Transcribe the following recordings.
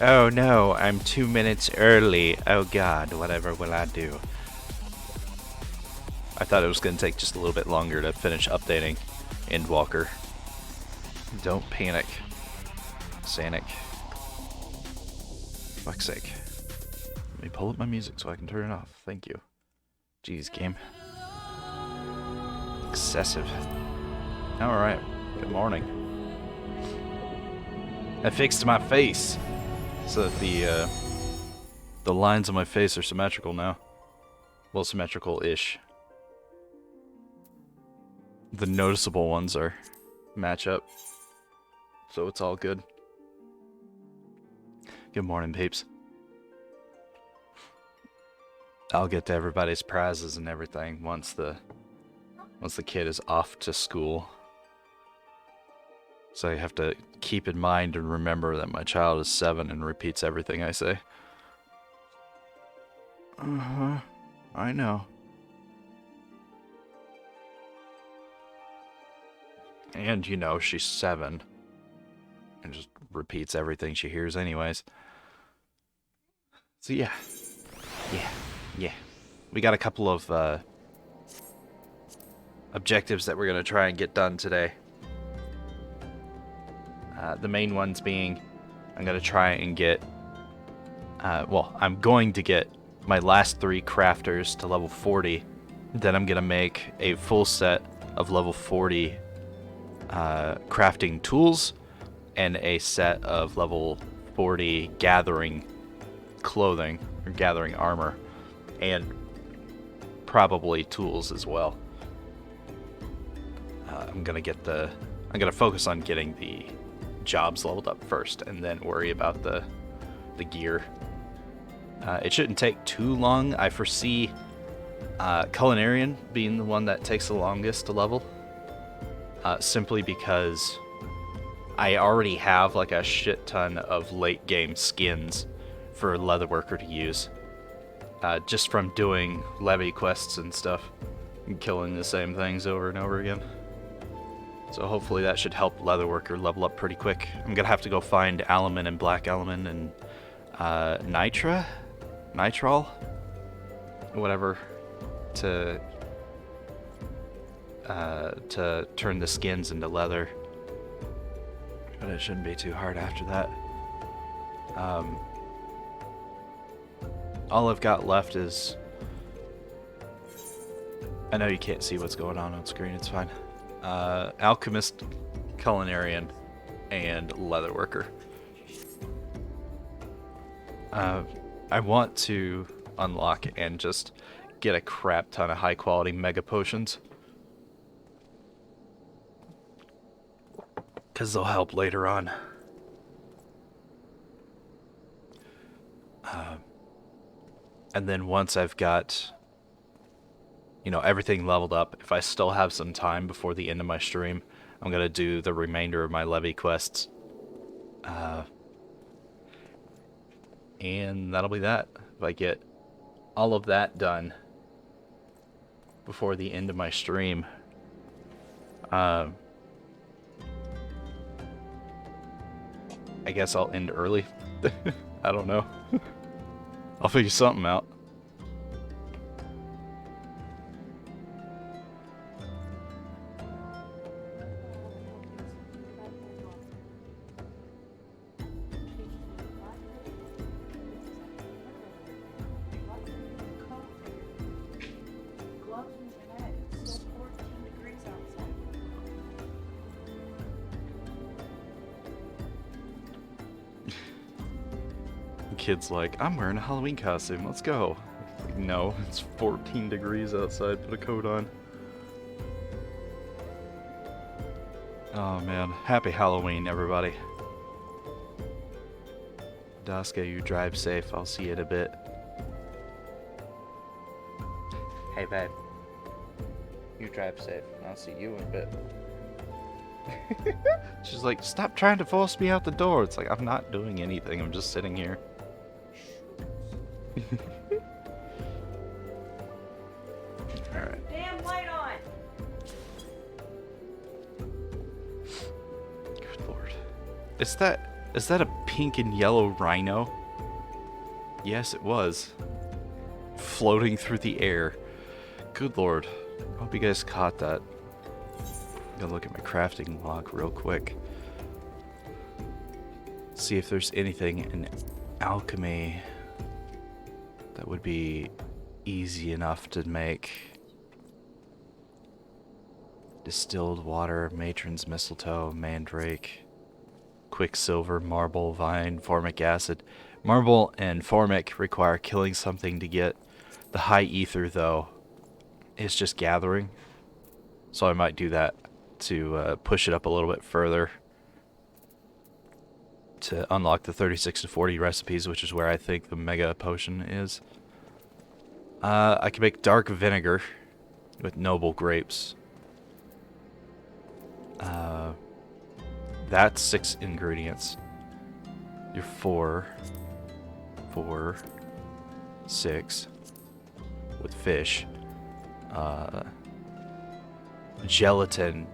Oh no, I'm 2 minutes early. Oh god, whatever will I do? I thought it was going to take just a little bit longer to finish updating Endwalker. Don't panic. Sanic. Fuck's sake. Let me pull up my music so I can turn it off. Thank you. Jeez, game. Excessive. Alright, good morning. I fixed my face so that the lines on my face are symmetrical now. Well, symmetrical-ish. The noticeable ones are match up, so it's all good. Good morning, peeps. I'll get to everybody's prizes and everything once the kid is off to school. So I have to keep in mind and remember that my child is 7 and repeats everything I say. Uh-huh. I know. And, you know, she's 7. And just repeats everything she hears anyways. So yeah. Yeah. We got a couple of objectives that we're going to try and get done today. The main ones being, I'm going to try and get... I'm going to get my last 3 crafters to level 40. Then I'm going to make a full set of level 40 crafting tools and a set of level 40 gathering clothing or gathering armor, and probably tools as well. I'm gonna focus on getting the jobs leveled up first, and then worry about the gear. It shouldn't take too long. I foresee Culinarian being the one that takes the longest to level. Simply because I already have like a shit ton of late game skins for a leatherworker to use. Just from doing levy quests and stuff and killing the same things over and over again. So hopefully that should help leatherworker level up pretty quick. I'm gonna have to go find Alaman and Black Alaman and Nitral, whatever, to turn the skins into leather. But it shouldn't be too hard after that. All I've got left is... I know you can't see what's going on screen, it's fine. Alchemist, Culinarian, and Leatherworker. I want to unlock and just get a crap ton of high quality mega potions. Because they'll help later on. And then once I've got, you know, everything leveled up, if I still have some time before the end of my stream, I'm going to do the remainder of my levy quests. And that'll be that. If I get all of that done before the end of my stream, I guess I'll end early. I don't know. I'll figure something out. Kid's like, I'm wearing a Halloween costume, let's go. Like, no, it's 14 degrees outside, put a coat on. Oh man, happy Halloween everybody. Daska, you drive safe, I'll see you in a bit. Hey babe, you drive safe, I'll see you in a bit. She's like, stop trying to force me out the door. It's like, I'm not doing anything, I'm just sitting here. Alright. Damn light on! Good lord. Is that Is that a pink and yellow rhino? Yes, it was. Floating through the air. Good lord. I hope you guys caught that. I'm gonna look at my crafting log real quick. See if there's anything in alchemy that would be easy enough to make. Distilled water, matron's mistletoe, mandrake, quicksilver, marble, vine, formic acid. Marble and formic require killing something to get. The high ether, though, is just gathering. So I might do that to push it up a little bit further to unlock the 36 to 40 recipes, which is where I think the mega potion is. I can make dark vinegar with noble grapes. That's 6 ingredients. You're 4, 6 with fish. Gelatin.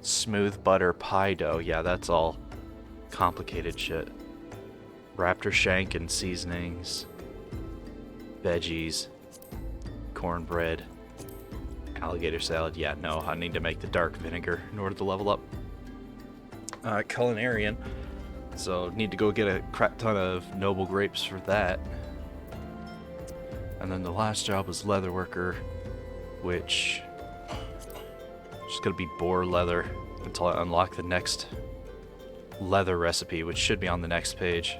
Smooth butter pie dough. Yeah, that's all complicated shit. Raptor shank and seasonings. Veggies. Cornbread. Alligator salad. Yeah, no, I need to make the dark vinegar in order to level up. Culinarian. So, need to go get a crap ton of noble grapes for that. And then the last job was leatherworker, which is going to be boar leather until I unlock the next leather recipe, which should be on the next page.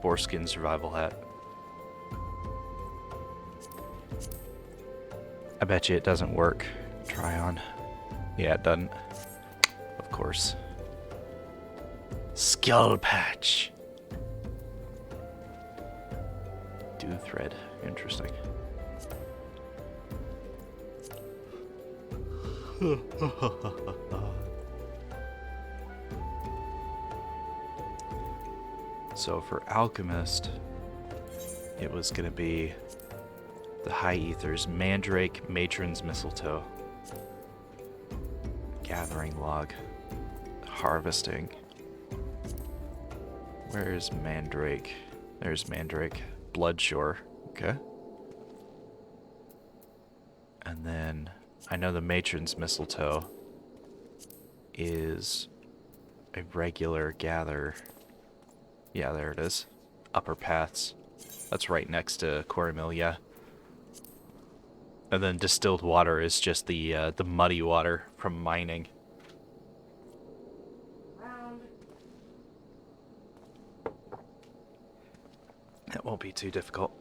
Boarskin survival hat. I bet you it doesn't work. Try on. Yeah, it doesn't. Of course. Skull patch. Dew thread. Interesting. So for alchemist, it was going to be the high ethers, mandrake, matron's mistletoe, gathering log, harvesting. Where's mandrake? There's mandrake. Bloodshore. Okay. And then I know the matron's mistletoe is a regular gather. Yeah, there it is. Upper paths. That's right next to Quarry Mill, yeah. And then distilled water is just the muddy water from mining. That won't be too difficult.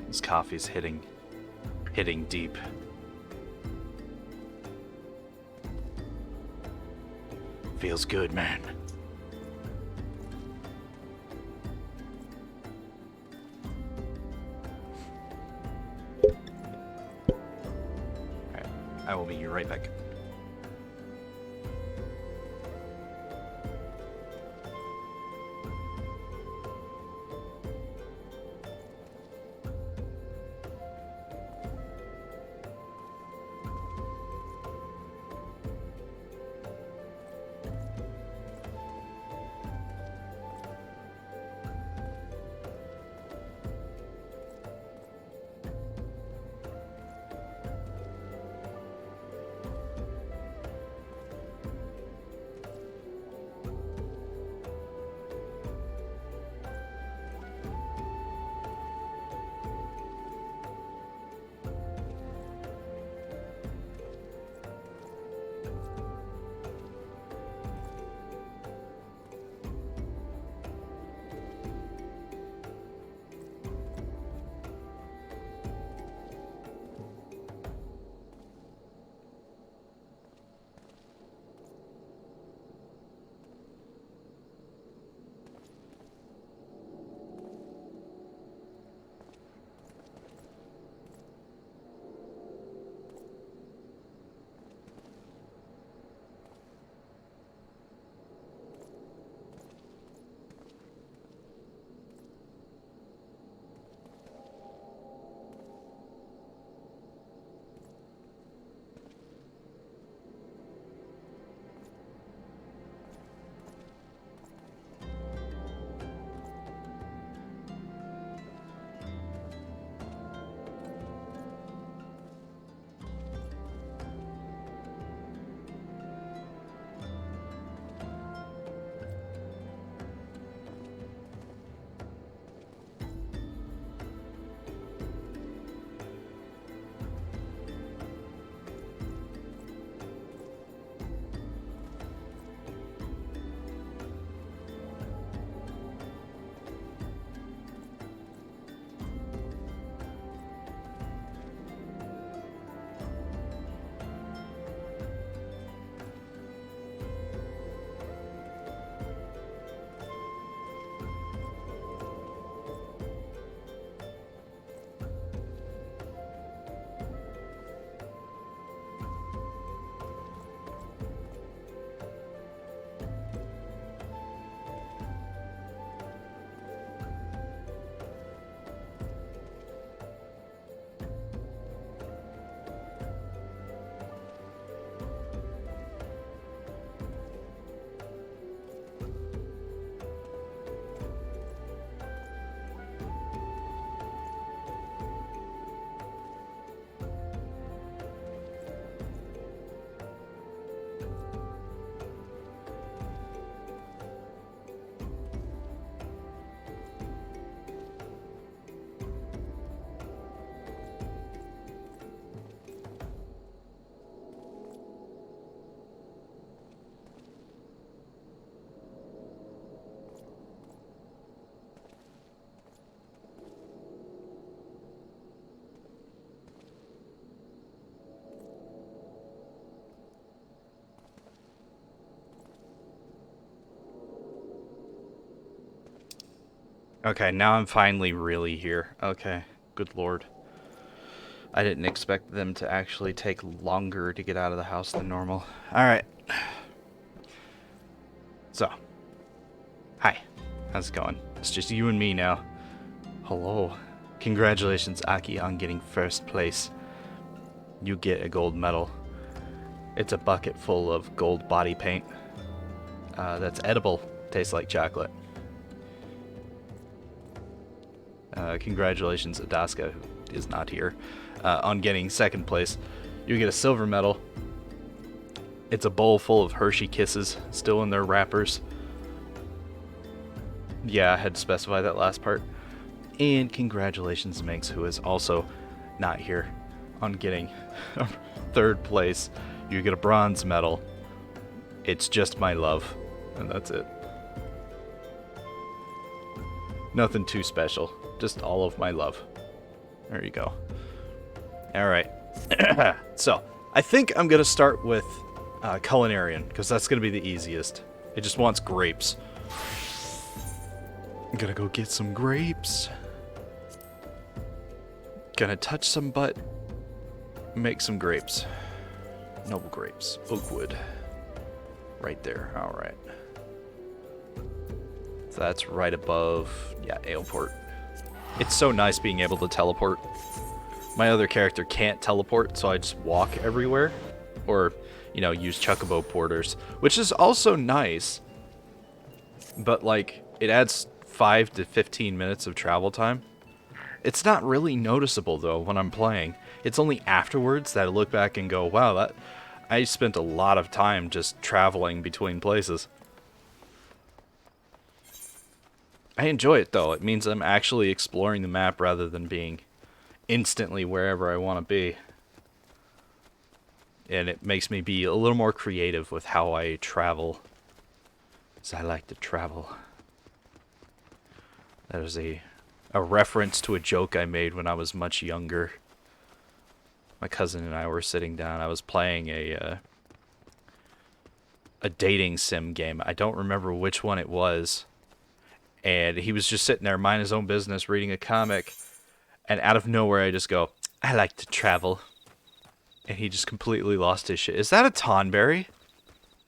This coffee's hitting deep. Feels good, man. Alright, I will meet you right back. Okay, now I'm finally really here. Okay, good lord. I didn't expect them to actually take longer to get out of the house than normal. Alright. So. Hi. How's it going? It's just you and me now. Hello. Congratulations, Aki, on getting first place. You get a gold medal. It's a bucket full of gold body paint. That's edible. Tastes like chocolate. Congratulations, Adaska, who is not here, on getting second place. You get a silver medal. It's a bowl full of Hershey Kisses, still in their wrappers. Yeah, I had to specify that last part. And congratulations, Minx, who is also not here, on getting third place. You get a bronze medal. It's just my love, and that's it. Nothing too special, just all of my love. There you go. Alright. So, I think I'm going to start with Culinarian, because that's going to be the easiest. It just wants grapes. I'm gonna go get some grapes. Gonna touch some butt. Make some grapes. Noble grapes. Oakwood. Right there. Alright. So that's right above, yeah, Aleport. It's so nice being able to teleport. My other character can't teleport, so I just walk everywhere. Or, you know, use Chocobo porters. Which is also nice. But, like, it adds 5 to 15 minutes of travel time. It's not really noticeable, though, when I'm playing. It's only afterwards that I look back and go, wow, I spent a lot of time just traveling between places. I enjoy it, though. It means I'm actually exploring the map rather than being instantly wherever I want to be. And it makes me be a little more creative with how I travel. Because I like to travel. That is a reference to a joke I made when I was much younger. My cousin and I were sitting down. I was playing a dating sim game. I don't remember which one it was. And he was just sitting there, minding his own business, reading a comic. And out of nowhere, I just go, I like to travel. And he just completely lost his shit. Is that a Tonberry?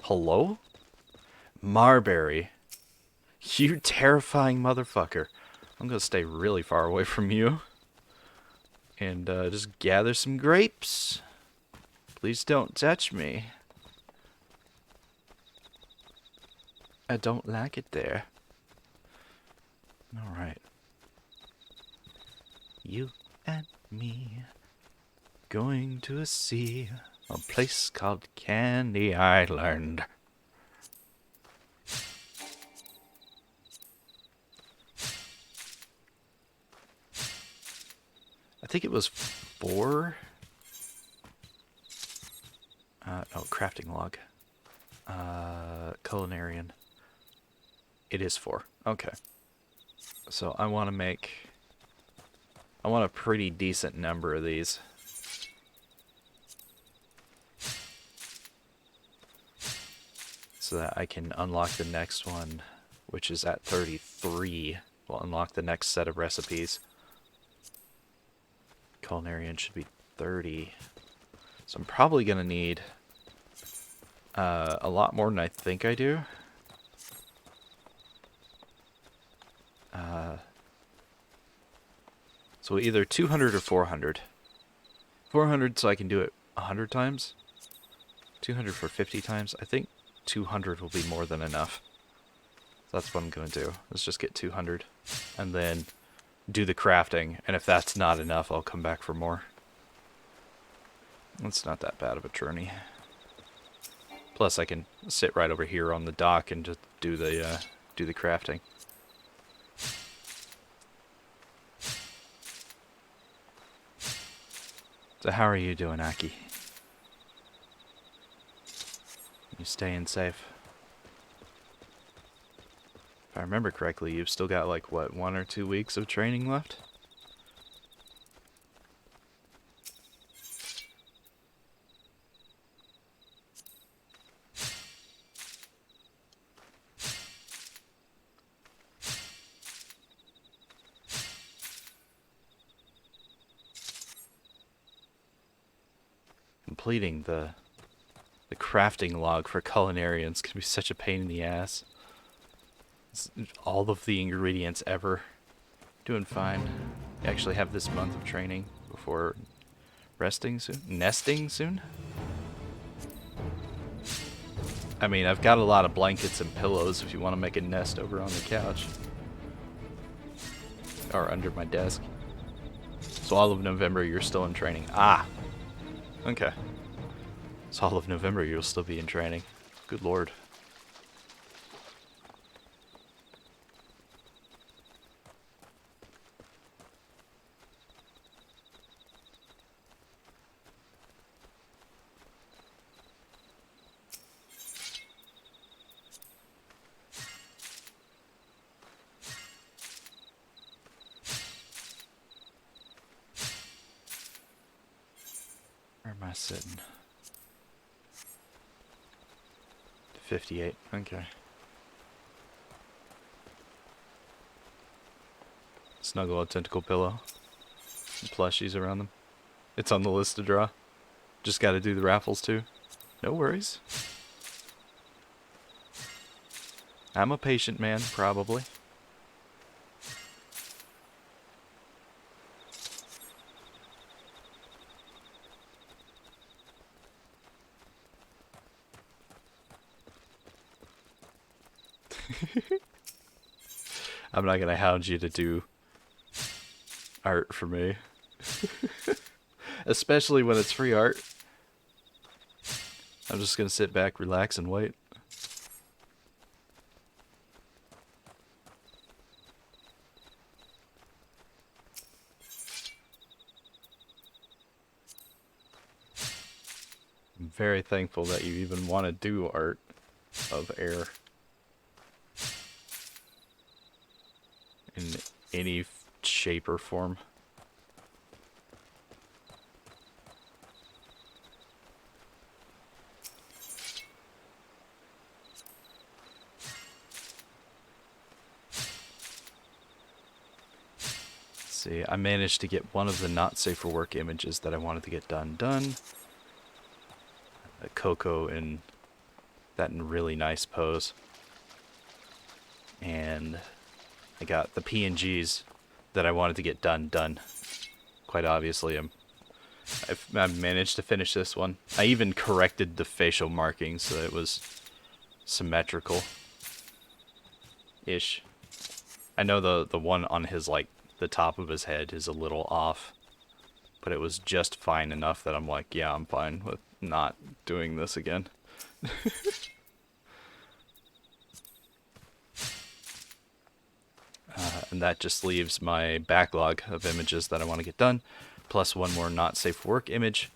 Hello? Marberry. You terrifying motherfucker. I'm gonna stay really far away from you. And just gather some grapes. Please don't touch me. I don't like it there. Alright. You and me going to see a place called Candy Island. I think it was 4. No, crafting log. Culinarian. It is 4. Okay. So I want to make... I want a pretty decent number of these. So that I can unlock the next one, which is at 33. We'll unlock the next set of recipes. Culinarian should be 30. So I'm probably going to need a lot more than I think I do. So either 200 or 400. 400 so I can do it 100 times. 200 for 50 times. I think 200 will be more than enough. So that's what I'm going to do. Let's just get 200. And then do the crafting. And if that's not enough, I'll come back for more. It's not that bad of a journey. Plus I can sit right over here on the dock and just do the crafting. So how are you doing, Aki? You staying safe? If I remember correctly, you've still got like, what, 1 or 2 weeks of training left? completing the crafting log for culinary, and it's gonna be such a pain in the ass. It's all of the ingredients ever. Doing fine. I actually have this month of training before resting soon. Nesting soon? I mean, I've got a lot of blankets and pillows if you want to make a nest over on the couch. Or under my desk. So all of November you're still in training. Ah! Okay. So all of November you'll still be in training. Good lord. Where am I sitting? 58. Okay. Snuggle a tentacle pillow. Some plushies around them. It's on the list to draw. Just gotta do the raffles too. No worries. I'm a patient man, probably. I'm not gonna hound you to do art for me. Especially when it's free art. I'm just gonna sit back, relax, and wait. I'm very thankful that you even want to do art of air. In any shape or form. Let's see, I managed to get one of the not safe for work images that I wanted to get done. Coco in that really nice pose. And I got the PNGs that I wanted to get done. Quite obviously, I managed to finish this one. I even corrected the facial markings so that it was symmetrical-ish. I know the one on his, like, the top of his head is a little off, but it was just fine enough that I'm like, yeah, I'm fine with not doing this again. And that just leaves my backlog of images that I want to get done, plus one more not safe for work image.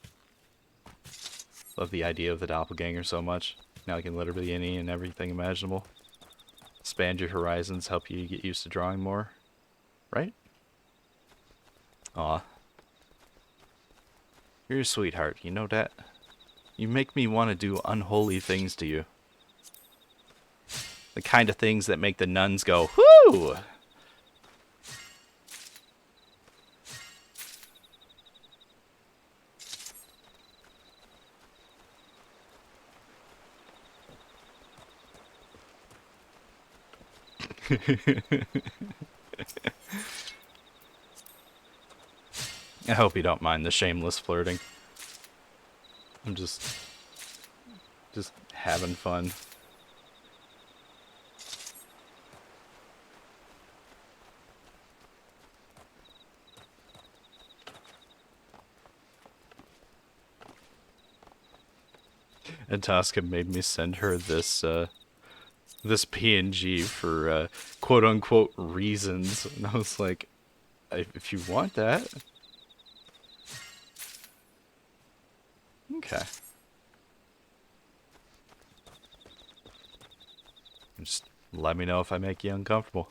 Love the idea of the doppelganger so much. Now I can literally any and everything imaginable. Expand your horizons, help you get used to drawing more. Right? Aw. You're a sweetheart, you know that? You make me want to do unholy things to you. The kind of things that make the nuns go, whoo! I hope you don't mind the shameless flirting. I'm just having fun. And Tosca made me send her this this PNG for quote-unquote reasons, and I was like, if you want that, okay. Just let me know if I make you uncomfortable.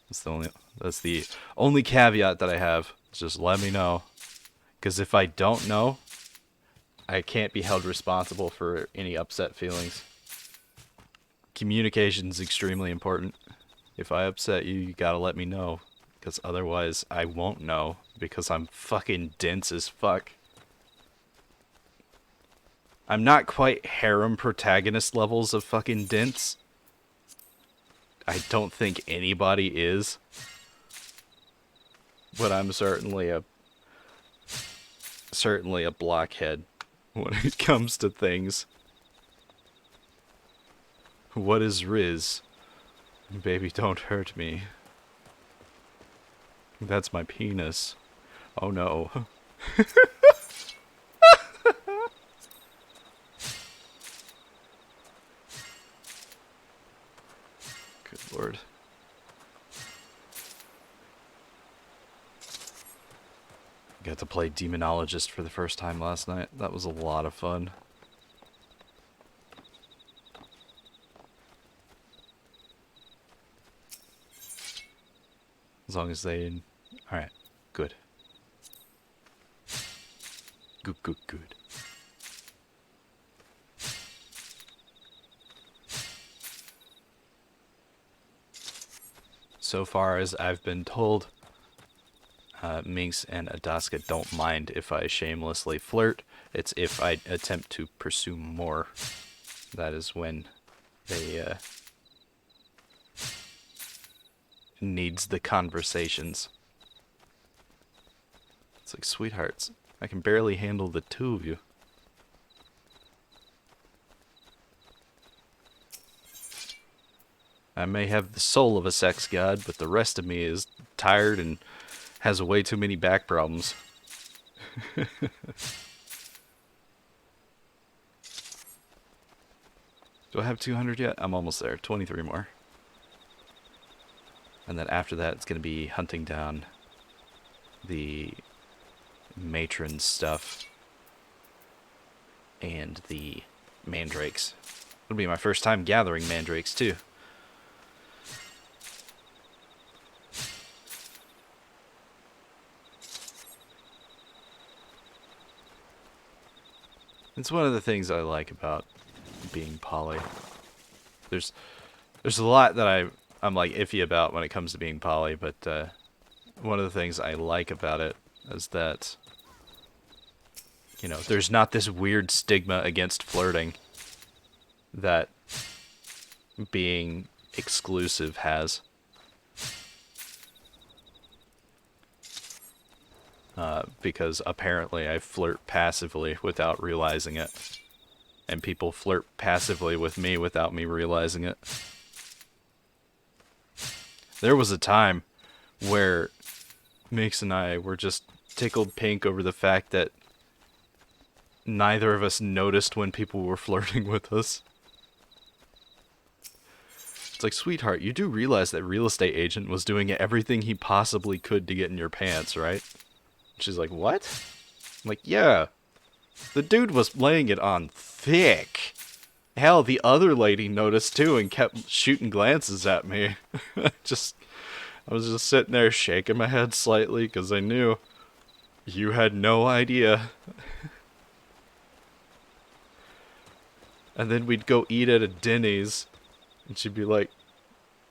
That's the only caveat that I have. Just let me know, because if I don't know, I can't be held responsible for any upset feelings. Communication is extremely important. If I upset you, you gotta let me know, because otherwise I won't know, because I'm fucking dense as fuck. I'm not quite harem protagonist levels of fucking dense. I don't think anybody is. But I'm certainly a blockhead when it comes to things. What is Riz? Baby, don't hurt me. That's my penis. Oh no. Good lord. Got to play Demonologist for the first time last night. That was a lot of fun. As long as they... Alright, good. Good, good, good. So far as I've been told, Minx and Adaska don't mind if I shamelessly flirt. It's if I attempt to pursue more. That is when they needs the conversations. It's like, sweethearts, I can barely handle the two of you. I may have the soul of a sex god, but the rest of me is tired and has way too many back problems. Do I have 200 yet? I'm almost there. 23 more. And then after that, it's going to be hunting down the matron stuff and the mandrakes. It'll be my first time gathering mandrakes, too. It's one of the things I like about being poly. There's a lot that I'm like iffy about when it comes to being poly, but one of the things I like about it is that, you know, there's not this weird stigma against flirting that being exclusive has. Because apparently I flirt passively without realizing it. And people flirt passively with me without me realizing it. There was a time where Mix and I were just tickled pink over the fact that neither of us noticed when people were flirting with us. It's like, sweetheart, you do realize that real estate agent was doing everything he possibly could to get in your pants, right? She's like, what? I'm like, yeah. The dude was laying it on thick. Hell, the other lady noticed too and kept shooting glances at me. I was just sitting there shaking my head slightly because I knew you had no idea. And then we'd go eat at a Denny's and she'd be like,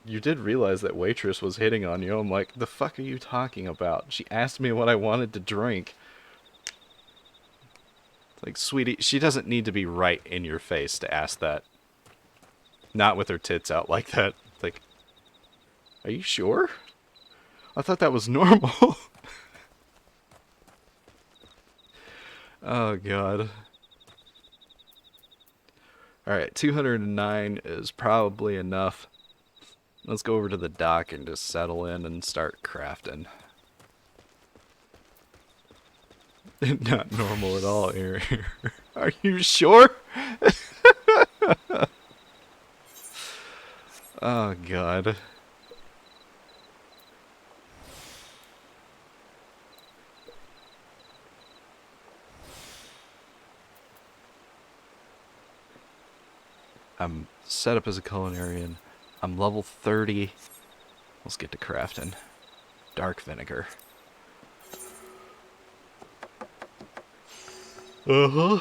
you did realize that waitress was hitting on you. I'm like, the fuck are you talking about? She asked me what I wanted to drink. It's like, sweetie, she doesn't need to be right in your face to ask that. Not with her tits out like that. Like, are you sure? I thought that was normal. Oh, God. Alright, 209 is probably enough. Let's go over to the dock and just settle in and start crafting. Not normal at all here. Are you sure? Oh, God. I'm set up as a culinarian. I'm level 30. Let's get to crafting. Dark vinegar. Uh-huh.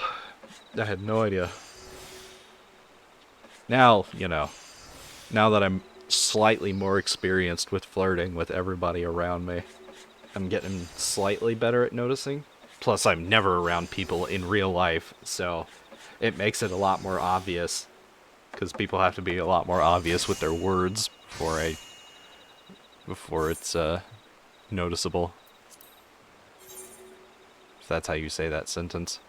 I had no idea. Now, you know, now that I'm slightly more experienced with flirting with everybody around me, I'm getting slightly better at noticing. Plus, I'm never around people in real life, so it makes it a lot more obvious. Because people have to be a lot more obvious with their words before it's noticeable. If that's how you say that sentence.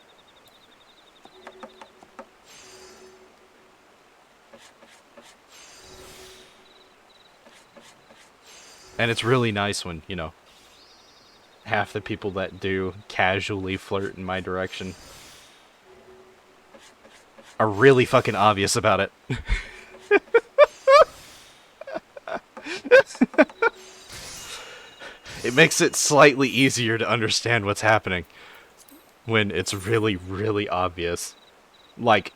And it's really nice when, you know, half the people that do casually flirt in my direction are really fucking obvious about it. It makes it slightly easier to understand what's happening when it's really, really obvious. Like,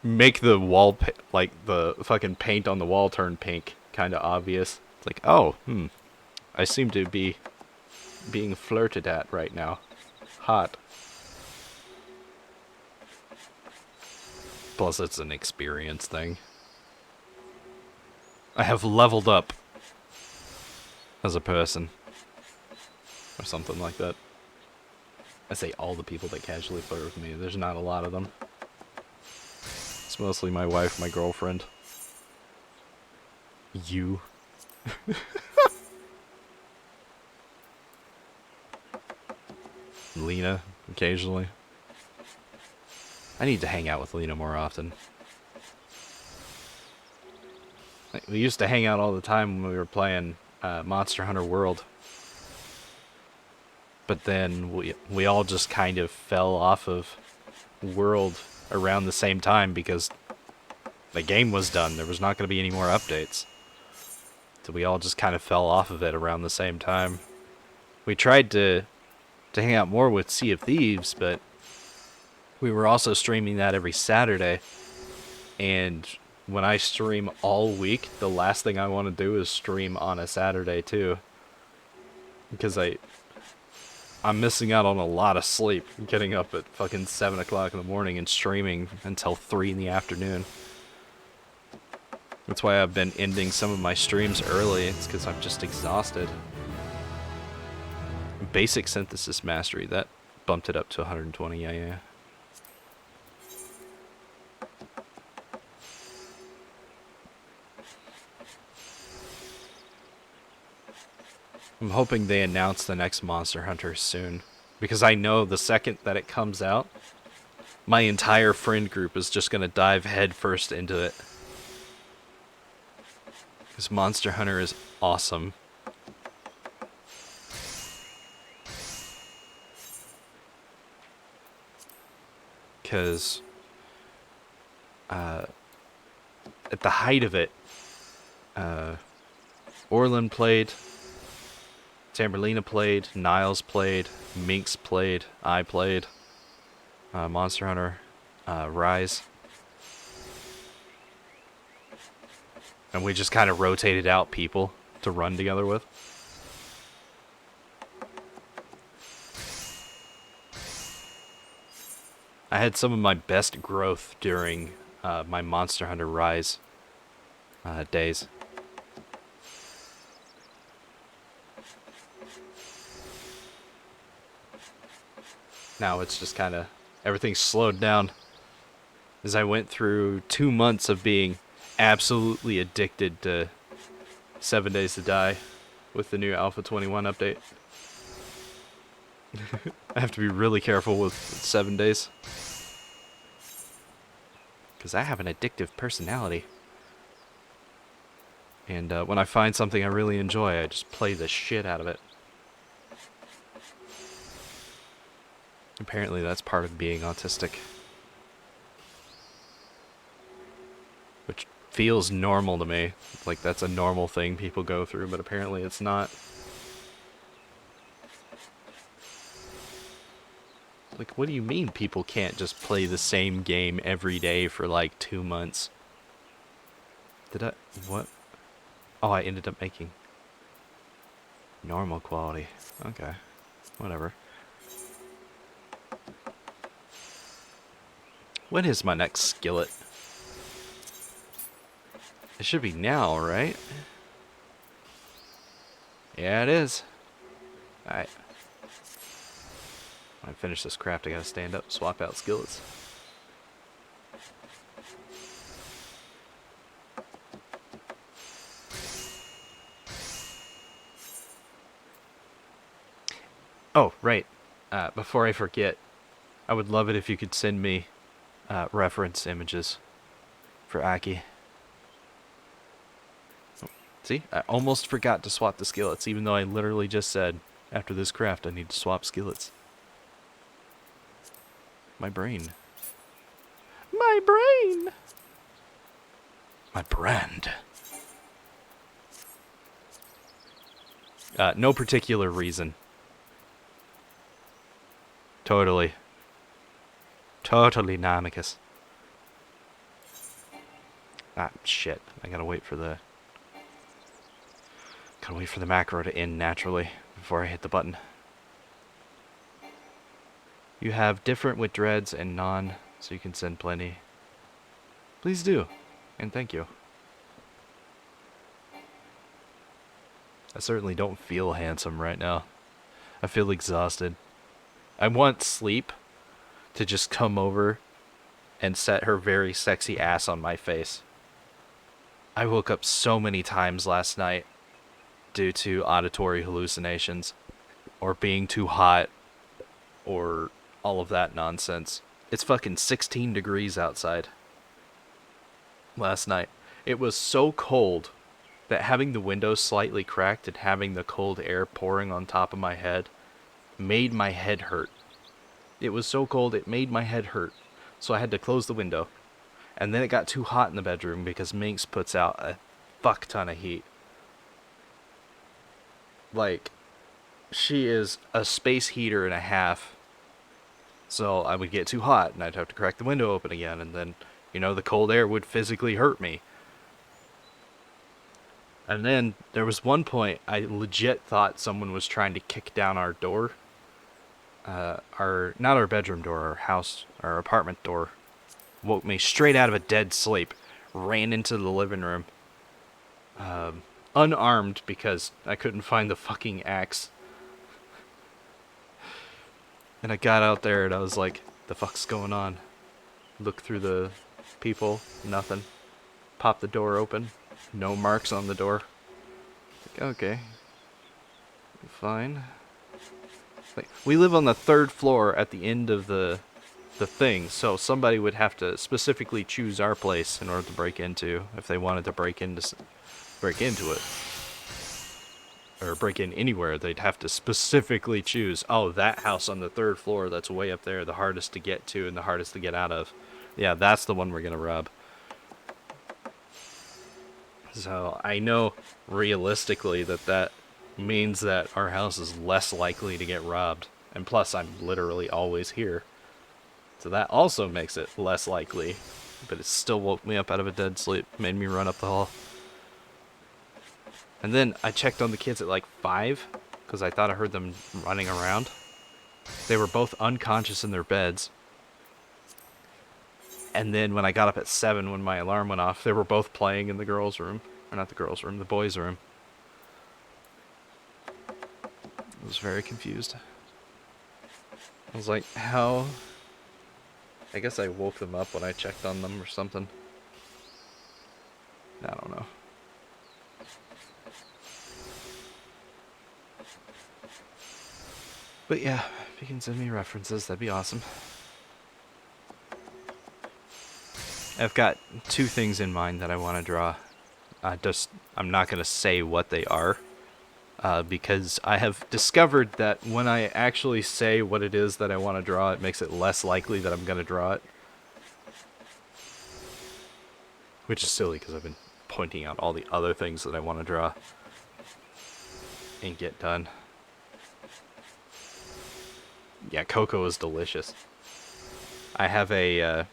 make the wall, like, the fucking paint on the wall turn pink kind of obvious. It's like, oh, I seem to be being flirted at right now. Hot. Plus, it's an experience thing. I have leveled up as a person. Or something like that. I say all the people that casually flirt with me. There's not a lot of them. It's mostly my wife, my girlfriend. You. Lena, occasionally. I need to hang out with Lena more often. Like, we used to hang out all the time when we were playing Monster Hunter World. But then we all just kind of fell off of World around the same time because the game was done. There was not going to be any more updates. So we all just kind of fell off of it around the same time. We tried to hang out more with Sea of Thieves, but we were also streaming that every Saturday. And when I stream all week, the last thing I want to do is stream on a Saturday too. Because I'm missing out on a lot of sleep, getting up at fucking 7 o'clock in the morning and streaming until 3 in the afternoon. That's why I've been ending some of my streams early. It's because I'm just exhausted. Basic Synthesis Mastery, that bumped it up to 120, yeah. I'm hoping they announce the next Monster Hunter soon. Because I know the second that it comes out, my entire friend group is just going to dive headfirst into it. Because Monster Hunter is awesome. Because at the height of it, Orlin played, Tamberlina played, Niles played, Minx played, I played, Monster Hunter, Rise. And we just kind of rotated out people to run together with. I had some of my best growth during my Monster Hunter Rise days. Now it's just kind of, everything's slowed down. As I went through 2 months of being absolutely addicted to 7 Days to Die with the new Alpha 21 update. I have to be really careful with 7 Days. Because I have an addictive personality. And when I find something I really enjoy, I just play the shit out of it. Apparently that's part of being autistic. Which feels normal to me. Like that's a normal thing people go through, but apparently it's not. Like, what do you mean people can't just play the same game every day for like 2 months? What? Oh, I ended up making normal quality. Okay, whatever. When is my next skillet? It should be now, right? Yeah, it is. Alright. When I finish this craft, I gotta stand up, swap out skillets. Oh, right. Before I forget, I would love it if you could send me reference images for Aki. See, I almost forgot to swap the skillets, even though I literally just said, after this craft, I need to swap skillets. My brain. My brain! My brand. No particular reason. Totally. Totally namicus. Ah, shit. I gotta wait for the... Gotta wait for the macro to end naturally before I hit the button. You have different with dreads and non, so you can send plenty. Please do. And thank you. I certainly don't feel handsome right now. I feel exhausted. I want sleep to just come over and set her very sexy ass on my face. I woke up so many times last night due to auditory hallucinations, or being too hot, or all of that nonsense. It's fucking 16 degrees outside. Last night. It was so cold that having the window slightly cracked and having the cold air pouring on top of my head made my head hurt. It was so cold it made my head hurt. So I had to close the window. And then it got too hot in the bedroom because Minx puts out a fuck ton of heat. Like, she is a space heater and a half. So I would get too hot and I'd have to crack the window open again, and then, you know, the cold air would physically hurt me. And then there was one point I legit thought someone was trying to kick down our door. Not our bedroom door, our house, our apartment door. Woke me straight out of a dead sleep. Ran into the living room. Unarmed because I couldn't find the fucking axe. And I got out there and I was like, the fuck's going on? Look through the people, nothing. Pop the door open, no marks on the door. Like, okay, fine. Like, we live on the 3rd floor at the end of the thing, so somebody would have to specifically choose our place in order to break into, if they wanted to break into it. Or break in anywhere, they'd have to specifically choose, oh, that house on the 3rd floor that's way up there, the hardest to get to and the hardest to get out of. Yeah, that's the one we're gonna rob. So I know realistically that means that our house is less likely to get robbed. And plus, I'm literally always here. So that also makes it less likely. But it still woke me up out of a dead sleep, made me run up the hall. And then I checked on the kids at like 5, because I thought I heard them running around. They were both unconscious in their beds. And then when I got up at 7, when my alarm went off, they were both playing in the girls' room. Or not the girls' room, the boys' room. I was very confused. I was like, how? I guess I woke them up when I checked on them or something. I don't know. But yeah, if you can send me references, that'd be awesome. I've got 2 things in mind that I want to draw. I'm not going to say what they are, because I have discovered that when I actually say what it is that I want to draw, it makes it less likely that I'm going to draw it. Which is silly, because I've been pointing out all the other things that I want to draw and get done. Yeah, cocoa is delicious. I have a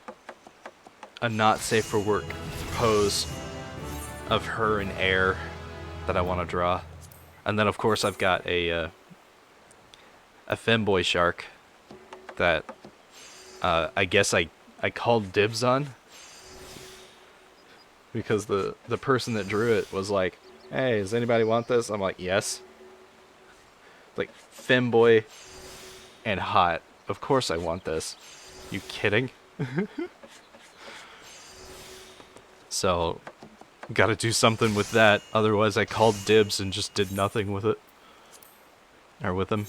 not safe for work pose of her in air that I want to draw. And then of course I've got a femboy shark that I guess I called dibs on. Because the person that drew it was like, hey, does anybody want this? I'm like, yes. Like, femboy and hot. Of course I want this. You kidding? So, gotta do something with that. Otherwise I called dibs and just did nothing with it. Or with him.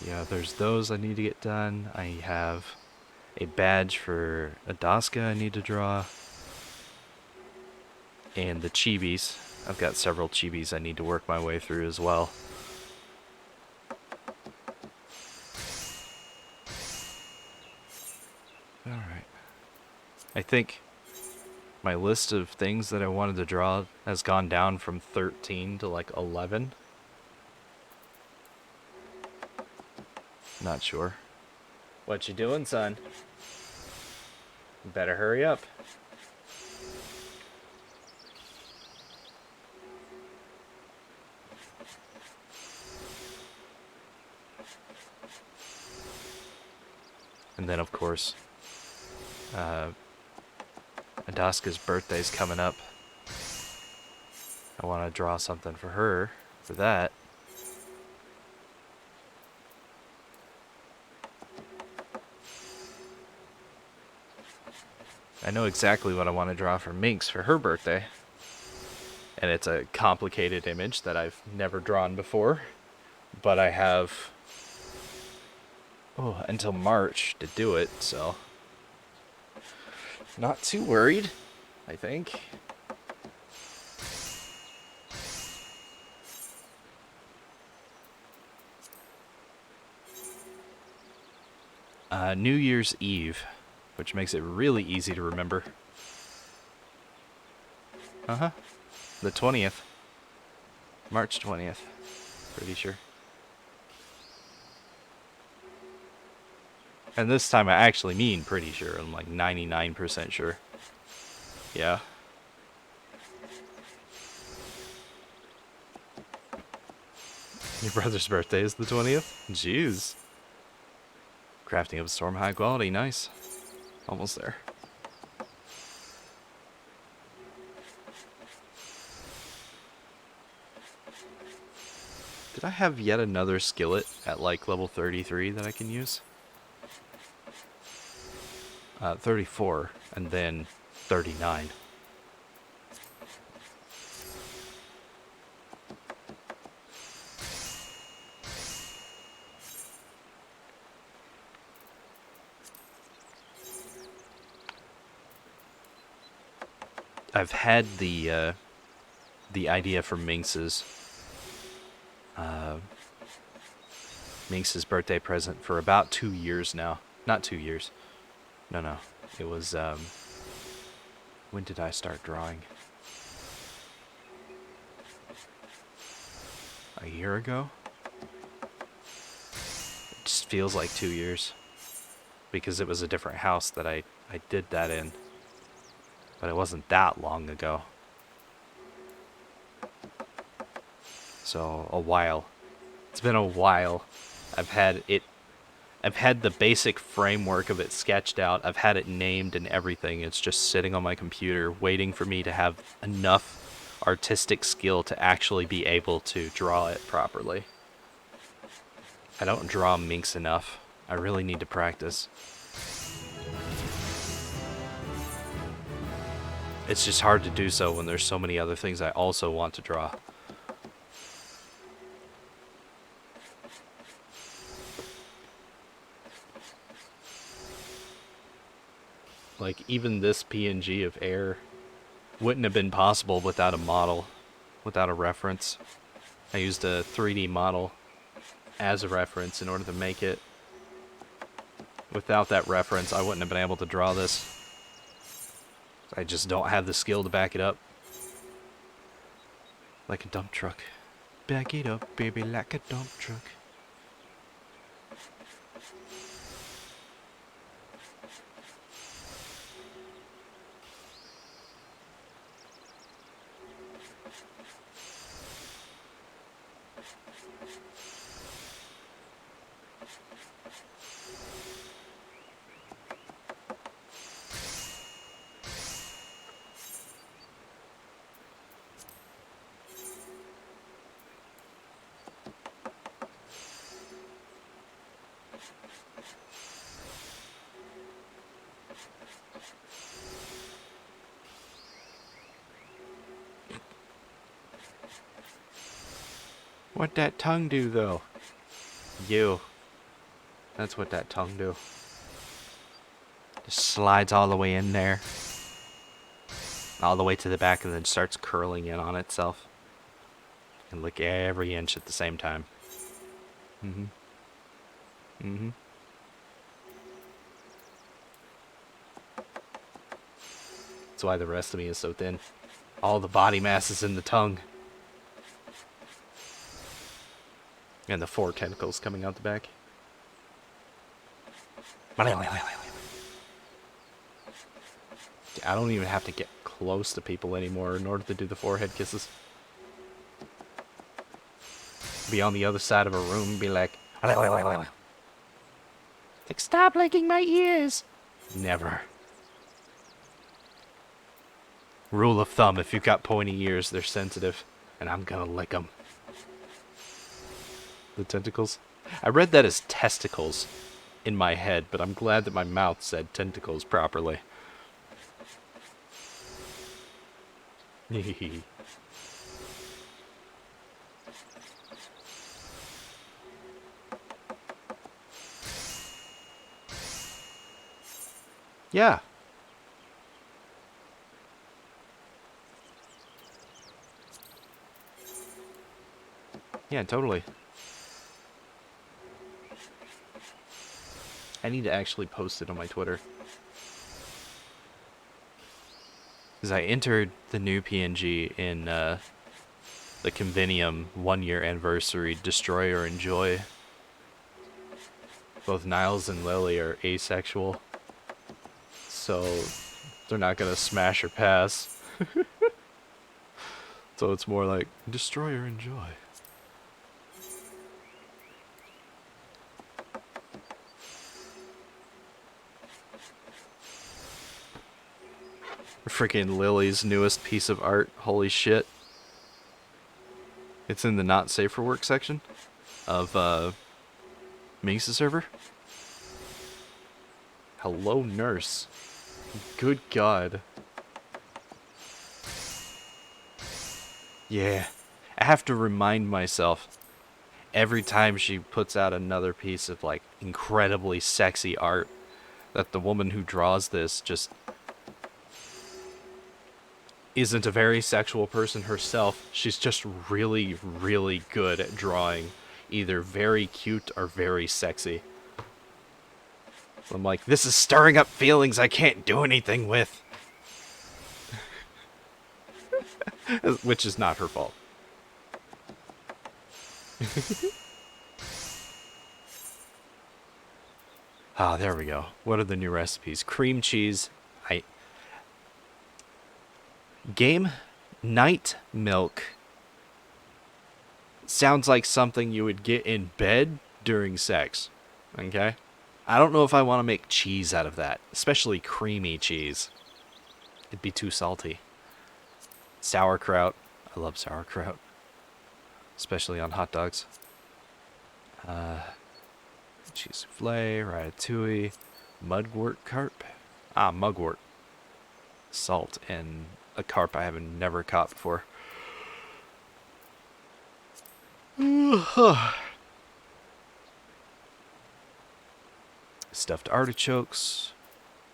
Yeah, there's those I need to get done. I have a badge for Adaska I need to draw. And the chibis. I've got several chibis I need to work my way through as well. Alright. I think my list of things that I wanted to draw has gone down from 13 to like 11. Not sure. What you doing, son? You better hurry up. And then, of course, Adaska's birthday's coming up. I want to draw something for her for that. I know exactly what I want to draw for Minx for her birthday. And it's a complicated image that I've never drawn before. But I have until March to do it, so not too worried, I think. New Year's Eve, which makes it really easy to remember. Uh-huh. The 20th. March 20th. Pretty sure. And this time I actually mean pretty sure. I'm like 99% sure. Yeah. Your brother's birthday is the 20th? Jeez. Crafting of storm high quality, nice. Almost there. Did I have yet another skillet at like level 33 that I can use? 34 and then 39. I've had the idea for Minx's birthday present for about 2 years now. Not 2 years. No. It was, when did I start drawing? A year ago? It just feels like 2 years. Because it was a different house that I did that in. But it wasn't that long ago. So, a while. It's been a while. I've had the basic framework of it sketched out. I've had it named and everything. It's just sitting on my computer waiting for me to have enough artistic skill to actually be able to draw it properly. I don't draw Minx enough. I really need to practice. It's just hard to do so when there's so many other things I also want to draw. Like, even this PNG of air wouldn't have been possible without a model, without a reference. I used a 3D model as a reference in order to make it. Without that reference, I wouldn't have been able to draw this. I just don't have the skill to back it up. Like a dump truck. Back it up, baby, like a dump truck. What that tongue do, though? You. That's what that tongue do. Just slides all the way in there. All the way to the back and then starts curling in on itself. And lick every inch at the same time. Mm-hmm. Mm-hmm. That's why the rest of me is so thin. All the body mass is in the tongue. And the 4 tentacles coming out the back. I don't even have to get close to people anymore in order to do the forehead kisses. Be on the other side of a room and be like, stop licking my ears. Never. Rule of thumb, if you've got pointy ears, they're sensitive. And I'm gonna lick them. The tentacles? I read that as testicles in my head, but I'm glad that my mouth said tentacles properly. Yeah. Yeah, totally. I need to actually post it on my Twitter. Because I entered the new PNG in the Convenium 1-year anniversary Destroy or Enjoy. Both Niles and Lily are asexual. So they're not going to smash or pass. So it's more like Destroy or Enjoy. Freaking Lily's newest piece of art. Holy shit. It's in the not safe for work section of Mesa server. Hello, nurse. Good God. Yeah. I have to remind myself every time she puts out another piece of like incredibly sexy art that the woman who draws this just isn't a very sexual person herself. She's just really, really good at drawing either very cute or very sexy. I'm like, this is stirring up feelings I can't do anything with. Which is not her fault. Ah, there we go. What are the new recipes? Cream cheese. Game night milk. Sounds like something you would get in bed during sex. Okay? I don't know if I want to make cheese out of that. Especially creamy cheese. It'd be too salty. Sauerkraut. I love sauerkraut. Especially on hot dogs. Cheese souffle, ratatouille, mugwort carp. Ah, mugwort. Salt and a carp I haven't never caught before. Stuffed artichokes,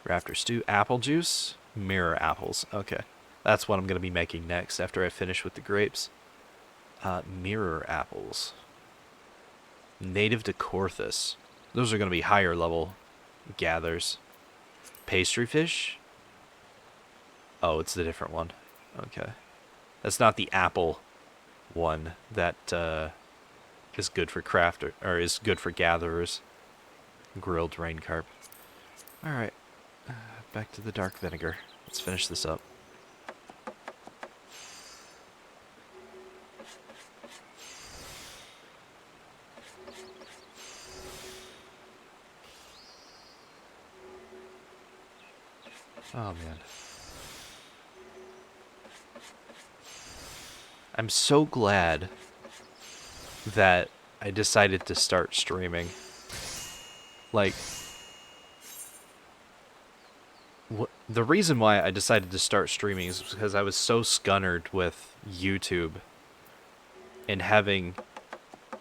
rafter stew, apple juice, mirror apples. Okay, that's what I'm going to be making next after I finish with the grapes. Mirror apples. Native to Corthus. Those are going to be higher level gathers. Pastry fish. Oh, it's the different one. Okay. That's not the apple one that is good for craft or is good for gatherers. Grilled rain carp. Alright. Back to the dark vinegar. Let's finish this up. Oh, man. I'm so glad that I decided to start streaming. Like, the reason why I decided to start streaming is because I was so scunnered with YouTube and having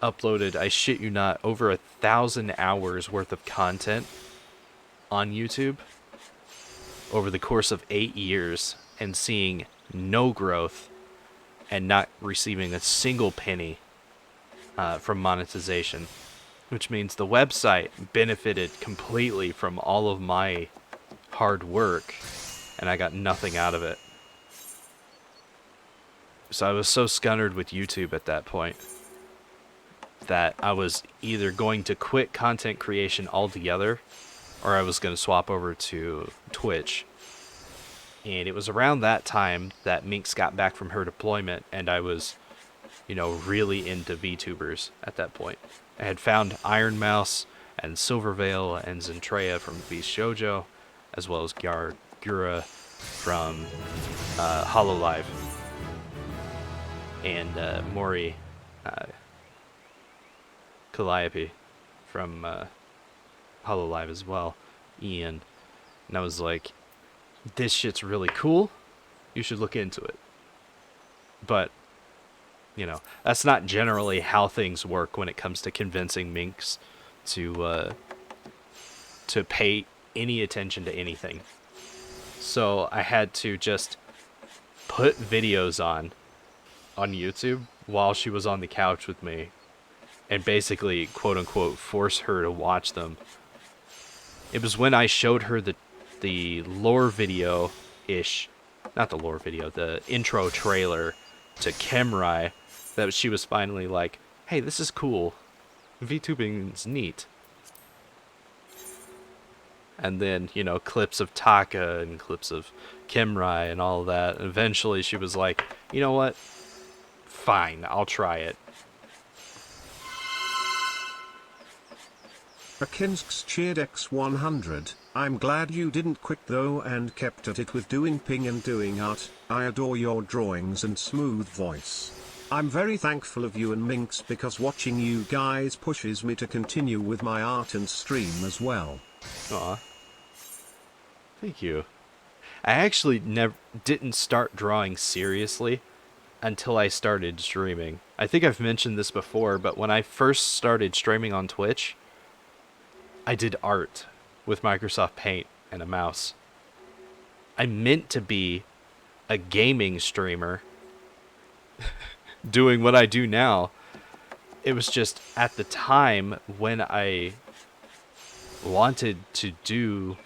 uploaded, I shit you not, over 1,000 hours worth of content on YouTube over the course of 8 years and seeing no growth and not receiving a single penny from monetization, which means the website benefited completely from all of my hard work, and I got nothing out of it. So I was so scunnered with YouTube at that point that I was either going to quit content creation altogether or I was going to swap over to Twitch. And it was around that time that Minx got back from her deployment, and I was, really into VTubers at that point. I had found Iron Mouse and Silverveil and Zentreya from Beast Shoujo, as well as Gura from Hololive, and Mori Calliope from Hololive as well, Ian. And I was like, this shit's really cool. You should look into it. But, that's not generally how things work when it comes to convincing Minx to pay any attention to anything. So I had to just put videos on YouTube while she was on the couch with me and basically, quote unquote, force her to watch them. It was when I showed her the lore video-ish, not the lore video, the intro trailer to Kemrai, that she was finally like, hey, this is cool. VTubing's neat. And then, clips of Taka and clips of Kemrai and all of that. And eventually she was like, you know what? Fine, I'll try it. Akinsk's cheered X100. I'm glad you didn't quit though and kept at it with doing ping and doing art. I adore your drawings and smooth voice. I'm very thankful of you and Minx because watching you guys pushes me to continue with my art and stream as well. Aw. Thank you. I actually didn't start drawing seriously until I started streaming. I think I've mentioned this before, but when I first started streaming on Twitch, I did art with Microsoft Paint and a mouse. I meant to be a gaming streamer doing what I do now. It was just at the time when I wanted to do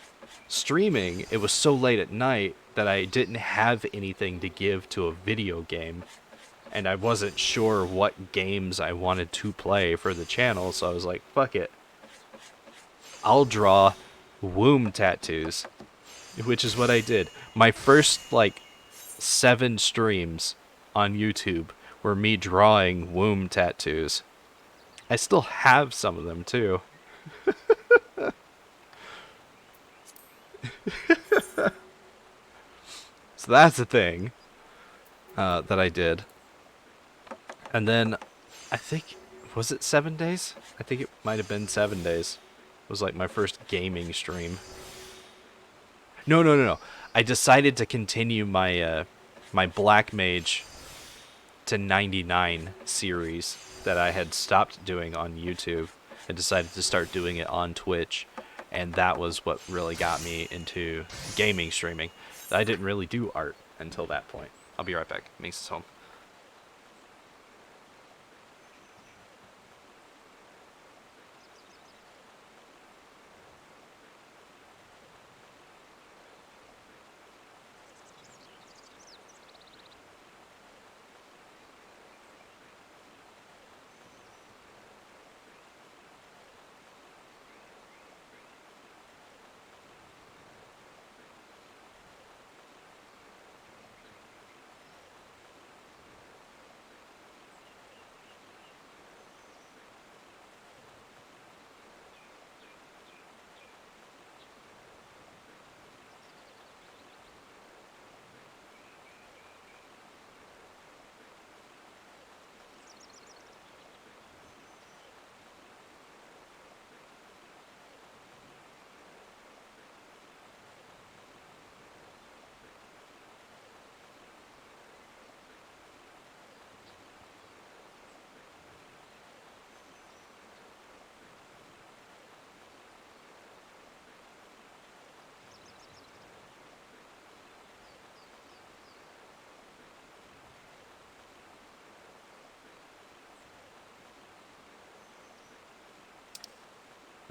streaming, it was so late at night that I didn't have anything to give to a video game. And I wasn't sure what games I wanted to play for the channel, so I was like, fuck it. I'll draw womb tattoos, which is what I did. My first, 7 streams on YouTube were me drawing womb tattoos. I still have some of them, too. So that's a thing that I did. And then, I think, was it 7 days? I think it might have been 7 days. It was like my first gaming stream. No. I decided to continue my my Black Mage to 99 series that I had stopped doing on YouTube and decided to start doing it on Twitch. And that was what really got me into gaming streaming. I didn't really do art until that point. I'll be right back. Minx is home.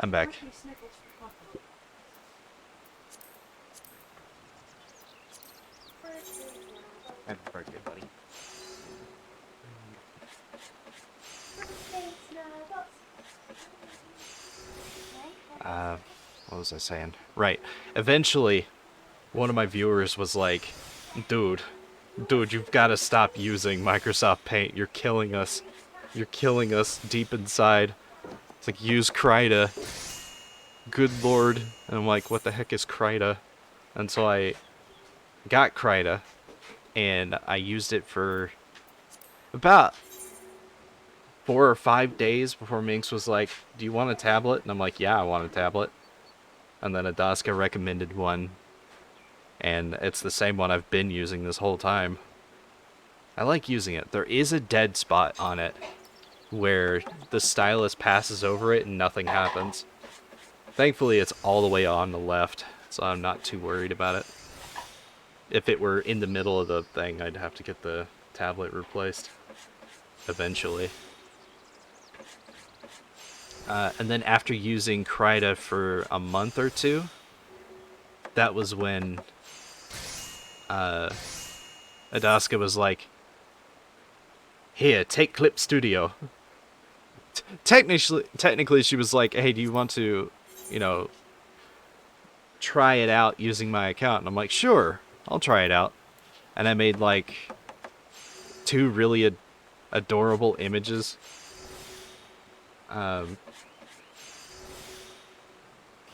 I'm back. Happy birthday, buddy. What was I saying? Right. Eventually, one of my viewers was like, dude, you've got to stop using Microsoft Paint. You're killing us. You're killing us deep inside. It's like, use Krita. Good lord. And I'm like, what the heck is Krita? And so I got Krita, and I used it for about 4 or 5 days before Minx was like, do you want a tablet? And I'm like, yeah, I want a tablet. And then Adaska recommended one, and it's the same one I've been using this whole time. I like using it. There is a dead spot on it where the stylus passes over it and nothing happens. Thankfully, it's all the way on the left, so I'm not too worried about it. If it were in the middle of the thing, I'd have to get the tablet replaced eventually. And then after using Krita for a month or two, that was when Adaska was like, here, take Clip Studio. Technically, she was like, hey, do you want to, you know, try it out using my account? And I'm like, sure, I'll try it out. And I made like 2 really adorable images. And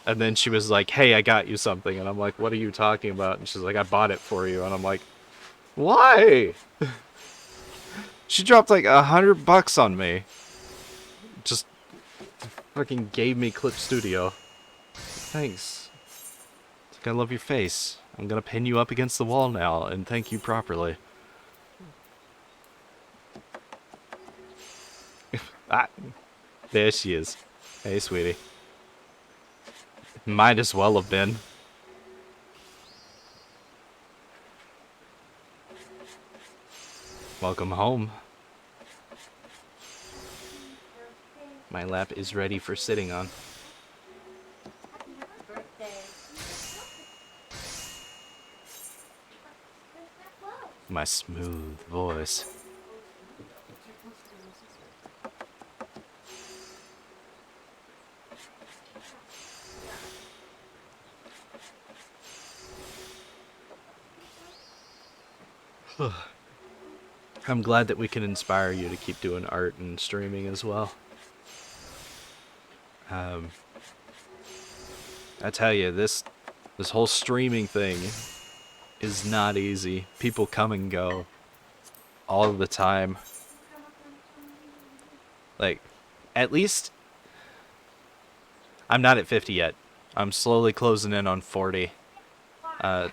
then she was like, hey, I got you something. And I'm like, what are you talking about? And she's like, I bought it for you. And I'm like, why? She dropped like $100 on me. Just fucking gave me Clip Studio. Thanks. It's like, I love your face. I'm gonna pin you up against the wall now and thank you properly. There she is. Hey, sweetie. Might as well have been. Welcome home. My lap is ready for sitting on. My smooth voice. I'm glad that we can inspire you to keep doing art and streaming as well. I tell you, this whole streaming thing is not easy. People come and go all the time. Like, at least I'm not at 50 yet. I'm slowly closing in on 40.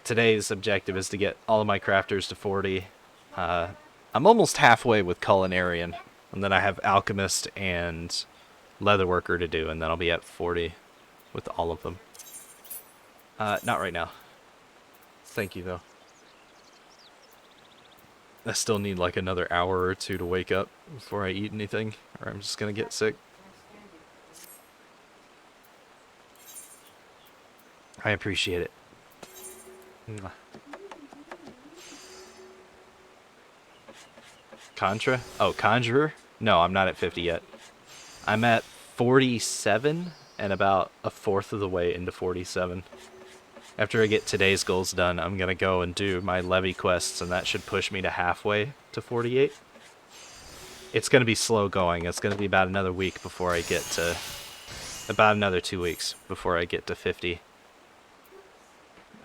Today's objective is to get all of my crafters to 40. I'm almost halfway with Culinarian, and then I have Alchemist and Leatherworker to do, and then I'll be at 40 with all of them. Not right now. Thank you, though. I still need like another hour or 2 to wake up before I eat anything, or I'm just gonna get sick. I appreciate it. Mwah. Contra? Oh, Conjurer? No, I'm not at 50 yet. I'm at 47 and about a fourth of the way into 47. After I get today's goals done, I'm going to go and do my levy quests, and that should push me to halfway to 48. It's going to be slow going. It's going to be about another week before I get to... About another 2 weeks before I get to 50.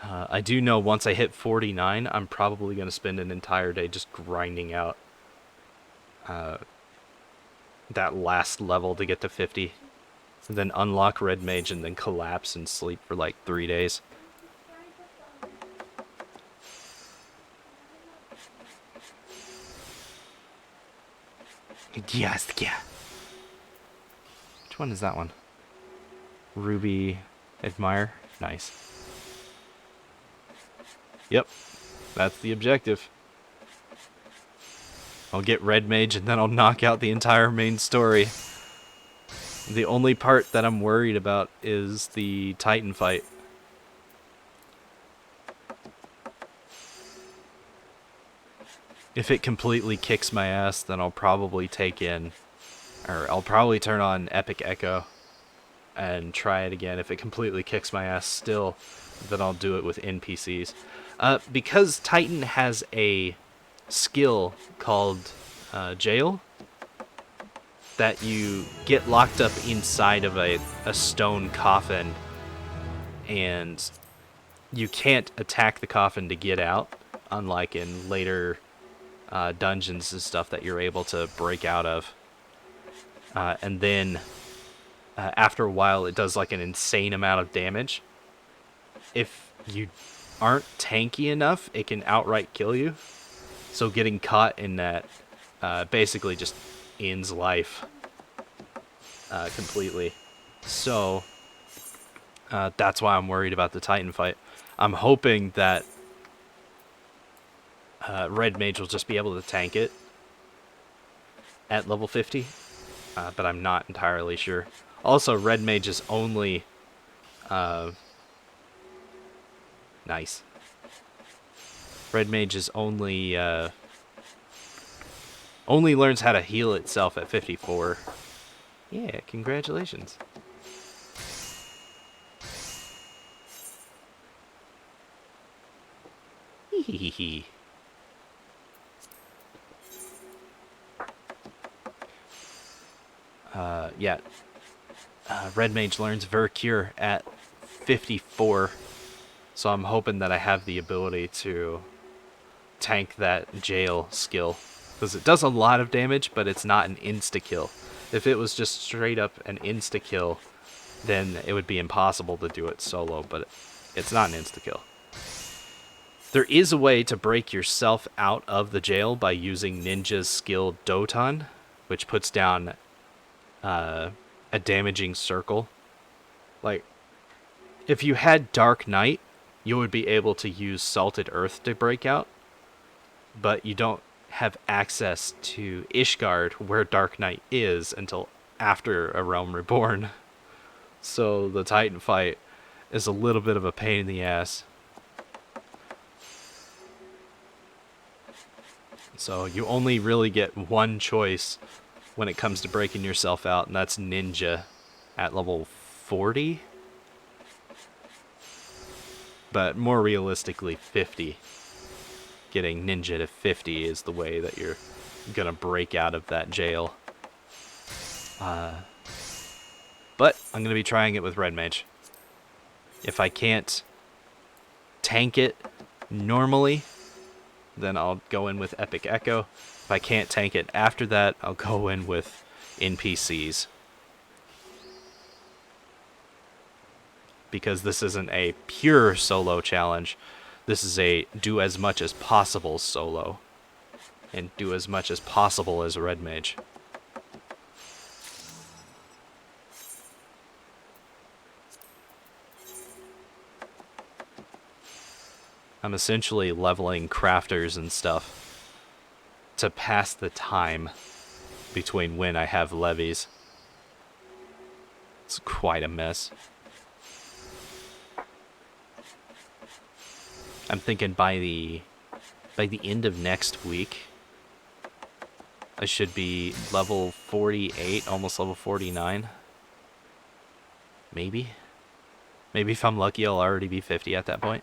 I do know once I hit 49, I'm probably going to spend an entire day just grinding out that last level to get to 50. And then unlock Red Mage and then collapse and sleep for like 3 days. Yes, yeah. Which one is that one? Ruby Admire? Nice. Yep, that's the objective. I'll get Red Mage and then I'll knock out the entire main story. The only part that I'm worried about is the Titan fight. If it completely kicks my ass, then I'll probably I'll probably turn on Epic Echo and try it again. If it completely kicks my ass still, then I'll do it with NPCs. Because Titan has a skill called Jail, that you get locked up inside of a stone coffin, and you can't attack the coffin to get out, unlike in later dungeons and stuff that you're able to break out of. And then after a while, it does like an insane amount of damage. If you aren't tanky enough, it can outright kill you. So getting caught in that basically just ends life completely. So that's why I'm worried about the Titan fight. I'm hoping that Red Mage will just be able to tank it at level 50, but I'm not entirely sure. Also, Red Mage is only... nice. Red Mage is only learns how to heal itself at 54. Yeah, congratulations. Hee. Yeah. Red Mage learns Vercure at 54. So I'm hoping that I have the ability to tank that jail skill. Because it does a lot of damage, but it's not an insta-kill. If it was just straight up an insta-kill, then it would be impossible to do it solo, but it's not an insta-kill. There is a way to break yourself out of the jail by using Ninja's skill Doton, which puts down a damaging circle. Like, if you had Dark Knight, you would be able to use Salted Earth to break out, but you don't have access to Ishgard, where Dark Knight is, until after A Realm Reborn. So the Titan fight is a little bit of a pain in the ass. So you only really get one choice when it comes to breaking yourself out, and that's Ninja at level 40. But more realistically, 50. Getting Ninja to 50 is the way that you're gonna break out of that jail. But I'm gonna be trying it with Red Mage. If I can't tank it normally, then I'll go in with Epic Echo. If I can't tank it after that, I'll go in with NPCs. Because this isn't a pure solo challenge. This is a do as much as possible solo. And do as much as possible as Red Mage. I'm essentially leveling crafters and stuff to pass the time between when I have levies. It's quite a mess. I'm thinking by the end of next week, I should be level 48, almost level 49. Maybe. Maybe if I'm lucky, I'll already be 50 at that point.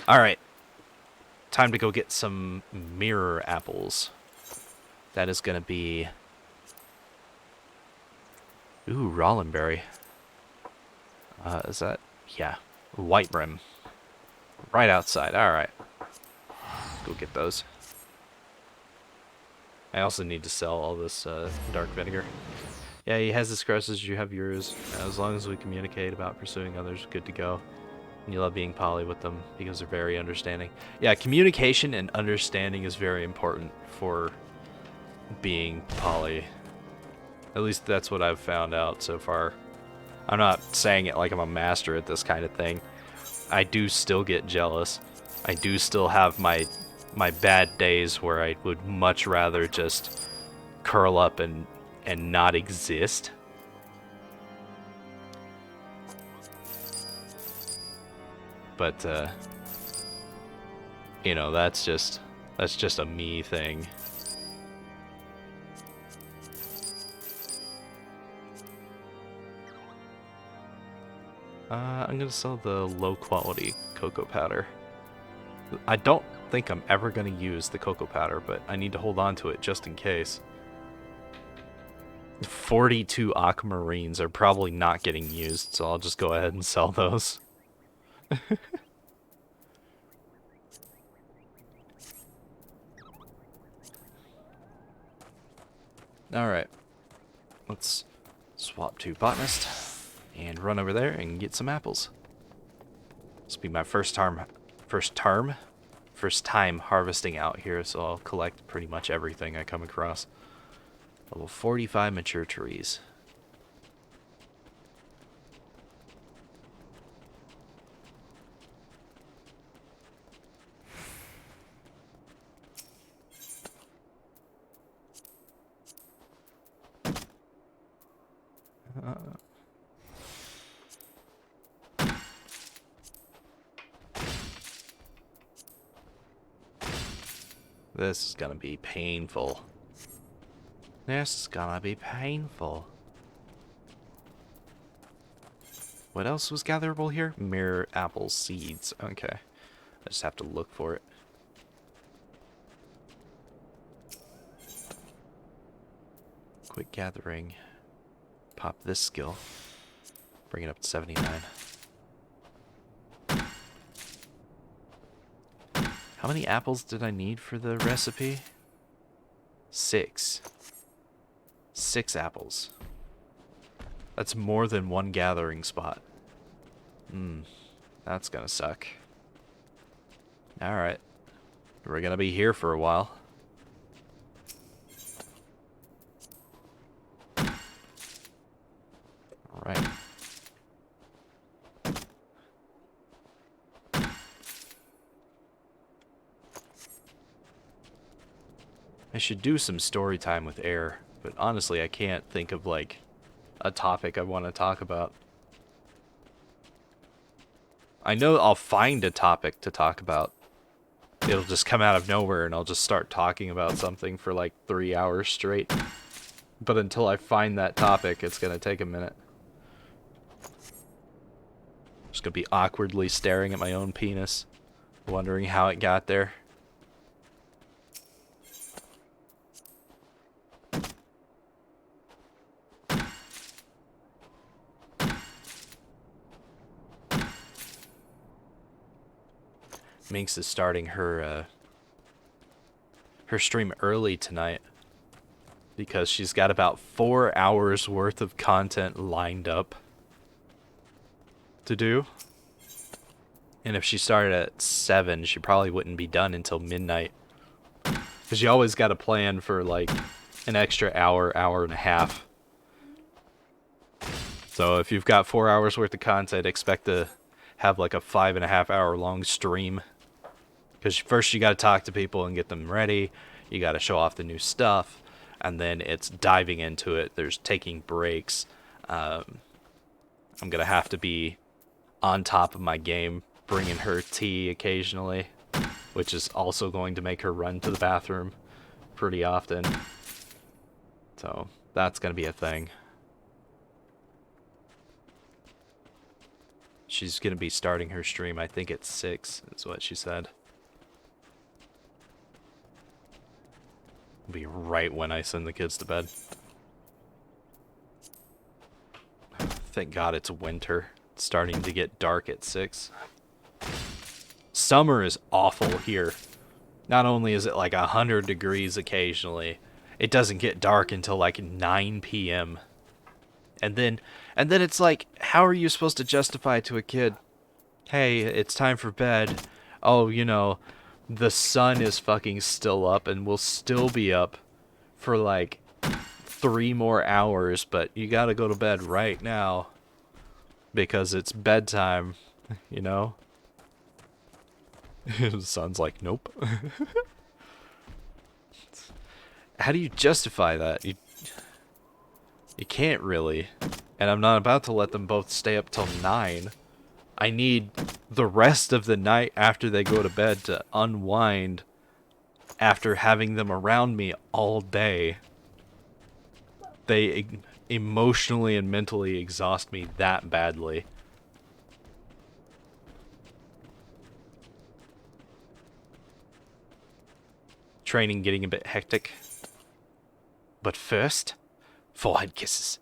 Alright. Time to go get some mirror apples. That is going to be... Ooh, Rollenberry. Is that... Yeah. White Brim. Right outside. Alright. Go get those. I also need to sell all this dark vinegar. Yeah, he has his crosses, you have yours. As long as we communicate about pursuing others, good to go. And you love being poly with them because they're very understanding. Yeah, communication and understanding is very important for being poly. At least that's what I've found out so far. I'm not saying it like I'm a master at this kind of thing. I do still get jealous. I do still have my bad days where I would much rather just curl up and not exist. But you know, that's just a me thing. I'm gonna sell the low quality cocoa powder. I don't think I'm ever gonna use the cocoa powder, but I need to hold on to it just in case. 42 aquamarines are probably not getting used, so I'll just go ahead and sell those. Alright. Let's swap to botanist and run over there and get some apples. This will be my first time harvesting out here, so I'll collect pretty much everything I come across. Level 45 mature trees. This is gonna be painful. This is gonna be painful. What else was gatherable here? Mirror apple seeds. Okay. I just have to look for it. Quick gathering. Pop this skill. Bring it up to 79. How many apples did I need for the recipe? 6. 6 apples. That's more than one gathering spot. That's gonna suck. Alright. We're gonna be here for a while. Alright. I should do some story time with Air, but honestly I can't think of like a topic I want to talk about. I know I'll find a topic to talk about. It'll just come out of nowhere and I'll just start talking about something for like 3 hours straight. But until I find that topic, it's gonna take a minute. Just gonna be awkwardly staring at my own penis, wondering how it got there. Minx is starting her stream early tonight because she's got about 4 hours worth of content lined up to do. And if she started at 7, she probably wouldn't be done until midnight. Because you always got to plan for like an extra hour, hour and a half. So if you've got 4 hours worth of content, expect to have like a 5.5 hour long stream. Because first you got to talk to people and get them ready. You got to show off the new stuff. And then it's diving into it. There's taking breaks. I'm going to have to be on top of my game, bringing her tea occasionally. Which is also going to make her run to the bathroom pretty often. So that's going to be a thing. She's going to be starting her stream, I think at 6, is what she said. It'll be right when I send the kids to bed. Thank God it's winter. It's starting to get dark at 6. Summer is awful here. Not only is it like 100 degrees occasionally, it doesn't get dark until like 9 p.m. And then it's like, how are you supposed to justify to a kid, hey, it's time for bed. Oh, you know, the sun is fucking still up and will still be up for like 3 more hours, but you gotta go to bed right now because it's bedtime, you know? The sun's like, nope. How do you justify that? You can't really. And I'm not about to let them both stay up till 9. I need the rest of the night after they go to bed to unwind after having them around me all day. They emotionally and mentally exhaust me that badly. Training getting a bit hectic. But first, forehead kisses.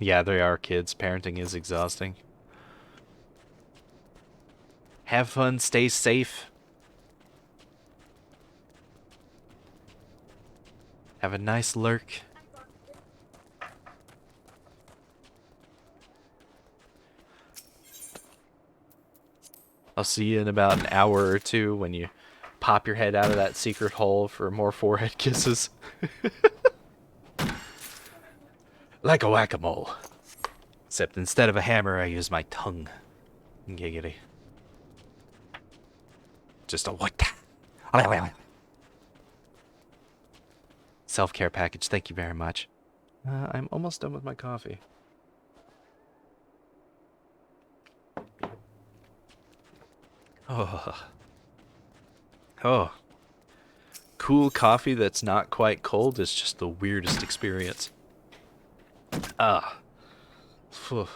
Yeah, they are kids. Parenting is exhausting. Have fun, stay safe. Have a nice lurk. I'll see you in about an hour or two when you pop your head out of that secret hole for more forehead kisses. Like a whack-a-mole. Except instead of a hammer, I use my tongue. Giggity. Just a what? Self-care package, thank you very much. I'm almost done with my coffee. Oh. Oh. Cool coffee that's not quite cold is just the weirdest experience. Ah. Phew.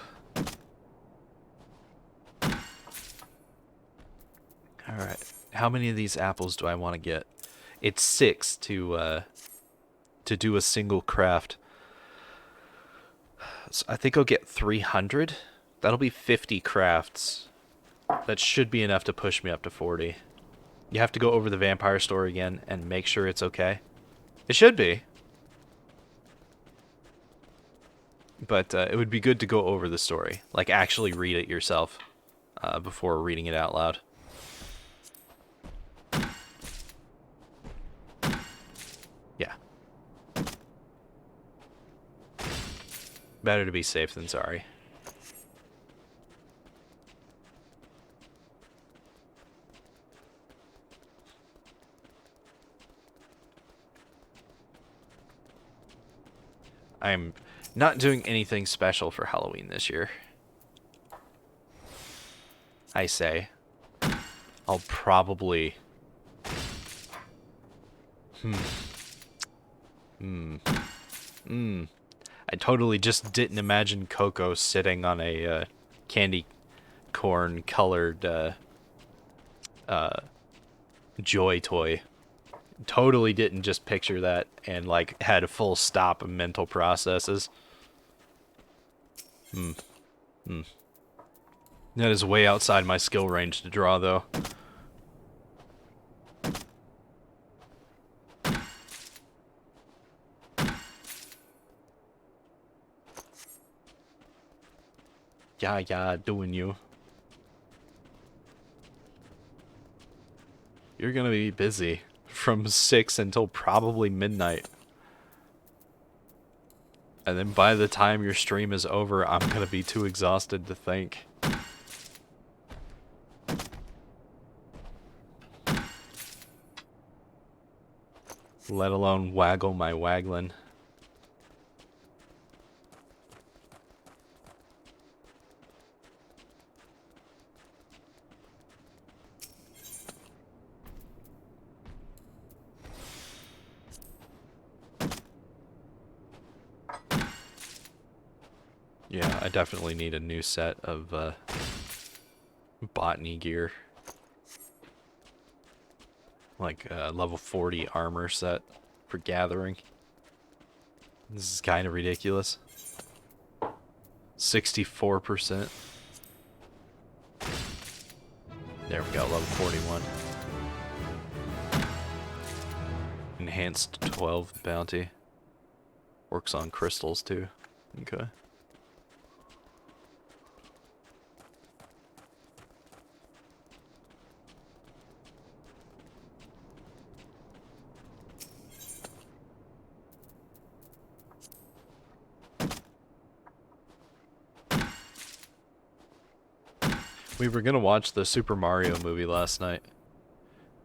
Alright. How many of these apples do I want to get? It's 6 to do a single craft. So I think I'll get 300. That'll be 50 crafts. That should be enough to push me up to 40. You have to go over the vampire store again and make sure it's okay. It should be. But it would be good to go over the story. Like, actually read it yourself before reading it out loud. Yeah. Better to be safe than sorry. I'm not doing anything special for Halloween this year. I say. I'll probably... I totally just didn't imagine Coco sitting on a candy corn colored joy toy. Totally didn't just picture that and like had a full stop of mental processes. That is way outside my skill range to draw, though. Yeah, doing you. You're gonna be busy from 6 until probably midnight. And then by the time your stream is over, I'm gonna be too exhausted to think. Let alone waggle my waglin. Yeah, I definitely need a new set of botany gear. Like a level 40 armor set for gathering. This is kind of ridiculous. 64%. There we go, level 41. Enhanced 12 bounty. Works on crystals too. Okay. We were gonna watch the Super Mario movie last night.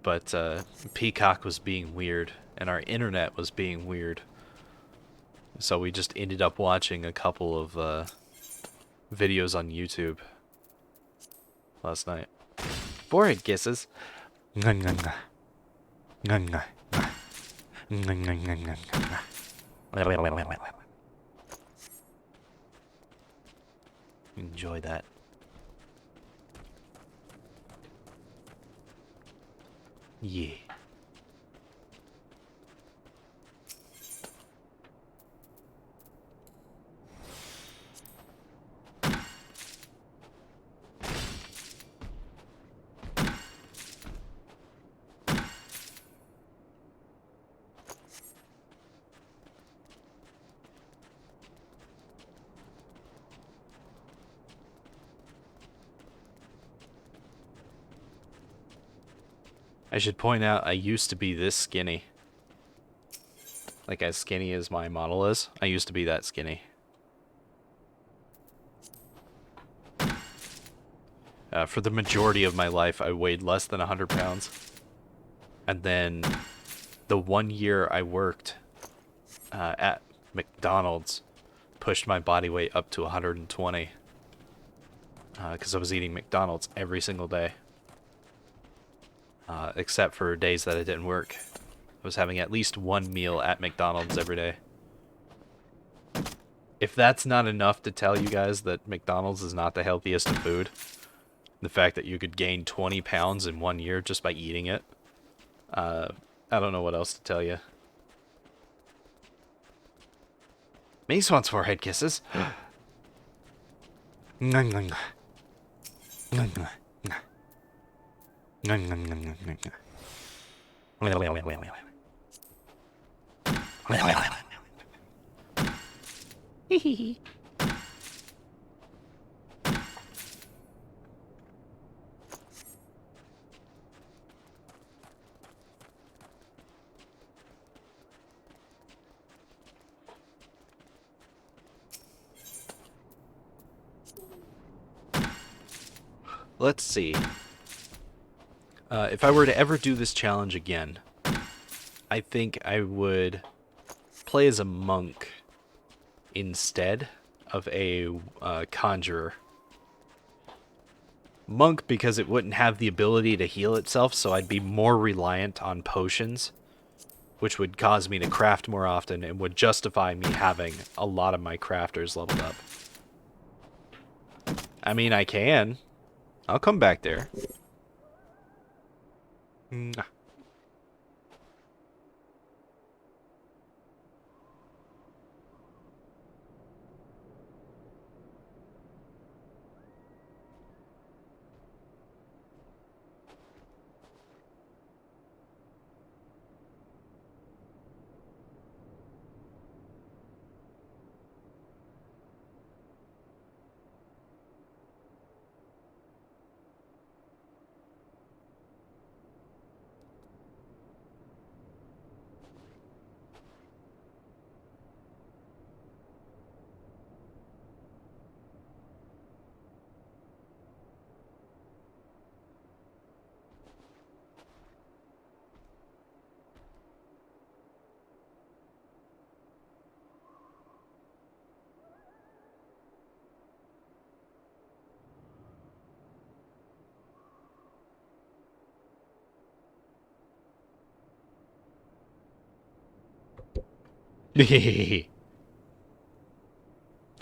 But Peacock was being weird, and our internet was being weird. So we just ended up watching a couple of videos on YouTube last night. Forehead kisses. Enjoy that. Yeah. I should point out I used to be this skinny. Like as skinny as my model is. I used to be that skinny. For the majority of my life, I weighed less than 100 pounds. And then the 1 year I worked at McDonald's pushed my body weight up to 120. Because I was eating McDonald's every single day. Except for days that I didn't work. I was having at least one meal at McDonald's every day. If that's not enough to tell you guys that McDonald's is not the healthiest of food, the fact that you could gain 20 pounds in 1 year just by eating it, I don't know what else to tell you. Mace wants forehead kisses. Let's see. If I were to ever do this challenge again, I think I would play as a monk instead of a conjurer. Monk because it wouldn't have the ability to heal itself, so I'd be more reliant on potions, which would cause me to craft more often and would justify me having a lot of my crafters leveled up. I mean, I can. I'll come back there. Mwah.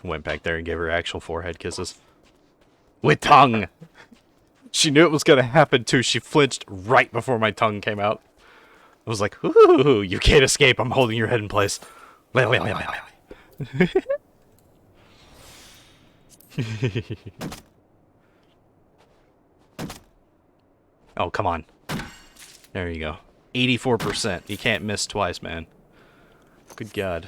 Went back there and gave her actual forehead kisses. With tongue! She knew it was gonna happen too. She flinched right before my tongue came out. I was like, ooh, you can't escape. I'm holding your head in place. Oh, come on. There you go. 84%. You can't miss twice, man. Good God.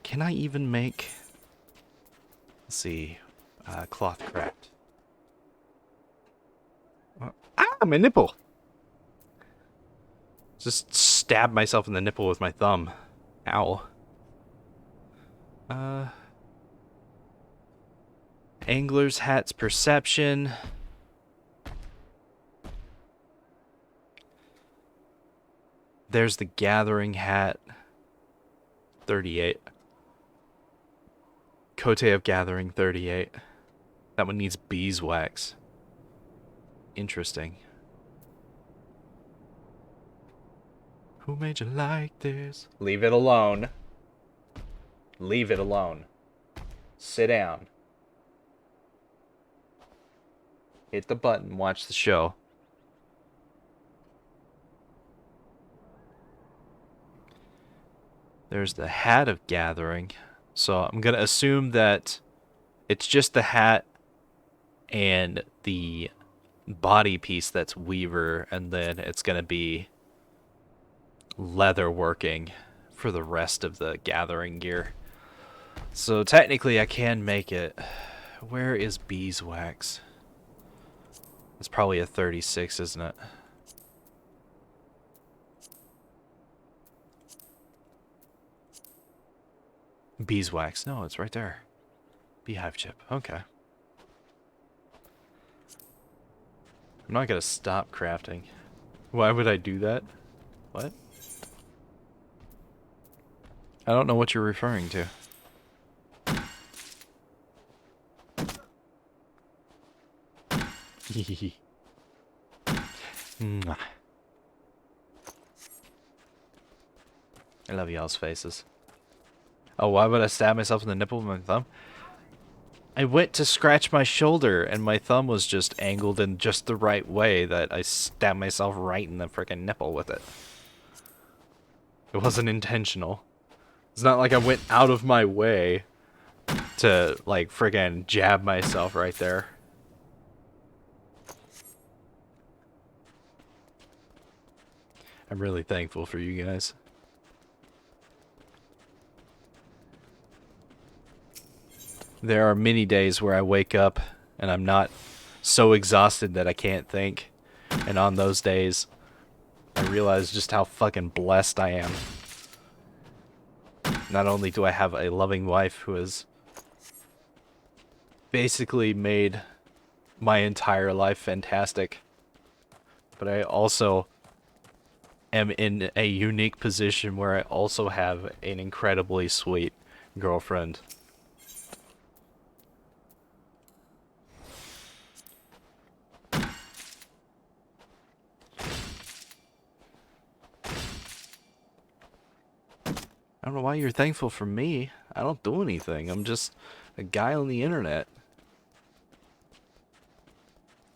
Can I even make... Let's see. Cloth craft. My nipple! Just stabbed myself in the nipple with my thumb. Ow. Angler's hat's perception. There's the Gathering Hat. 38. Cote of Gathering, 38. That one needs beeswax. Interesting. Who made you like this? Leave it alone. Leave it alone. Sit down. Hit the button, watch the show. There's the Hat of Gathering. So I'm going to assume that it's just the hat and the body piece that's Weaver, and then it's going to be leather working for the rest of the Gathering gear. So technically I can make it. Where is beeswax? It's probably a 36, isn't it? Beeswax. No, it's right there. Beehive chip. Okay. I'm not gonna stop crafting. Why would I do that? What? I don't know what you're referring to. I love y'all's faces. Oh, why would I stab myself in the nipple with my thumb? I went to scratch my shoulder, and my thumb was just angled in just the right way that I stabbed myself right in the frickin' nipple with it. It wasn't intentional. It's not like I went out of my way to, like, frickin' jab myself right there. I'm really thankful for you guys. There are many days where I wake up and I'm not so exhausted that I can't think. And on those days, I realize just how fucking blessed I am. Not only do I have a loving wife who has basically made my entire life fantastic, but I also am in a unique position where I also have an incredibly sweet girlfriend. I don't know why you're thankful for me. I don't do anything. I'm just a guy on the internet.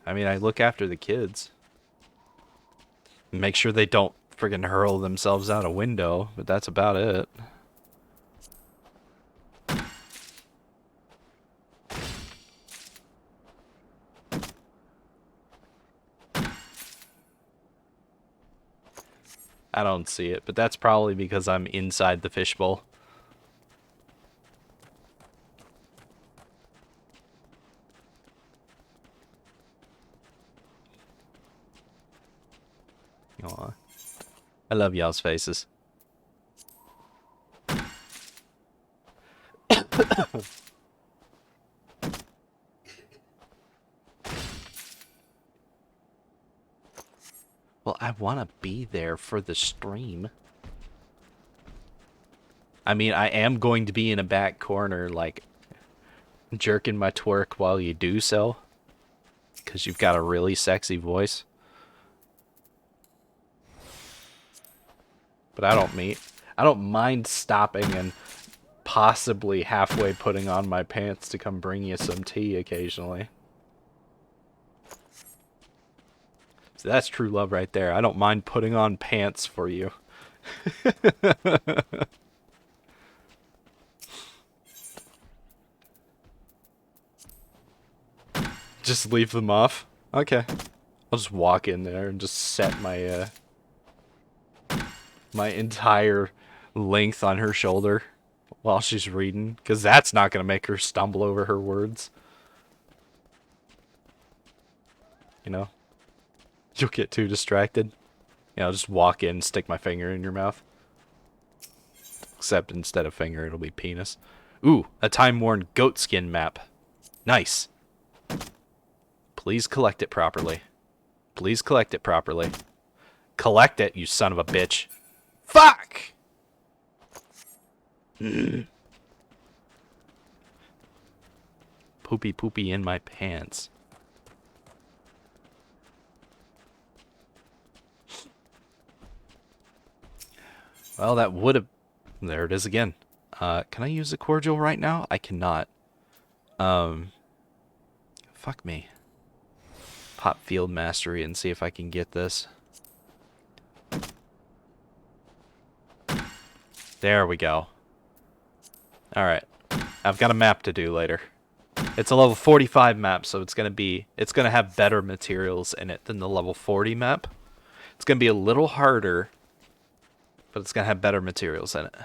I mean, I look after the kids. Make sure they don't friggin' hurl themselves out a window, but that's about it. I don't see it, but that's probably because I'm inside the fishbowl. Aw. I love y'all's faces. Well, I want to be there for the stream. I mean, I am going to be in a back corner, like, jerking my twerk while you do so. Because you've got a really sexy voice. But I don't mind stopping and possibly halfway putting on my pants to come bring you some tea occasionally. So that's true love right there. I don't mind putting on pants for you. Just leave them off? Okay. I'll just walk in there and just set my my entire length on her shoulder while she's reading, because that's not going to make her stumble over her words. You know? You'll get too distracted. You know, just walk in, stick my finger in your mouth. Except instead of finger, it'll be penis. Ooh, a time-worn goatskin map. Nice. Please collect it properly. Please collect it properly. Collect it, you son of a bitch. Fuck! Poopy poopy in my pants. Well, that would have... There it is again. Can I use a cordial right now? I cannot. Fuck me. Pop field mastery and see if I can get this. There we go. Alright. I've got a map to do later. It's a level 45 map, so it's gonna have better materials in it than the level 40 map. It's gonna be a little harder, but it's gonna have better materials in it.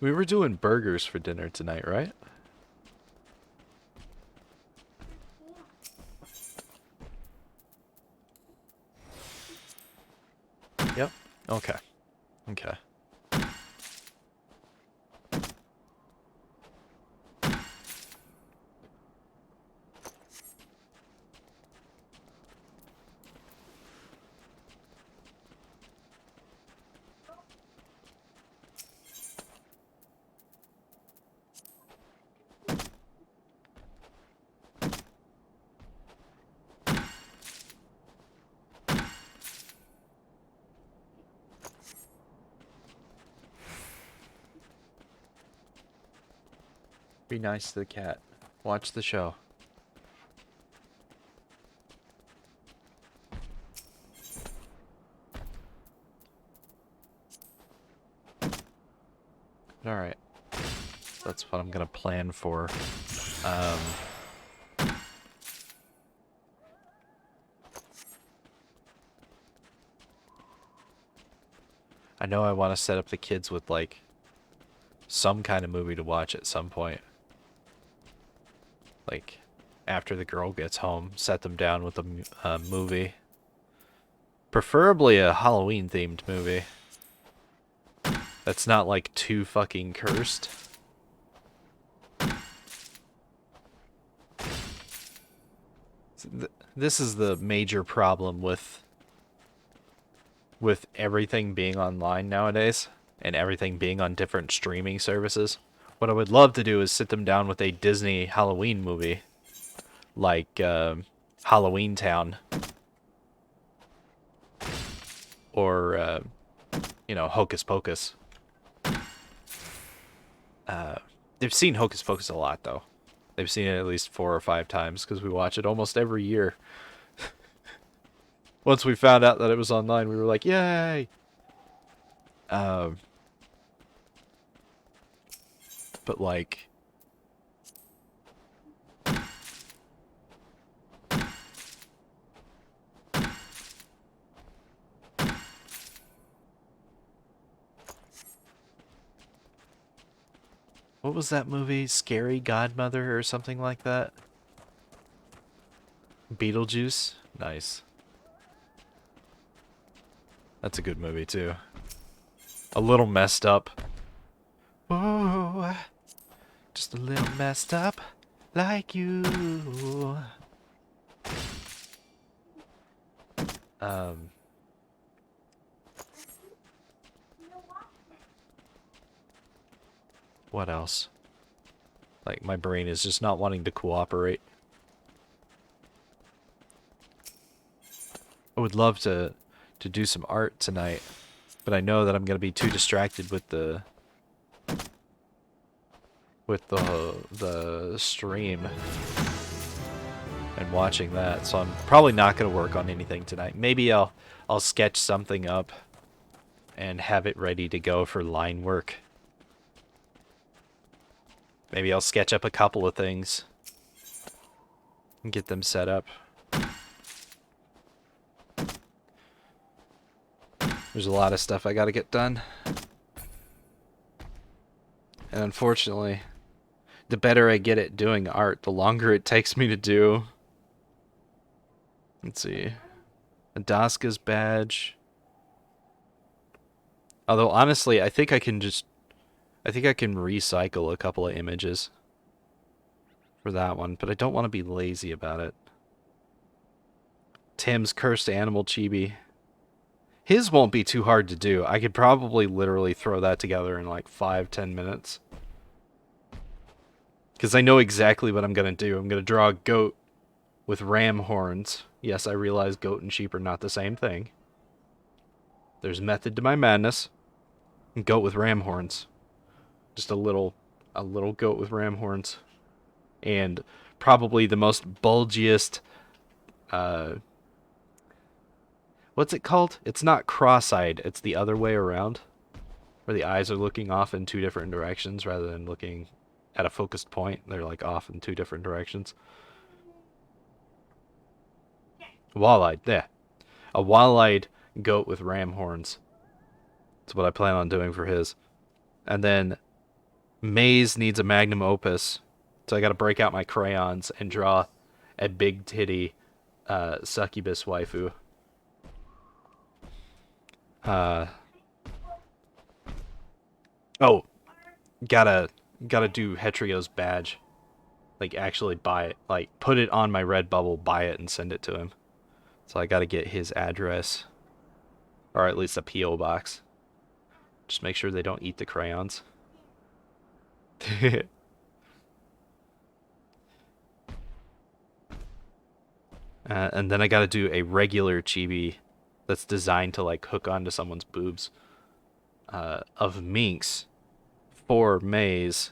We were doing burgers for dinner tonight, right? Yep. Okay. Okay. Be nice to the cat. Watch the show. Alright. That's what I'm gonna plan for. I know I want to set up the kids with, like, some kind of movie to watch at some point. Like, after the girl gets home, set them down with a movie. Preferably a Halloween-themed movie. That's not, like, too fucking cursed. This is the major problem with everything being online nowadays, and everything being on different streaming services. What I would love to do is sit them down with a Disney Halloween movie, like Halloween Town, or you know, Hocus Pocus. They've seen Hocus Pocus a lot, though. They've seen it at least 4 or 5 times because we watch it almost every year. Once we found out that it was online, we were like, yay! But like... What was that movie? Scary Godmother or something like that? Beetlejuice? Nice. That's a good movie, too. A little messed up. Whoa, just a little messed up, like you. What else? Like, my brain is just not wanting to cooperate. I would love to do some art tonight, but I know that I'm gonna be too distracted with the stream and watching that, so I'm probably not gonna work on anything tonight. Maybe I'll sketch something up and have it ready to go for line work. Maybe I'll sketch up a couple of things and get them set up. There's a lot of stuff I gotta get done. And And unfortunately, the better I get at doing art, the longer it takes me to do. Let's see. Adaska's badge. Although honestly, I think I can recycle a couple of images for that one, but I don't want to be lazy about it. Tim's cursed animal chibi. His won't be too hard to do. I could probably literally throw that together in like 5-10 minutes. Because I know exactly what I'm going to do. I'm going to draw a goat with ram horns. Yes, I realize goat and sheep are not the same thing. There's method to my madness. Goat with ram horns. Just a little goat with ram horns. And probably the most bulgiest, what's it called? It's not cross-eyed, it's the other way around. Where the eyes are looking off in 2 different directions rather than looking at a focused point. They're like off in 2 different directions. Wall-eyed, yeah. A wall-eyed goat with ram horns. That's what I plan on doing for his. And then Maze needs a magnum opus. So I gotta break out my crayons and draw a big titty succubus waifu. Oh, gotta do Hetrio's badge. Like actually buy it. Like put it on my Redbubble, buy it, and send it to him. So I gotta get his address. Or at least a P.O. box. Just make sure they don't eat the crayons. And then I gotta do a regular chibi that's designed to like hook onto someone's boobs. Of Minx for Maze,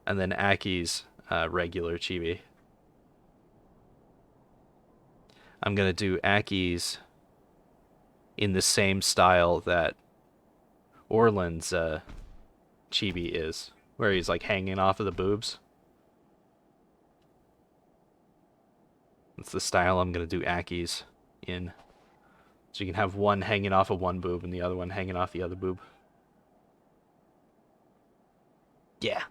and then Aki's regular chibi. I'm gonna do Aki's in the same style that Orland's chibi is, where he's like hanging off of the boobs. That's the style I'm gonna do Aki's in. So you can have one hanging off of one boob and the other one hanging off the other boob. Yeah.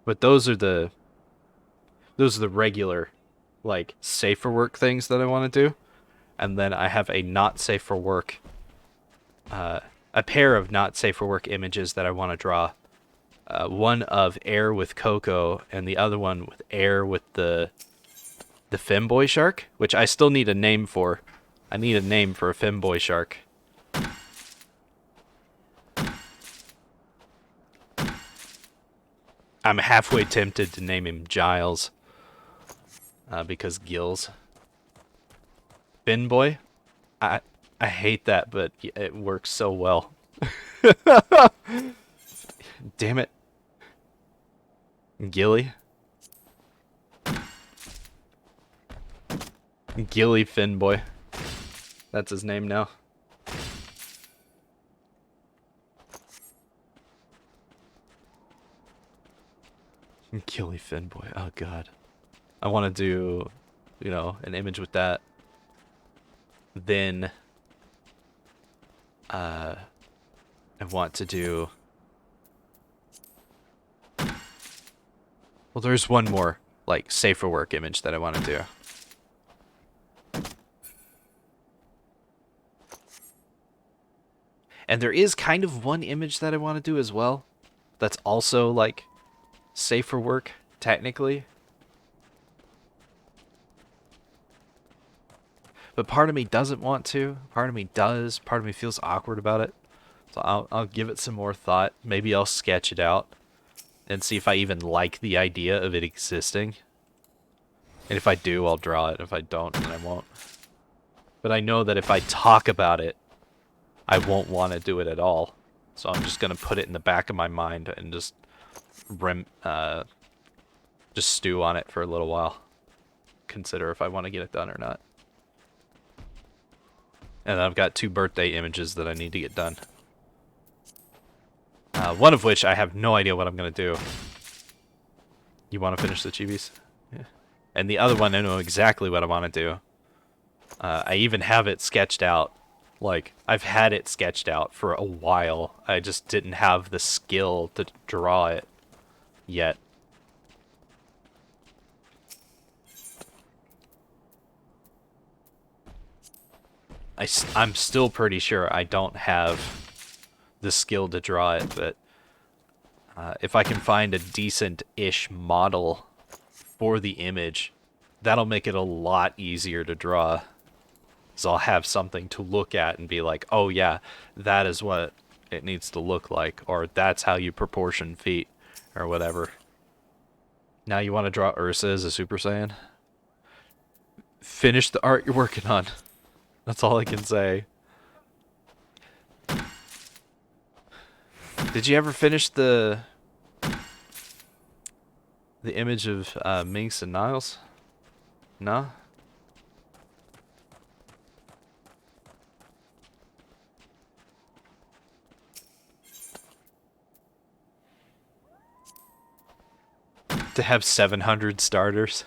But those are the regular, like, safe for work things that I want to do. And then I have a not safe for work, a pair of not safe for work images that I want to draw. One of Air with Coco, and the other one with Air with the femboy shark, which I still need a name for. I need a name for a femboy shark. I'm halfway tempted to name him Giles, because gills. Finboy? I hate that, but it works so well. Damn it. Gilly? Gilly Finboy. That's his name now. Gilly Finboy. Oh god. I want to do, you know, an image with that. Then I want to do, well, there's one more like safe for work image that I want to do. And there is kind of one image that I want to do as well that's also like safe for work technically. But part of me doesn't want to, part of me does, part of me feels awkward about it. So I'll give it some more thought. Maybe I'll sketch it out and see if I even like the idea of it existing. And if I do, I'll draw it. If I don't, then I won't. But I know that if I talk about it, I won't want to do it at all. So I'm just going to put it in the back of my mind and just stew on it for a little while. Consider if I want to get it done or not. And I've got 2 birthday images that I need to get done. One of which I have no idea what I'm going to do. You want to finish the chibis? Yeah. And the other one, I know exactly what I want to do. I even have it sketched out. Like, I've had it sketched out for a while. I just didn't have the skill to draw it yet. I'm still pretty sure I don't have the skill to draw it, but if I can find a decent-ish model for the image, that'll make it a lot easier to draw. So I'll have something to look at and be like, oh yeah, that is what it needs to look like, or that's how you proportion feet, or whatever. Now you want to draw Ursa as a Super Saiyan? Finish the art you're working on. That's all I can say. Did you ever finish the image of Minx and Niles? No? To have 700 starters?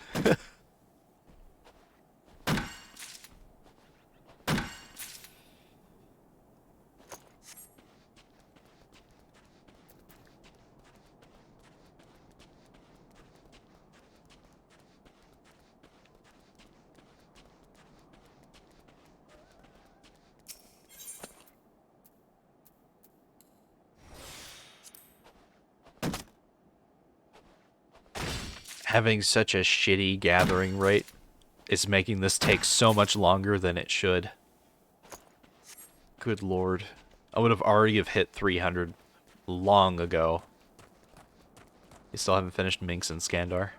Having such a shitty gathering rate is making this take so much longer than it should. Good lord. I would have already have hit 300 long ago. You still haven't finished Minx and Skandar?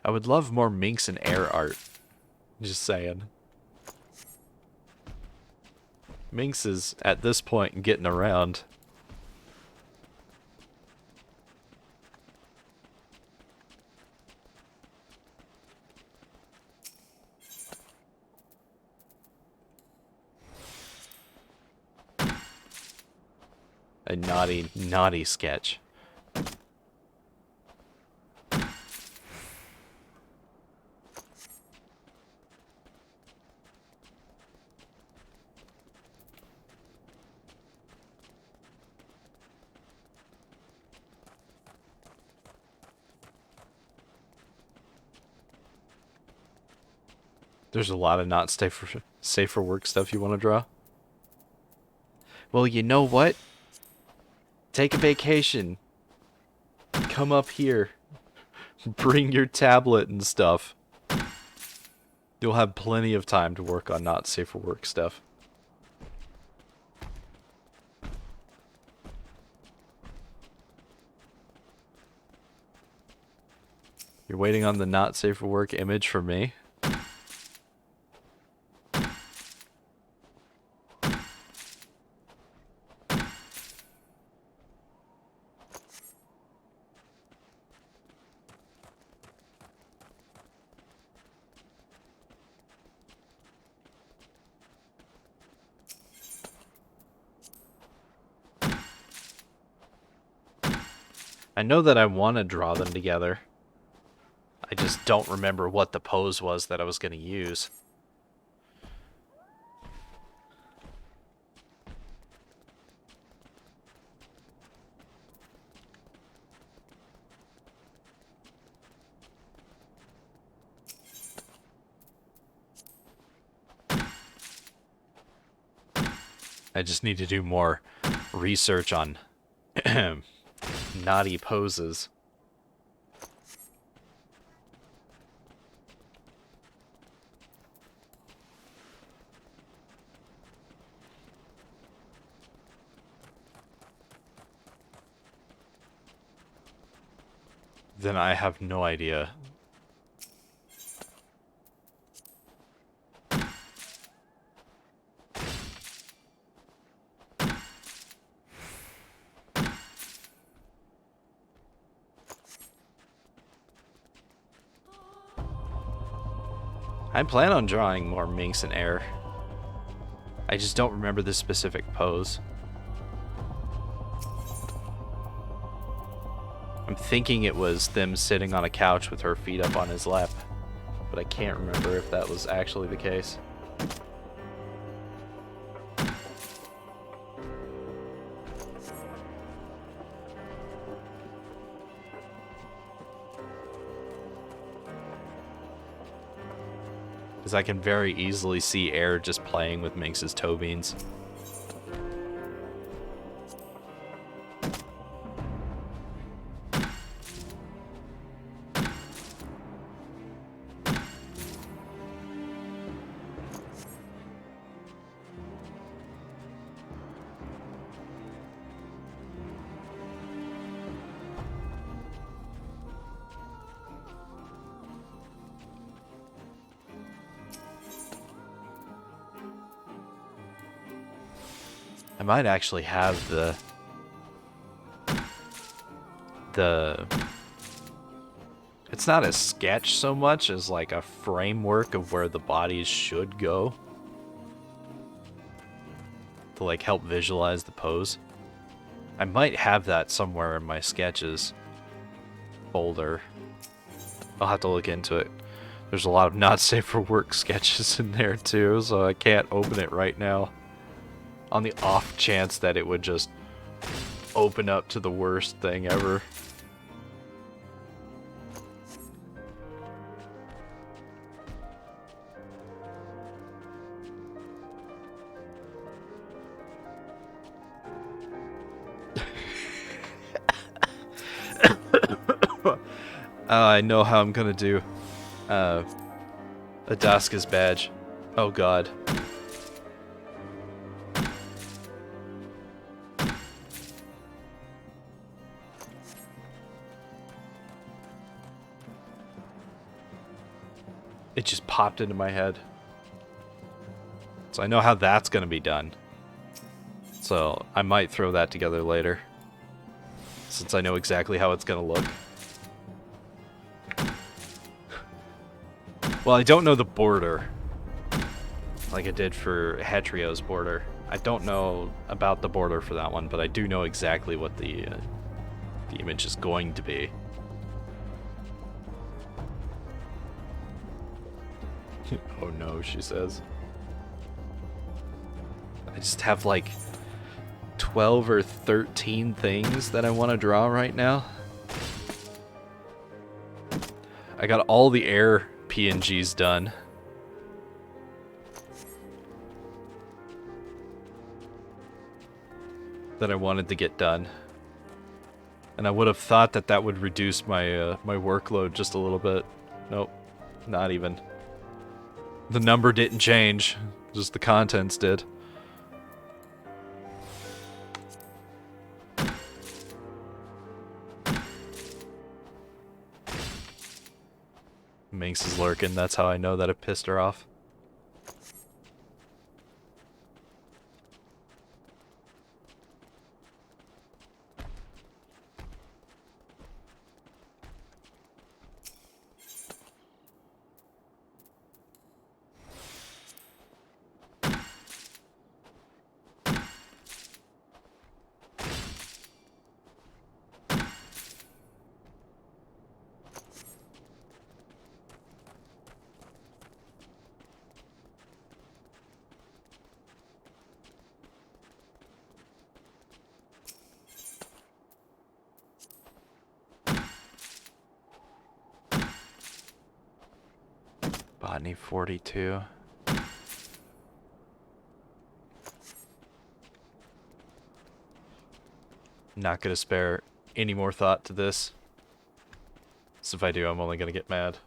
I would love more Minx and Air art. Just saying. Minx is, at this point, getting around. A naughty, naughty sketch. There's a lot of not safe for work stuff you want to draw. Well, you know what? Take a vacation. Come up here. Bring your tablet and stuff. You'll have plenty of time to work on not safe for work stuff. You're waiting on the not safe for work image for me? I know that I want to draw them together. I just don't remember what the pose was that I was going to use. I just need to do more research on naughty poses. Then I have no idea. I plan on drawing more Minx and Air. I just don't remember the specific pose. I'm thinking it was them sitting on a couch with her feet up on his lap, but I can't remember if that was actually the case. Because I can very easily see Air just playing with Minx's toe beans. I might actually have the it's not a sketch so much as like a framework of where the bodies should go to like help visualize the pose. I might have that somewhere in my sketches folder. I'll have to look into it. There's a lot of not safe for work sketches in there too, so I can't open it right now. On the off chance that it would just open up to the worst thing ever. I know how I'm gonna do Adaska's badge. Oh god. It just popped into my head. So I know how that's gonna be done. So I might throw that together later, since I know exactly how it's gonna look. Well, I don't know the border, like I did for Hetrio's border. I don't know about the border for that one, but I do know exactly what the image is going to be. Oh no, she says. I just have like 12 or 13 things that I want to draw right now. I got all the air PNGs done. That I wanted to get done. And I would have thought that that would reduce my my workload just a little bit. Nope, not even. The number didn't change, just the contents did. Minx is lurking, that's how I know that it pissed her off. Botany 42. Not gonna spare any more thought to this. So if I do, I'm only gonna get mad.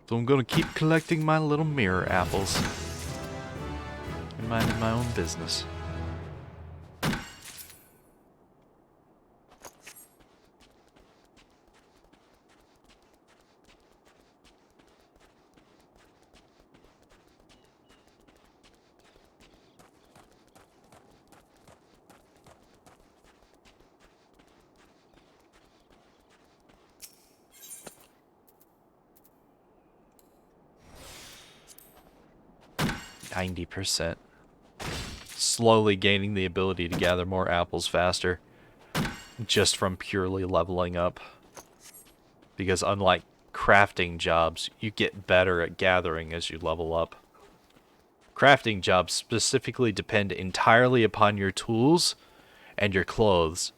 So I'm gonna keep collecting my little mirror apples. And minding my own business. %. slowly gaining the ability to gather more apples faster, just from purely leveling up. Because unlike crafting jobs, you get better at gathering as you level up. Crafting jobs specifically depend entirely upon your tools and your clothes.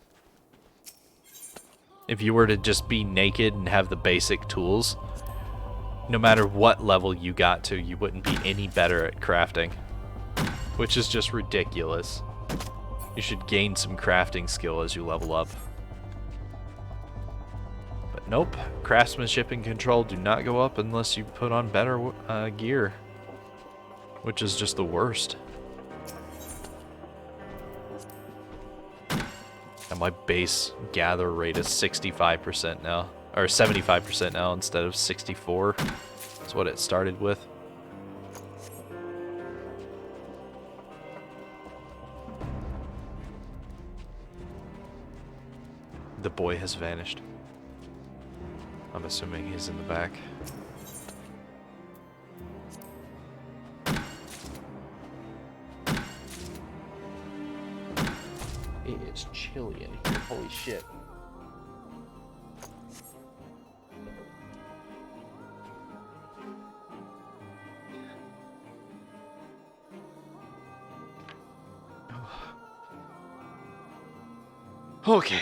If you were to just be naked and have the basic tools, no matter what level you got to, you wouldn't be any better at crafting. Which is just ridiculous. You should gain some crafting skill as you level up. But nope, craftsmanship and control do not go up unless you put on better gear. Which is just the worst. And my base gather rate is 65% now. Or 75% now instead of 64. That's what it started with. The boy has vanished. I'm assuming he's in the back. It is chilly in here. Holy shit. Okay.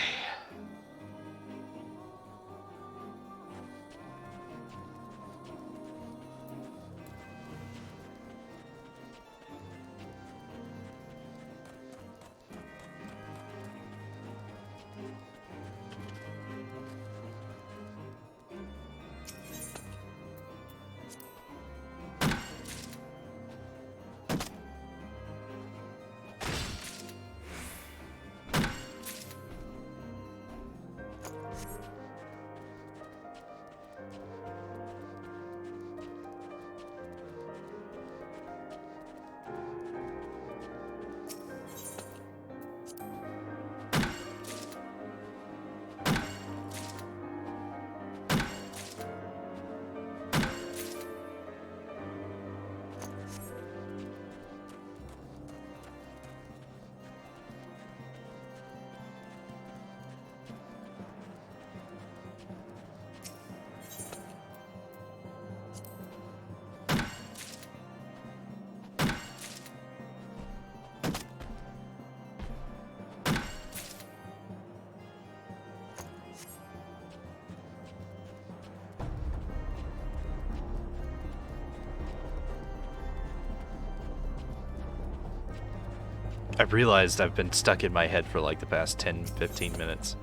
I've realized I've been stuck in my head for like the past 10-15 minutes.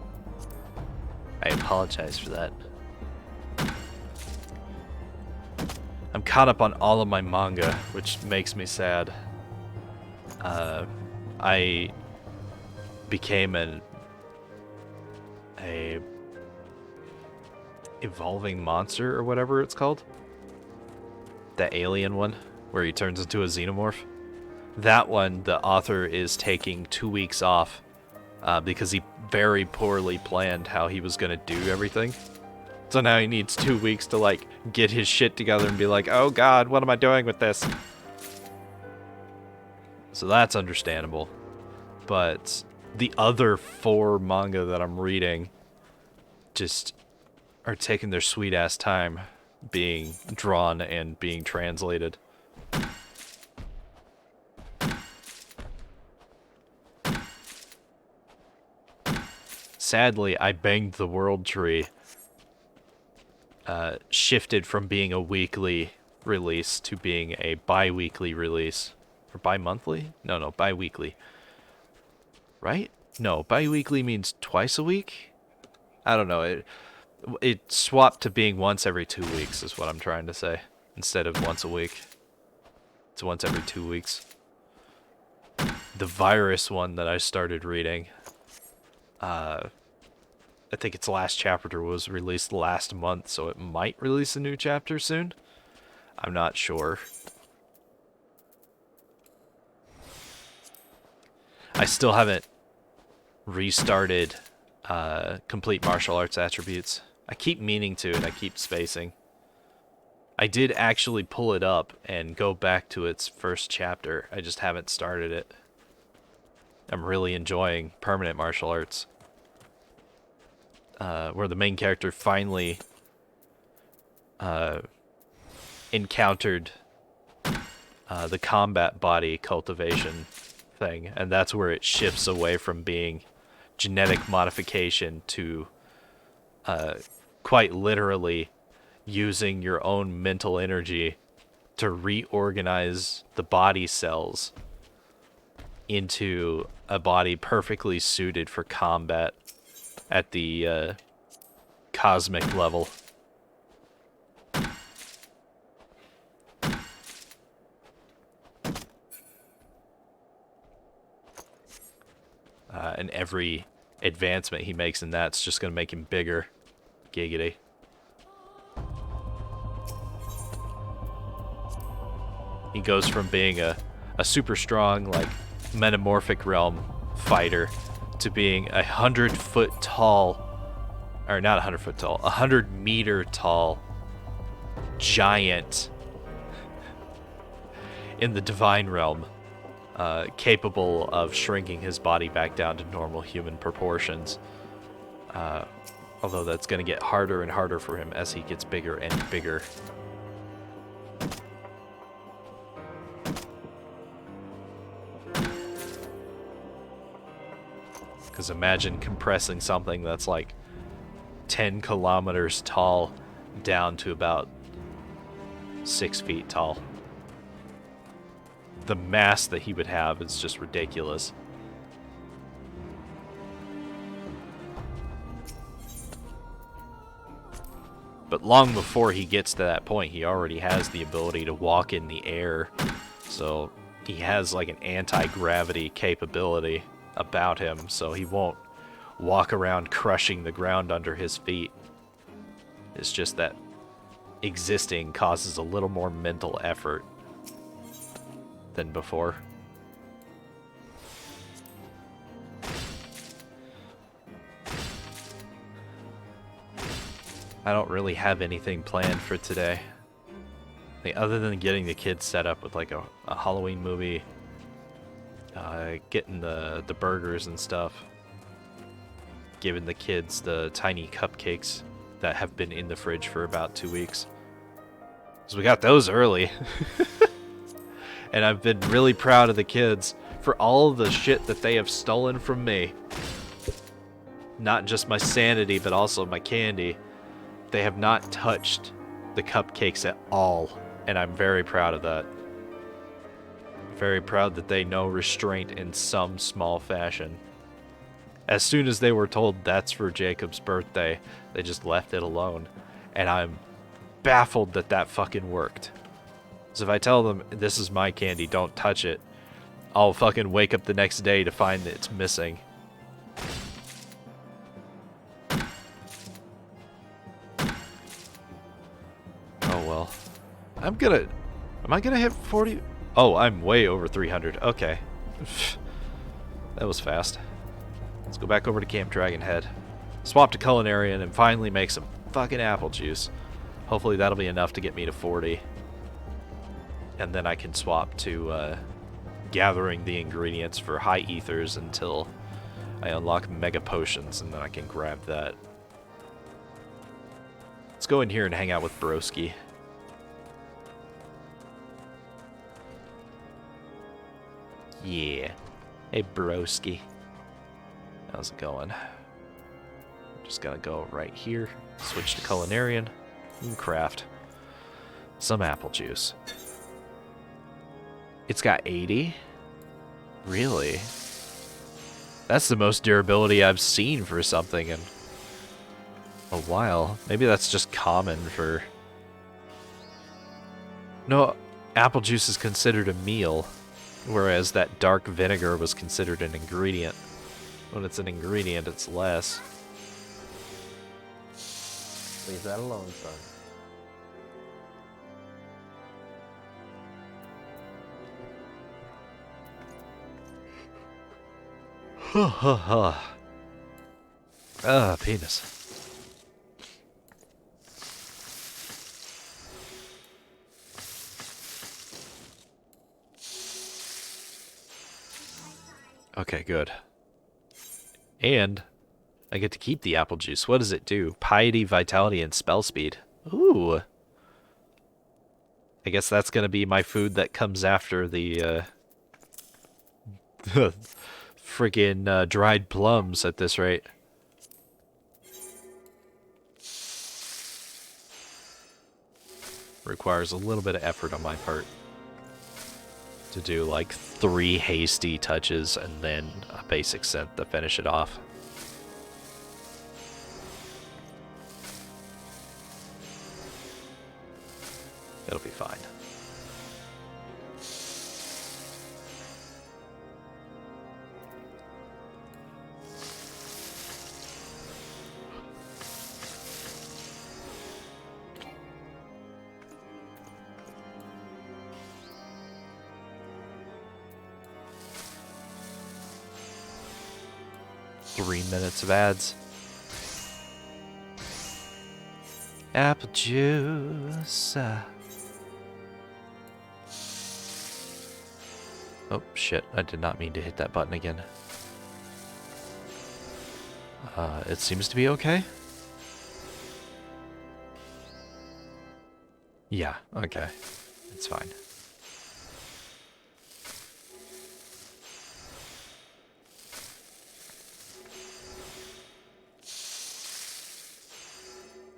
I apologize for that. I'm caught up on all of my manga, which makes me sad. I became a evolving monster or whatever it's called. The alien one, where he turns into a xenomorph. That one, the author is taking 2 weeks off because he very poorly planned how he was going to do everything. So now he needs 2 weeks to like get his shit together and be like, oh god, what am I doing with this? So that's understandable. But the other 4 manga that I'm reading just are taking their sweet ass time being drawn and being translated. Sadly, I banged the world tree. Shifted from being a weekly release to being a bi-weekly release. Or bi-monthly? No, bi-weekly. Right? No, bi-weekly means twice a week? I don't know. It swapped to being once every 2 weeks is what I'm trying to say. Instead of once a week. It's once every 2 weeks. The virus one that I started reading... I think its last chapter was released last month, so it might release a new chapter soon. I'm not sure. I still haven't restarted complete martial arts attributes. I keep meaning to, and I keep spacing. I did actually pull it up and go back to its first chapter. I just haven't started it. I'm really enjoying permanent martial arts. Where the main character finally encountered the combat body cultivation thing, and that's where it shifts away from being genetic modification to quite literally using your own mental energy to reorganize the body cells into a body perfectly suited for combat at the cosmic level. And every advancement he makes in that's just going to make him bigger. Giggity. He goes from being a super strong, like, metamorphic realm fighter to being 100-foot tall, or not 100-foot tall, 100-meter tall giant in the divine realm, capable of shrinking his body back down to normal human proportions. Although that's going to get harder and harder for him as he gets bigger and bigger. Because imagine compressing something that's like 10 kilometers tall down to about 6 feet tall. The mass that he would have is just ridiculous. But long before he gets to that point, he already has the ability to walk in the air. So he has like an anti-gravity capability about him, so he won't walk around crushing the ground under his feet. It's just that existing causes a little more mental effort than before. I don't really have anything planned for today. Like, other than getting the kids set up with like a Halloween movie, getting the burgers and stuff, giving the kids the tiny cupcakes that have been in the fridge for about 2 weeks. So we got those early. And I've been really proud of the kids for all of the shit that they have stolen from me. Not just my sanity, but also my candy. They have not touched the cupcakes at all, and I'm very proud of that. Very proud that they know restraint in some small fashion. As soon as they were told that's for Jacob's birthday, they just left it alone. And I'm baffled that that fucking worked. So if I tell them, this is my candy, don't touch it, I'll fucking wake up the next day to find that it's missing. Oh well. Am I gonna hit 40? Oh, I'm way over 300. Okay. That was fast. Let's go back over to Camp Dragonhead. Swap to Culinarian and finally make some fucking apple juice. Hopefully that'll be enough to get me to 40. And then I can swap to gathering the ingredients for high ethers until I unlock mega potions, and then I can grab that. Let's go in here and hang out with Broski. Yeah. Hey, Broski. How's it going? Just gonna go right here, switch to Culinarian, and craft some apple juice. It's got 80? Really? That's the most durability I've seen for something in a while. Maybe that's just common for... No, apple juice is considered a meal, whereas that dark vinegar was considered an ingredient. When it's an ingredient, it's less. Leave that alone, son. Penis. Okay, good. And I get to keep the apple juice. What does it do? Piety, vitality, and spell speed. Ooh. I guess that's gonna be my food that comes after the friggin' dried plums at this rate. Requires a little bit of effort on my part to do like 3 hasty touches and then a basic synth to finish it off. It'll be fine. Three minutes of ads. Apple juice. Oh, shit. I did not mean to hit that button again. It seems to be okay. Yeah, okay. It's fine.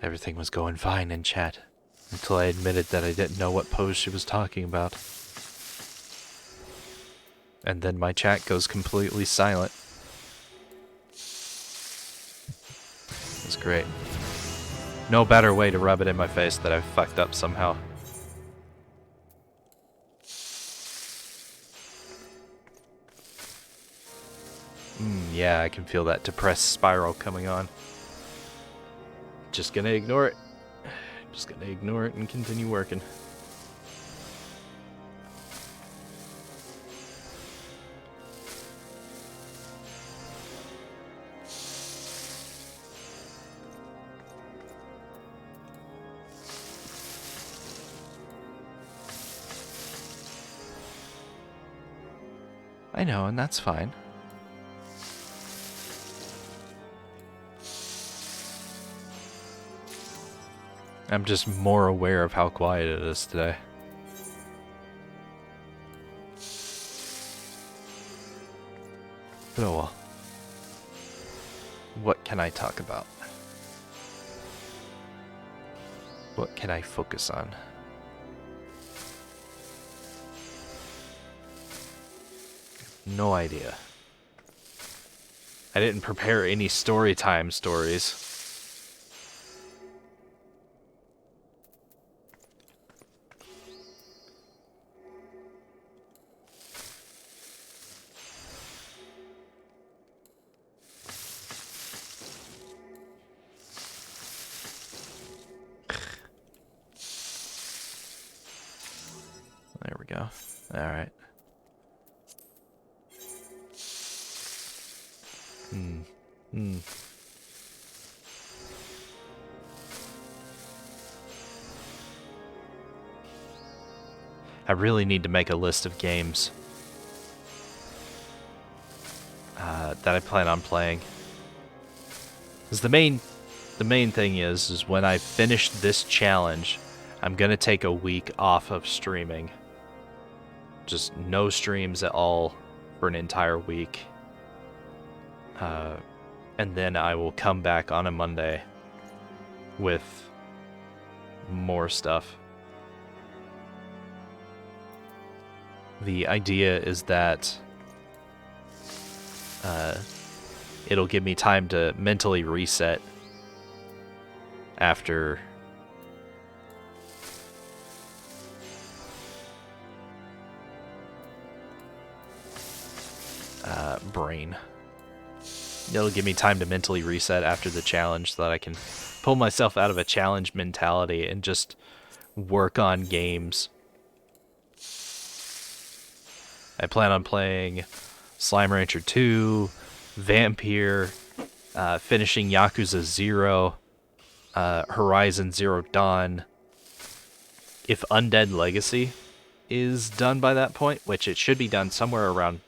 Everything was going fine in chat until I admitted that I didn't know what pose she was talking about. And then my chat goes completely silent. It's great. No better way to rub it in my face that I fucked up somehow. Yeah, I can feel that depressed spiral coming on. Just gonna ignore it. Just gonna ignore it and continue working. I know, and that's fine. I'm just more aware of how quiet it is today. But oh well. What can I talk about? What can I focus on? No idea. I didn't prepare any story time stories. There we go. All right. I really need to make a list of games that I plan on playing. Because the main thing is when I finish this challenge, I'm gonna take a week off of streaming. Just no streams at all for an entire week. And then I will come back on a Monday with more stuff. The idea is that it'll give me time to mentally reset after brain. It'll give me time to mentally reset after the challenge so that I can pull myself out of a challenge mentality and just work on games. I plan on playing Slime Rancher 2, Vampire, finishing Yakuza 0, Horizon Zero Dawn. If Undead Legacy is done by that point, which it should be done somewhere around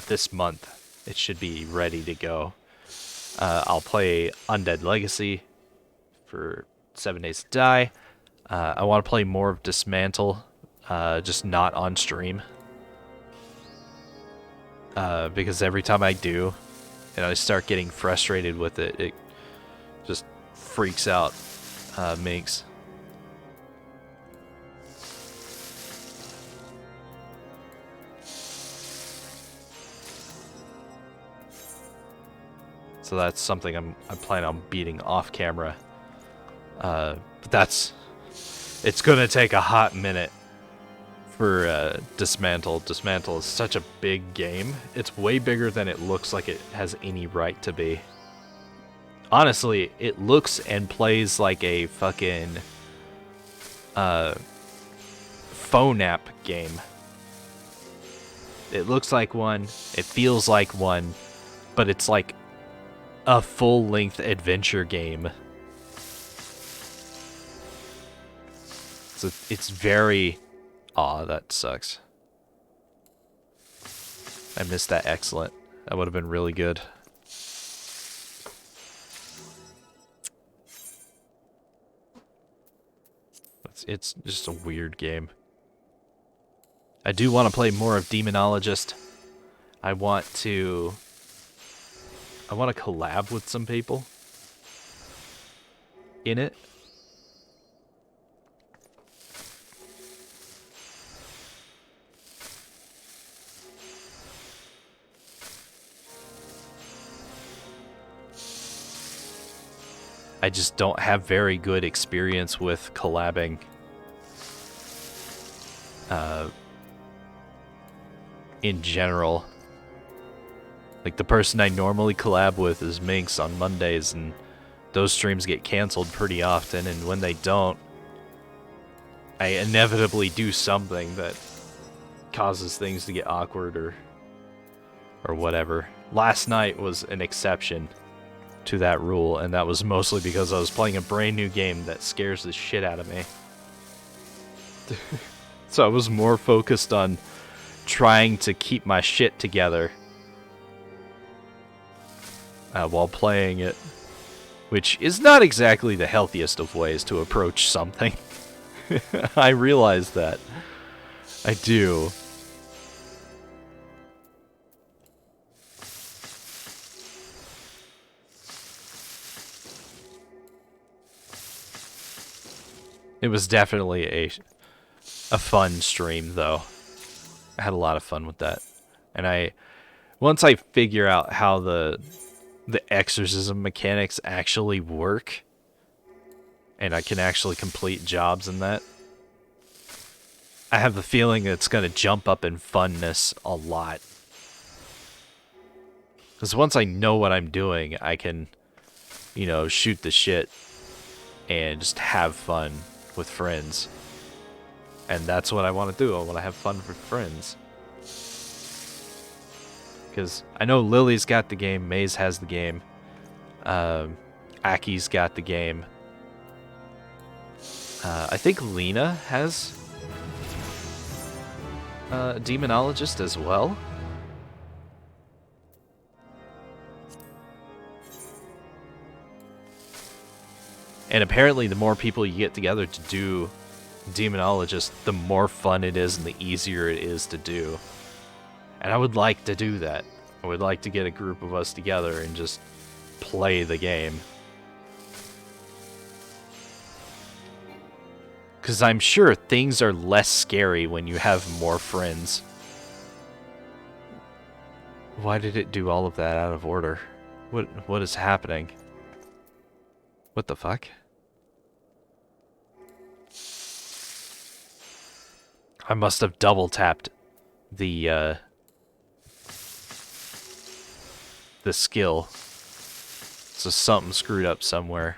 this month, it should be ready to go. I'll play Undead Legacy for 7 Days to Die. I want to play more of Dismantle, just not on stream. Because every time I do, and I start getting frustrated with it, it just freaks out Minx. So that's something I'm planning on beating off camera. But it's gonna take a hot minute for Dismantle. Dismantle is such a big game. It's way bigger than it looks like it has any right to be. Honestly, it looks and plays like a fucking phone app game. It looks like one, it feels like one, but it's like a full-length adventure game. So it's very... Aw, that sucks. I missed that excellent. That would have been really good. It's just a weird game. I do want to play more of Demonologist. I want to collab with some people in it. I just don't have very good experience with collabing. In general. Like, the person I normally collab with is Minx on Mondays, and those streams get canceled pretty often, and when they don't, I inevitably do something that causes things to get awkward or whatever. Last night was an exception to that rule, and that was mostly because I was playing a brand new game that scares the shit out of me. So I was more focused on trying to keep my shit together while playing it, which is not exactly the healthiest of ways to approach something. I realize that. I do. It was definitely a fun stream, though. I had a lot of fun with that. And once I figure out how the exorcism mechanics actually work, and I can actually complete jobs in that, I have the feeling it's going to jump up in funness a lot. Because once I know what I'm doing, I can, you know, shoot the shit and just have fun with friends. And that's what I want to do. I want to have fun with friends. Because I know Lily's got the game, Maze has the game, Aki's got the game. I think Lena has a Demonologist as well. And apparently the more people you get together to do Demonologist, the more fun it is and the easier it is to do. And I would like to do that. I would like to get a group of us together and just play the game. Because I'm sure things are less scary when you have more friends. Why did it do all of that out of order? What is happening? What the fuck? I must have double tapped the skill. So something screwed up somewhere.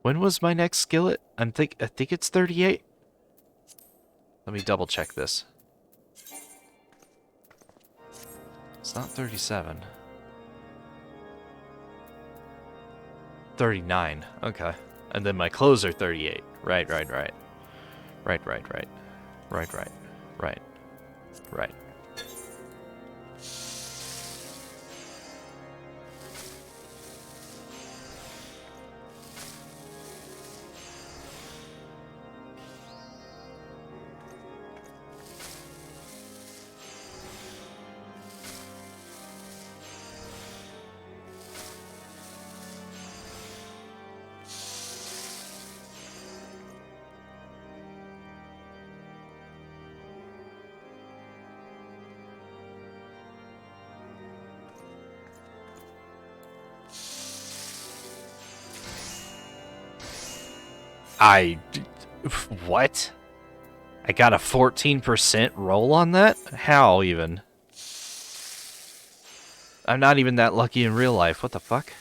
When was my next skillet? I think it's 38. Let me double check this. It's not 37. 39. Okay. And then my clothes are 38. Right. Right. What? I got a 14% roll on that? How even? I'm not even that lucky in real life. What the fuck?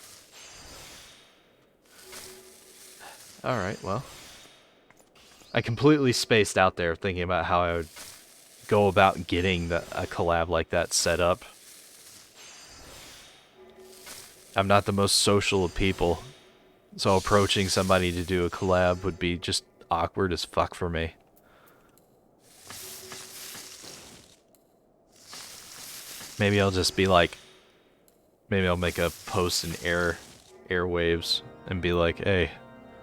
Alright, well. I completely spaced out there thinking about how I would go about getting a collab like that set up. I'm not the most social of people, so approaching somebody to do a collab would be just awkward as fuck for me. Maybe I'll just be like, maybe I'll make a post in airwaves and be like, hey,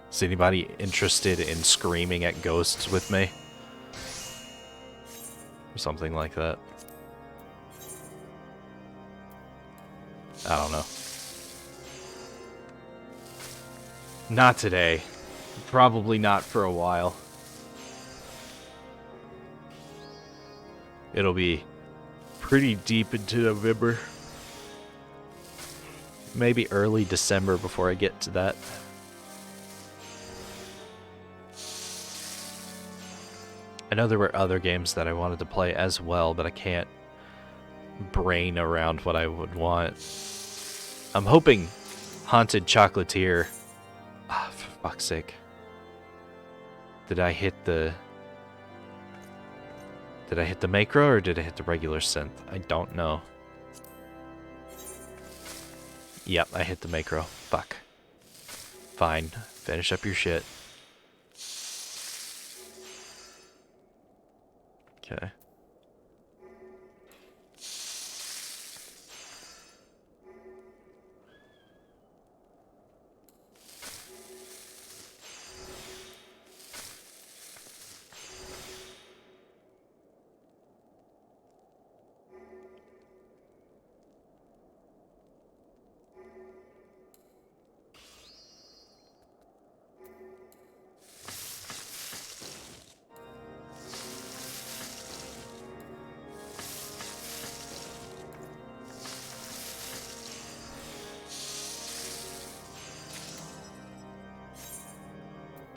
is anybody interested in screaming at ghosts with me? Or something like that. I don't know. Not today. Probably not for a while. It'll be pretty deep into November. Maybe early December before I get to that. I know there were other games that I wanted to play as well, but I can't brain around what I would want. I'm hoping Haunted Chocolatier... Ah, for fuck's sake. Did I hit the macro or did I hit the regular synth? I don't know. Yep, I hit the macro. Fuck. Fine. Finish up your shit. Okay.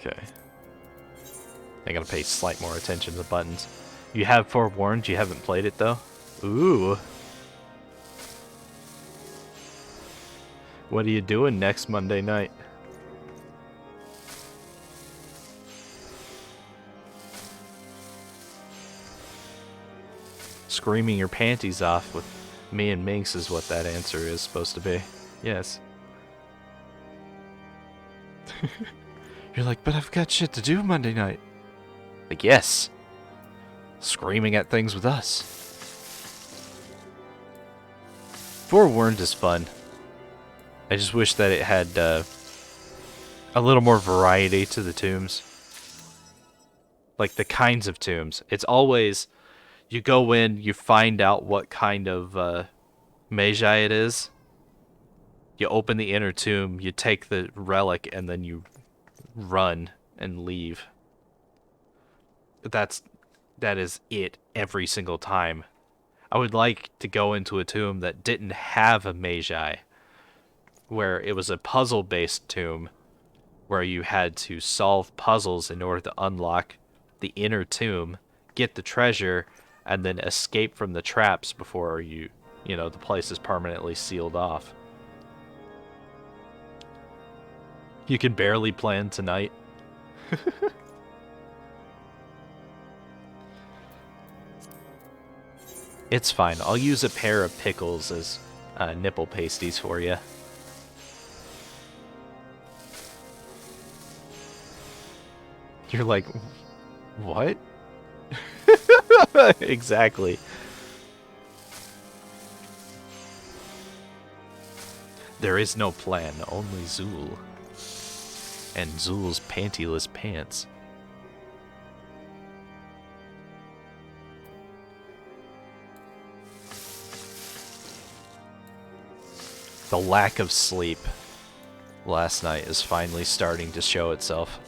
Okay. I gotta pay slight more attention to the buttons. You have forewarned, you haven't played it though? Ooh. What are you doing next Monday night? Screaming your panties off with me and Minx is what that answer is supposed to be. Yes. You're like, but I've got shit to do Monday night. Like, yes. Screaming at things with us. Forewarned is fun. I just wish that it had a little more variety to the tombs. Like the kinds of tombs. It's always, you go in, you find out what kind of magi it is. You open the inner tomb, you take the relic, and then you run and leave. That is it every single time. I would like to go into a tomb that didn't have a magi, where it was a puzzle-based tomb, where you had to solve puzzles in order to unlock the inner tomb, get the treasure, and then escape from the traps before you know, the place is permanently sealed off. You can barely plan tonight. It's fine. I'll use a pair of pickles as nipple pasties for you. You're like, what? Exactly. There is no plan, only Zool. And Zool's pantyless pants. The lack of sleep last night is finally starting to show itself.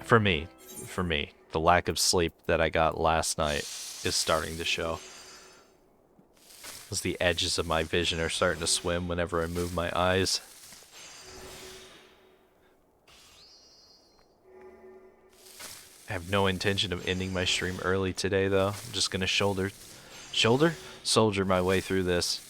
For me, the lack of sleep that I got last night is starting to show. As the edges of my vision are starting to swim whenever I move my eyes. I have no intention of ending my stream early today, though. I'm just gonna soldier my way through this.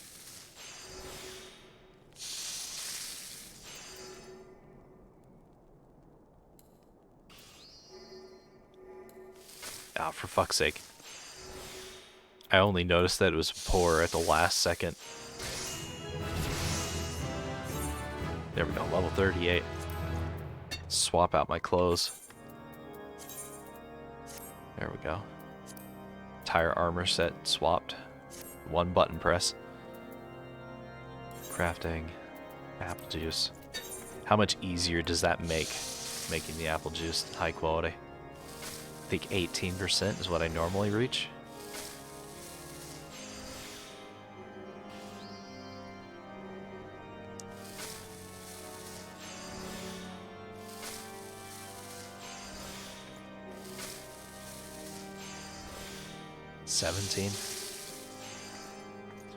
Ah, for fuck's sake. I only noticed that it was poor at the last second. There we go, level 38. Swap out my clothes. There we go. Entire armor set swapped. One button press. Crafting. Apple juice. How much easier does that make? Making the apple juice high quality. I think 18% is what I normally reach. So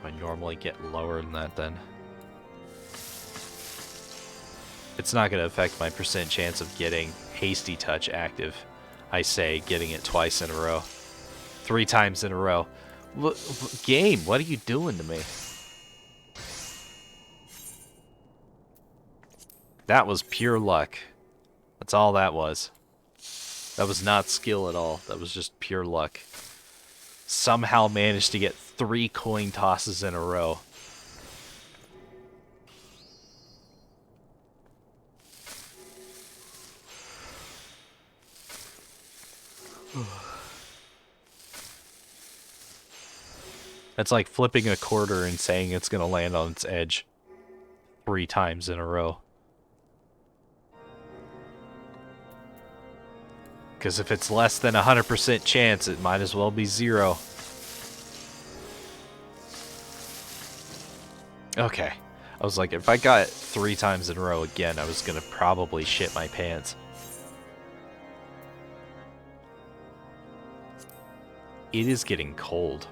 I normally get lower than that then. It's not going to affect my percent chance of getting Hasty Touch active. I say getting it twice in a row. 3 times in a row. Game, what are you doing to me? That was pure luck. That's all that was. That was not skill at all. That was just pure luck. Somehow managed to get 3 coin tosses in a row. That's like flipping a quarter and saying it's going to land on its edge 3 times in a row. Because if it's less than 100% chance, it might as well be 0. Okay. I was like, if I got it 3 times in a row again, I was going to probably shit my pants. It is getting cold.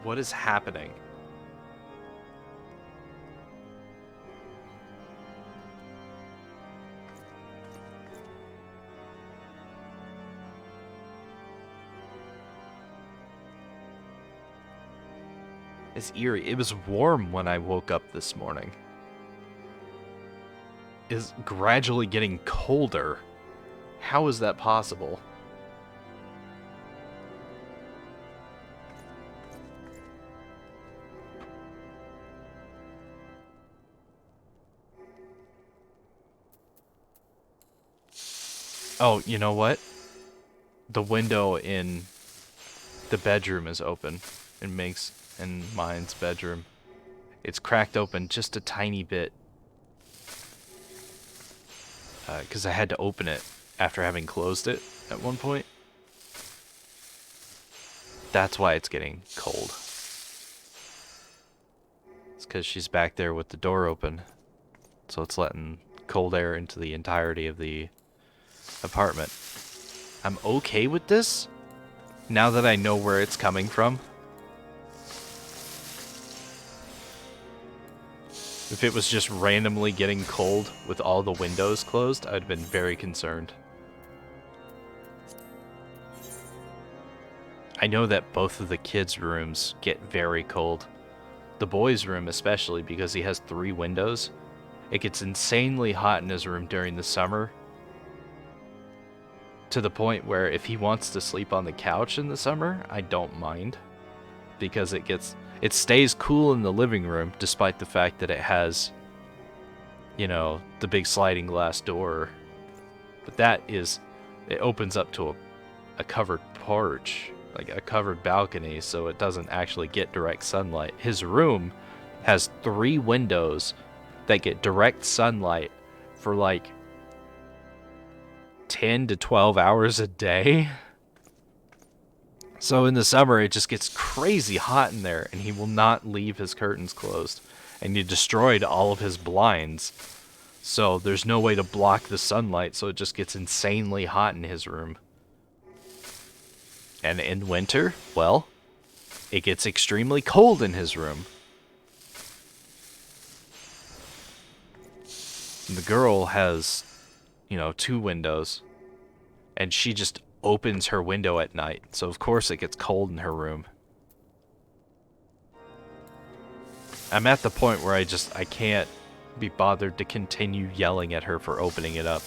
What is happening? It's eerie. It was warm when I woke up this morning. It's gradually getting colder. How is that possible? Oh, you know what? The window in the bedroom is open. In mine's bedroom. It's cracked open just a tiny bit. Because I had to open it after having closed it at one point. That's why it's getting cold. It's because she's back there with the door open. So it's letting cold air into the entirety of the apartment. I'm okay with this now that I know where it's coming from. If it was just randomly getting cold with all the windows closed, I'd have been very concerned. I know that both of the kids' rooms get very cold. The boys' room especially, because he has 3 windows. It gets insanely hot in his room during the summer. To the point where if he wants to sleep on the couch in the summer, I don't mind. Because It stays cool in the living room, despite the fact that it has, you know, the big sliding glass door. But it opens up to a covered porch, like a covered balcony, so it doesn't actually get direct sunlight. His room has 3 windows that get direct sunlight for like 10 to 12 hours a day. So in the summer, it just gets crazy hot in there, and he will not leave his curtains closed. And you destroyed all of his blinds, so there's no way to block the sunlight, so it just gets insanely hot in his room. And in winter, well, it gets extremely cold in his room. And the girl has, you know, 2 windows, and she just opens her window at night, so of course it gets cold in her room. I'm at the point where I can't be bothered to continue yelling at her for opening it up.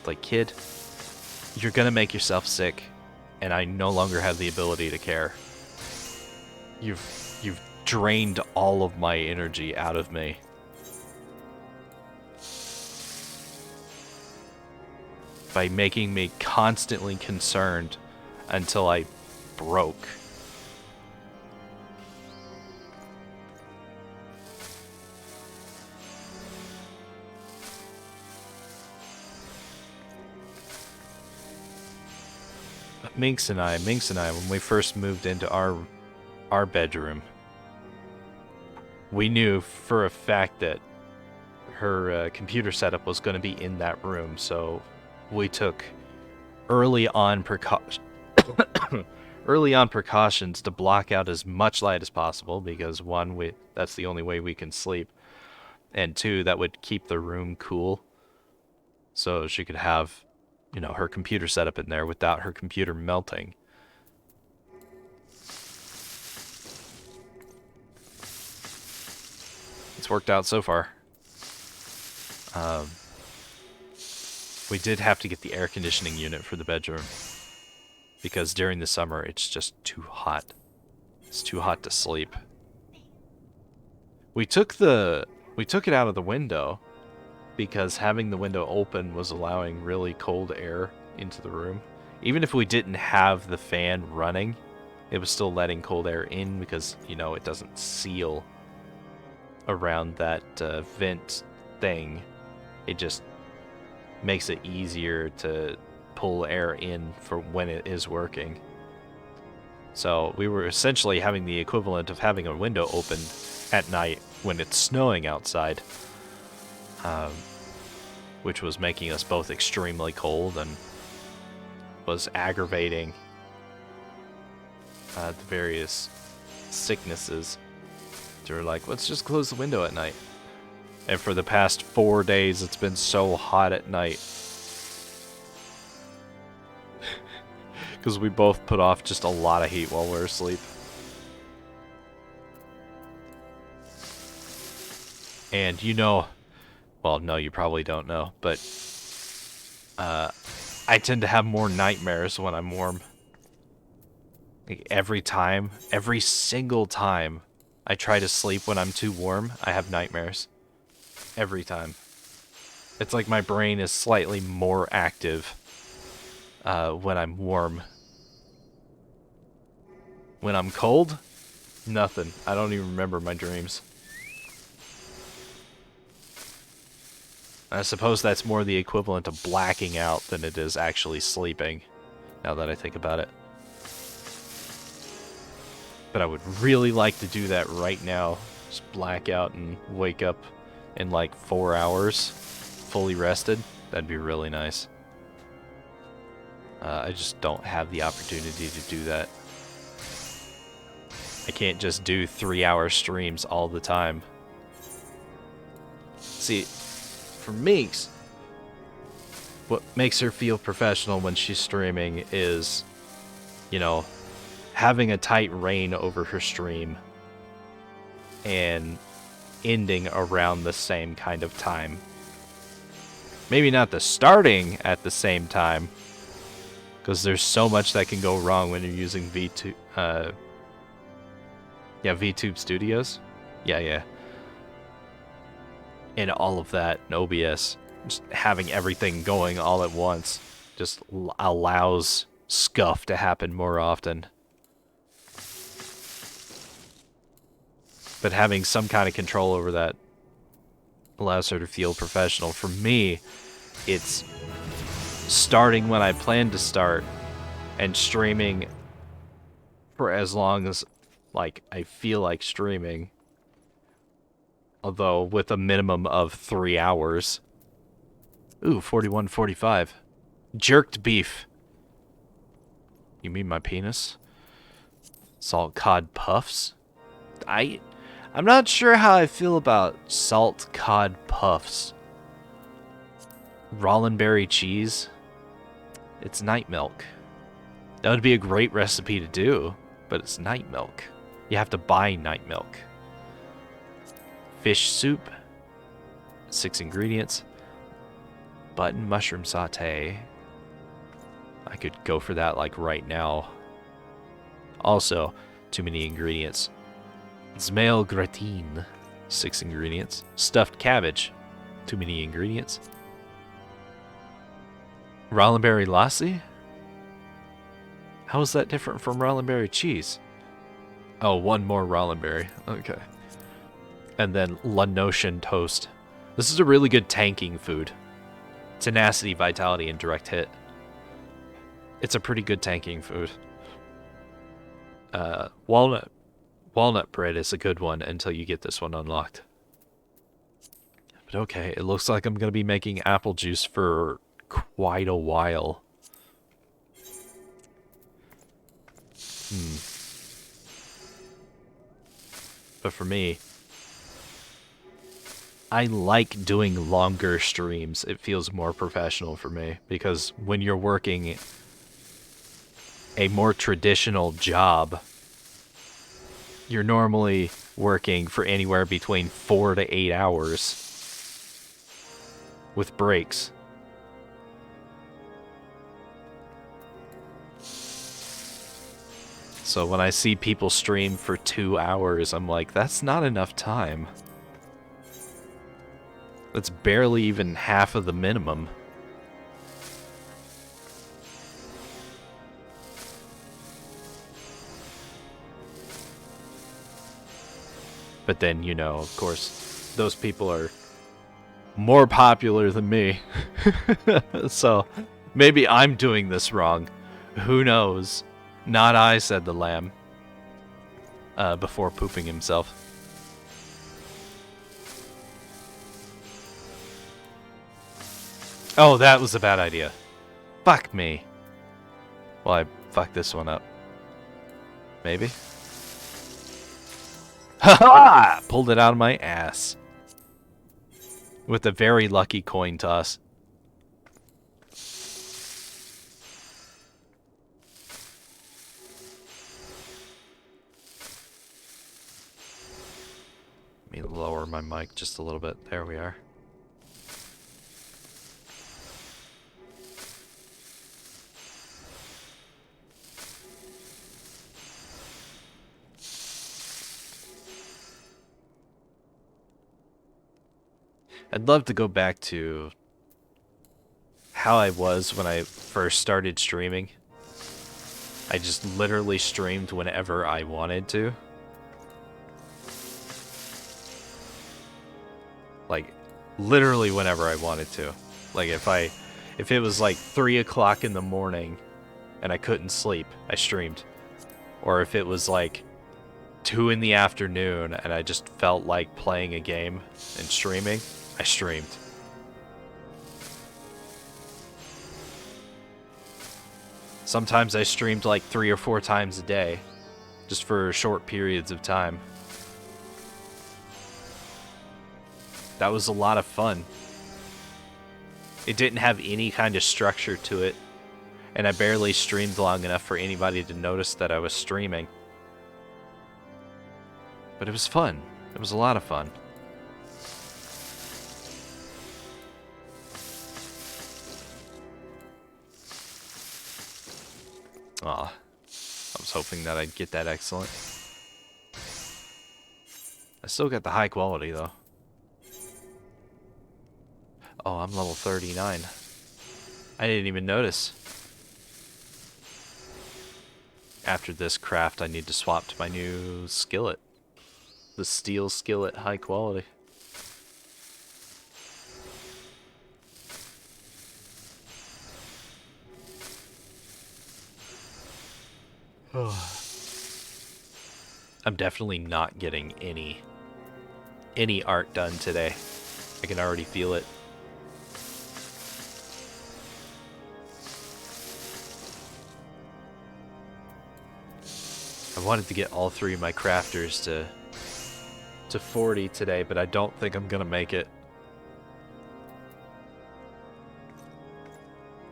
Like, kid, you're gonna make yourself sick, and I no longer have the ability to care. You've drained all of my energy out of me. By making me constantly concerned until I broke. Minx and I, when we first moved into our bedroom, we knew for a fact that her computer setup was going to be in that room, so we took early on precautions to block out as much light as possible, because 1, that's the only way we can sleep, and 2, that would keep the room cool, so she could have, you know, her computer setup in there without her computer melting. It's worked out so far. We did have to get the air conditioning unit for the bedroom, because during the summer it's just too hot. It's too hot to sleep. We took it out of the window because having the window open was allowing really cold air into the room. Even if we didn't have the fan running, it was still letting cold air in because, you know, it doesn't seal around that vent thing. It just makes it easier to pull air in for when it is working. So we were essentially having the equivalent of having a window open at night when it's snowing outside, which was making us both extremely cold and was aggravating the various sicknesses. So we're like, let's just close the window at night. And for the past 4 days, it's been so hot at night. Because we both put off just a lot of heat while we're asleep. And you know, well, no, you probably don't know, but I tend to have more nightmares when I'm warm. Like every single time I try to sleep when I'm too warm, I have nightmares. Every time. It's like my brain is slightly more active when I'm warm. When I'm cold, nothing. I don't even remember my dreams. I suppose that's more the equivalent of blacking out than it is actually sleeping, now that I think about it. But I would really like to do that right now. Just black out and wake up in like 4 hours, fully rested. That'd be really nice. I just don't have the opportunity to do that. I can't just do 3-hour streams all the time. See, for Meeks, what makes her feel professional when she's streaming is, you know, having a tight rein over her stream and ending around the same kind of time. Maybe not the starting at the same time, because there's so much that can go wrong when you're using Yeah, VTube Studios. Yeah, yeah. And all of that in OBS, just having everything going all at once, just allows scuff to happen more often. But having some kind of control over that allows her to feel professional. For me, it's starting when I plan to start and streaming for as long as, like, I feel like streaming. Although with a minimum of 3 hours. Ooh, 41:45. Jerked beef. You mean my penis? Salt cod puffs? I'm not sure how I feel about salt cod puffs. Rollenberry cheese? It's night milk. That would be a great recipe to do, but it's night milk. You have to buy night milk. Fish soup. 6 ingredients. Button mushroom saute. I could go for that like right now. Also, too many ingredients. Zmail gratin. 6 ingredients. Stuffed cabbage. Too many ingredients. Rollenberry lassi? How is that different from Rollenberry cheese? Oh, one more Rollenberry. Okay. And then Lunosian toast. This is a really good tanking food. Tenacity, vitality, and direct hit. It's a pretty good tanking food. Walnut bread is a good one until you get this one unlocked. But okay, it looks like I'm going to be making apple juice for quite a while. But for me, I like doing longer streams. It feels more professional for me because when you're working a more traditional job, you're normally working for anywhere between 4 to 8 hours with breaks. So when I see people stream for 2 hours, I'm like, that's not enough time. That's barely even half of the minimum. But then, you know, of course, those people are more popular than me. So maybe I'm doing this wrong. Who knows? Not I, said the lamb. Before pooping himself. Oh, that was a bad idea. Fuck me. Well, I fucked this one up. Maybe? Ha-ha! Pulled it out of my ass. With a very lucky coin toss. Let me lower my mic just a little bit. There we are. I'd love to go back to how I was when I first started streaming. I just literally streamed whenever I wanted to. Like, literally whenever I wanted to. Like, if it was like 3 o'clock in the morning and I couldn't sleep, I streamed. Or if it was like 2 in the afternoon and I just felt like playing a game and streaming, I streamed. Sometimes I streamed like 3 or 4 times a day, just for short periods of time. That was a lot of fun. It didn't have any kind of structure to it, and I barely streamed long enough for anybody to notice that I was streaming. But it was fun. It was a lot of fun. Aw, I was hoping that I'd get that excellent. I still got the high quality though. Oh, I'm level 39. I didn't even notice. After this craft, I need to swap to my new skillet. The steel skillet, high quality. I'm definitely not getting any art done today. I can already feel it. I wanted to get all three of my crafters to 40 today, but I don't think I'm gonna make it.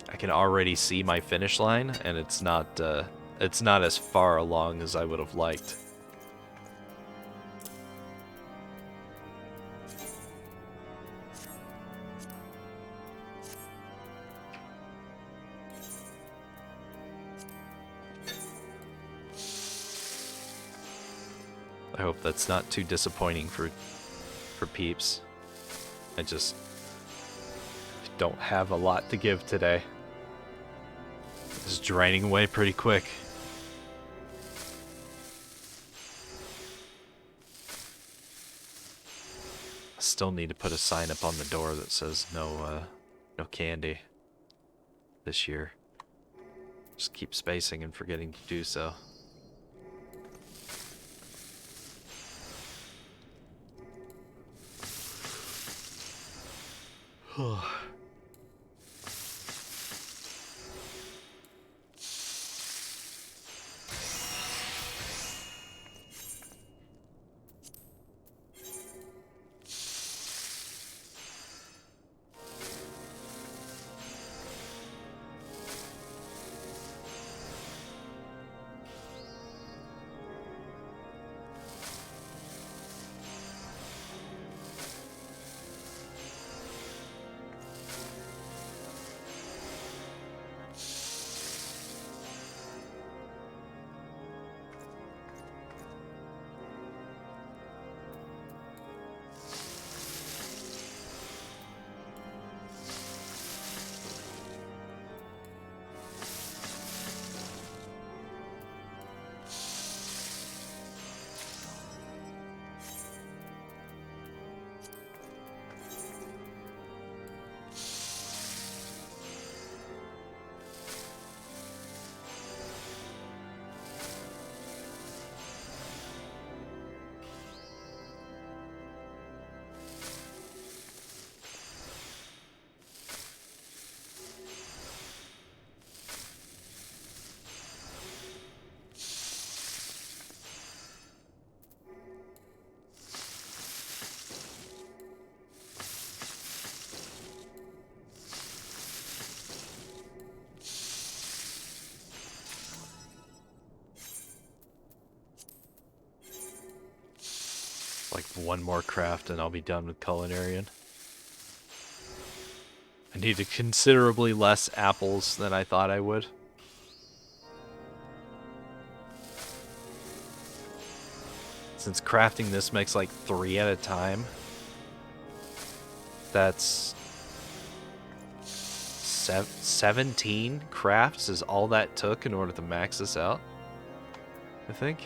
I can already see my finish line, and it's not as far along as I would have liked. I hope that's not too disappointing for peeps. I just don't have a lot to give today. It's draining away pretty quick. I still need to put a sign up on the door that says no candy this year. Just keep spacing and forgetting to do so. Like one more craft and I'll be done with Culinarian. I needed considerably less apples than I thought I would. Since crafting this makes like 3 at a time, that's 17 crafts is all that took in order to max this out, I think.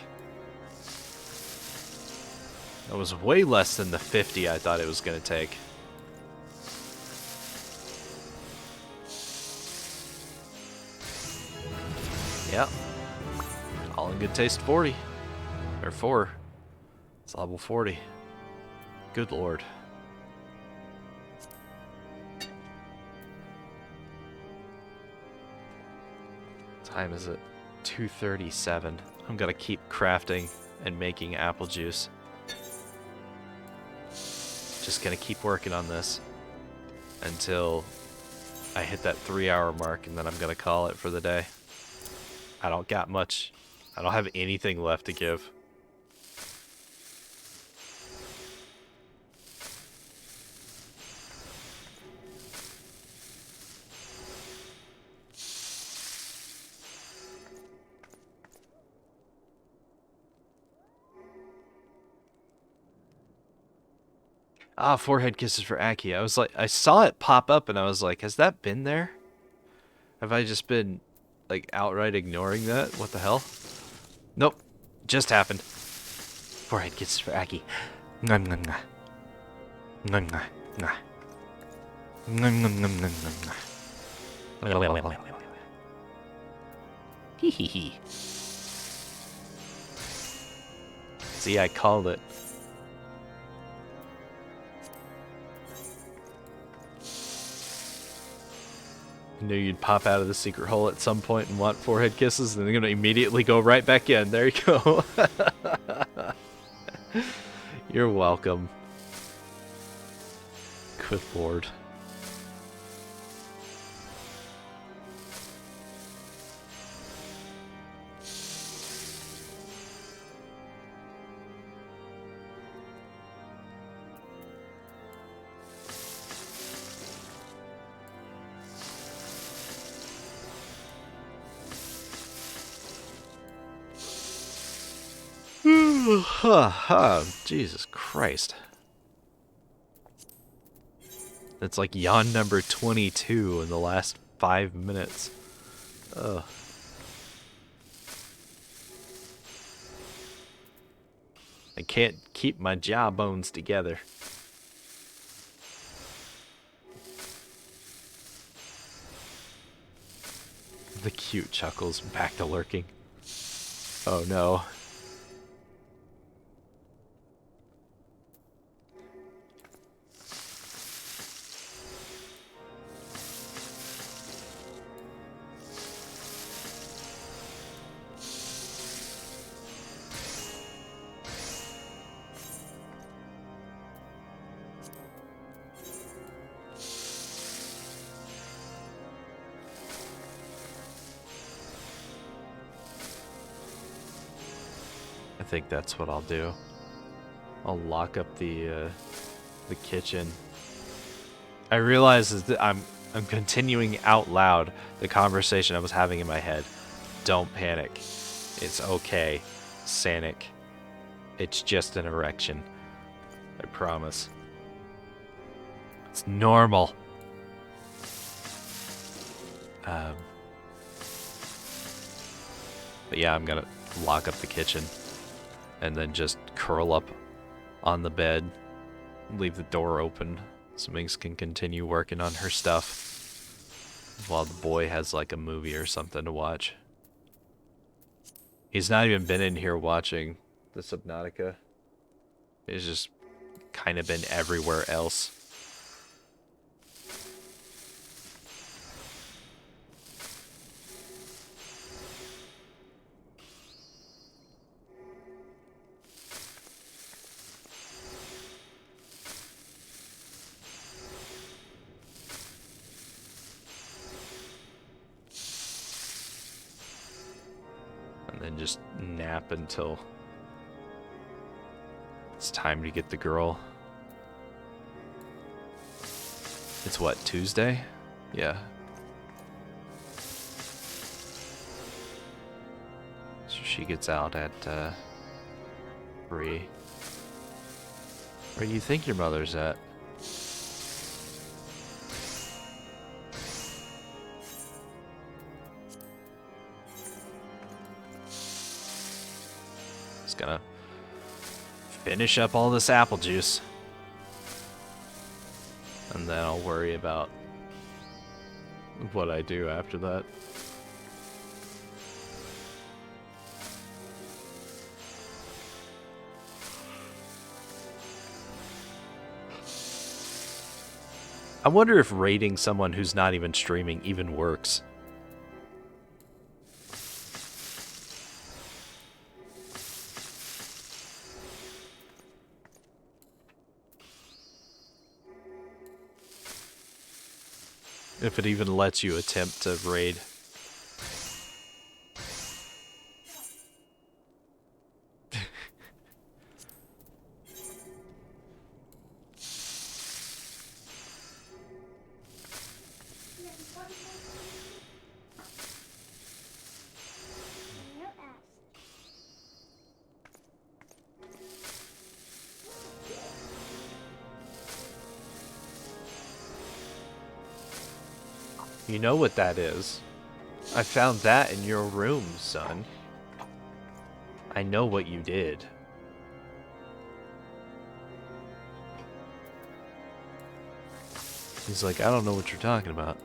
That was way less than the 50 I thought it was going to take. Yep. All in good taste 40. Or 4. It's level 40. Good lord. Time is it? 2:37. I'm gonna keep crafting and making apple juice. Just gonna keep working on this until I hit that 3-hour mark, and then I'm gonna call it for the day. I don't got much. I don't have anything left to give. Ah, forehead kisses for Aki. I was like, I saw it pop up and I was like, has that been there? Have I just been, like, outright ignoring that? What the hell? Nope. Just happened. Forehead kisses for Aki. Nom nom nom. Nom nom nom. Nom nom nom nom nom. Hee hee hee. See, I called it. I knew you'd pop out of the secret hole at some point and want forehead kisses, and they're gonna immediately go right back in. There you go. You're welcome. Good lord. Jesus Christ. That's like yawn number 22 in the last 5 minutes. Ugh. I can't keep my jawbones together. The cute chuckles back to lurking. Oh no. I think that's what I'll do. I'll lock up the kitchen. I realize that I'm continuing out loud the conversation I was having in my head. Don't panic. It's okay, Sanic. It's just an erection. I promise. It's normal. But yeah, I'm gonna lock up the kitchen and then just curl up on the bed, leave the door open so Minx can continue working on her stuff while the boy has like a movie or something to watch. He's not even been in here watching the Subnautica. He's just kind of been everywhere else. And then just nap until it's time to get the girl. It's what, Tuesday? Yeah. So she gets out at 3. Where do you think your mother's at? Just gonna finish up all this apple juice. And then I'll worry about what I do after that. I wonder if raiding someone who's not even streaming even works. If it even lets you attempt to raid. You know what that is. I found that in your room, son. I know what you did. He's like, I don't know what you're talking about.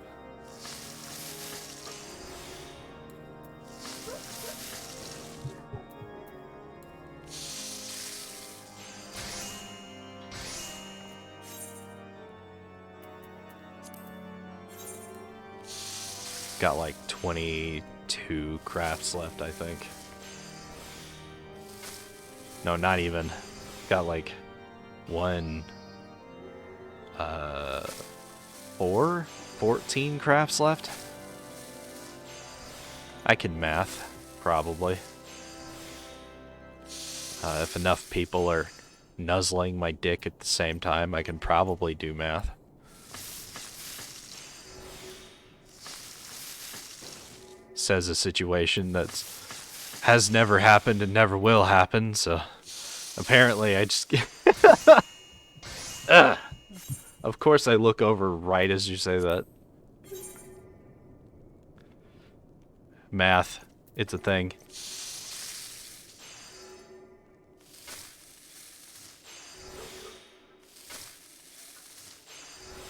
Got like 22 crafts left, I think. No, not even. Got like 14 crafts left. I can math, probably. If enough people are nuzzling my dick at the same time, I can probably do math. Says a situation that has never happened and never will happen, so apparently I just... Of course I look over right as you say that. Math. It's a thing.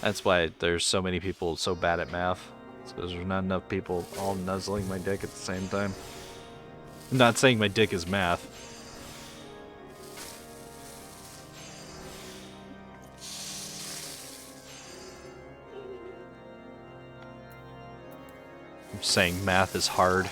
That's why there's so many people so bad at math. It's because there's not enough people all nuzzling my dick at the same time. I'm not saying my dick is math. I'm saying math is hard.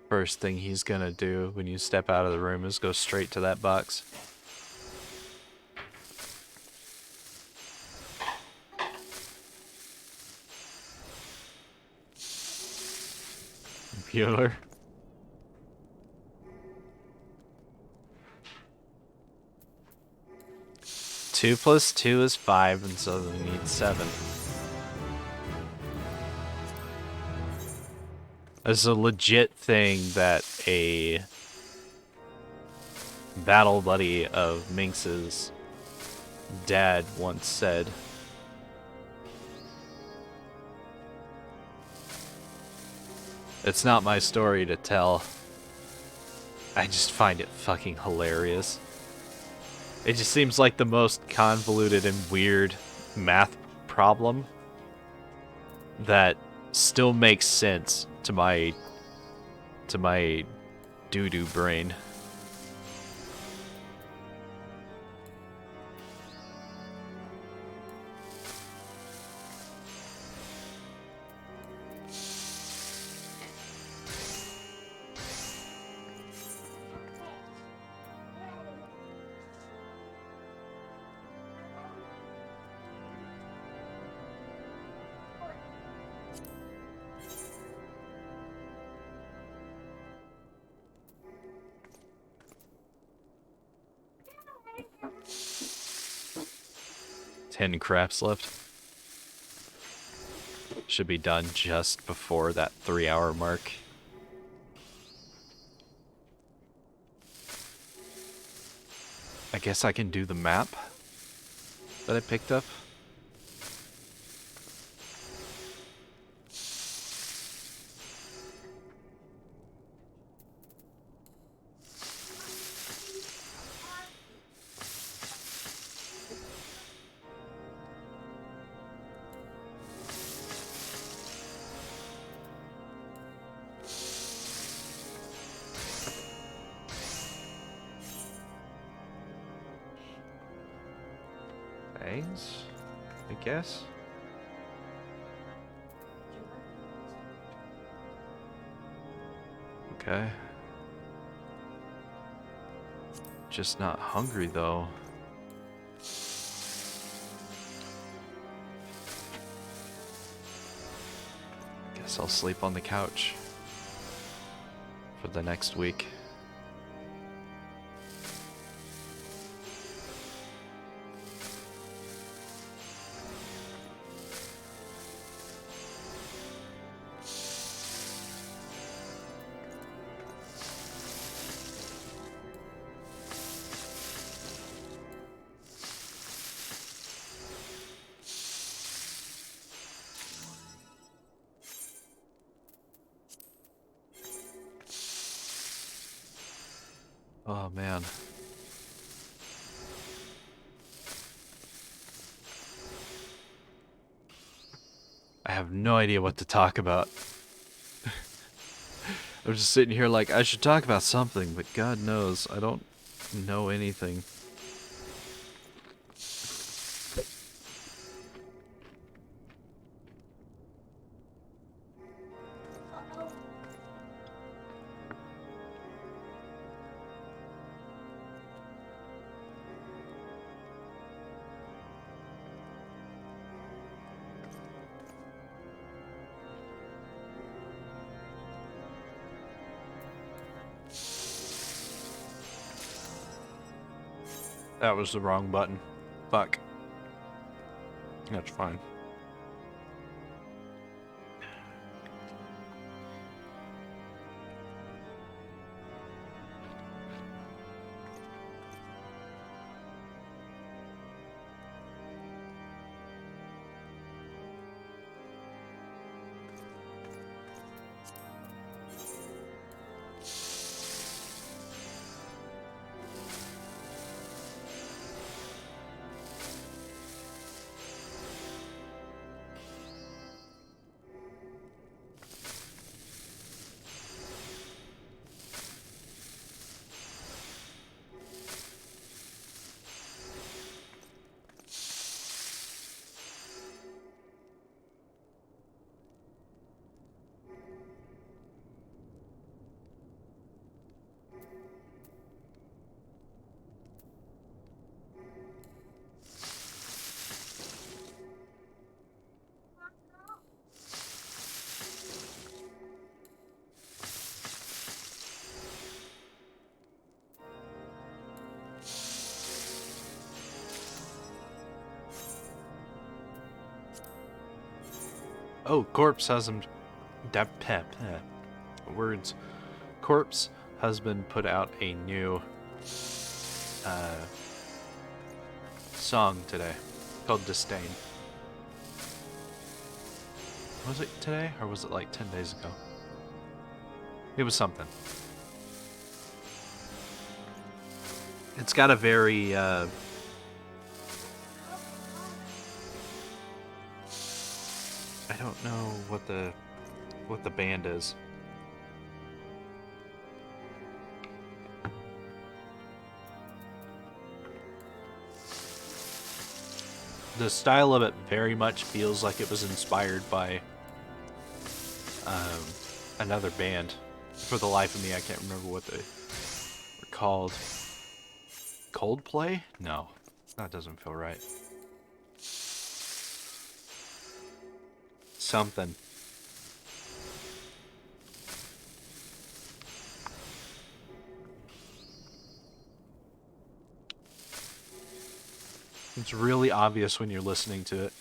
First thing he's gonna do when you step out of the room is go straight to that box. Bueller. Two plus 2 is 5, and so we need 7. It's a legit thing that a battle buddy of Minx's dad once said. It's not my story to tell. I just find it fucking hilarious. It just seems like the most convoluted and weird math problem that still makes sense to my doo-doo brain. Ten crafts left. Should be done just before that 3-hour mark. I guess I can do the map that I picked up. Thanks, I guess. Okay. Just not hungry though. Guess I'll sleep on the couch for the next week. Oh man. I have no idea what to talk about. I'm just sitting here like, I should talk about something, but God knows, I don't know anything. That was the wrong button. Fuck. That's fine. Oh, Corpse Husband. Words. Corpse Husband put out a new song today called Disdain. Was it today or was it like 10 days ago? It was something. It's got a very I don't know what the band is. The style of it very much feels like it was inspired by another band. For the life of me, I can't remember what they were called. Coldplay? No, that doesn't feel right. Something. It's really obvious when you're listening to it.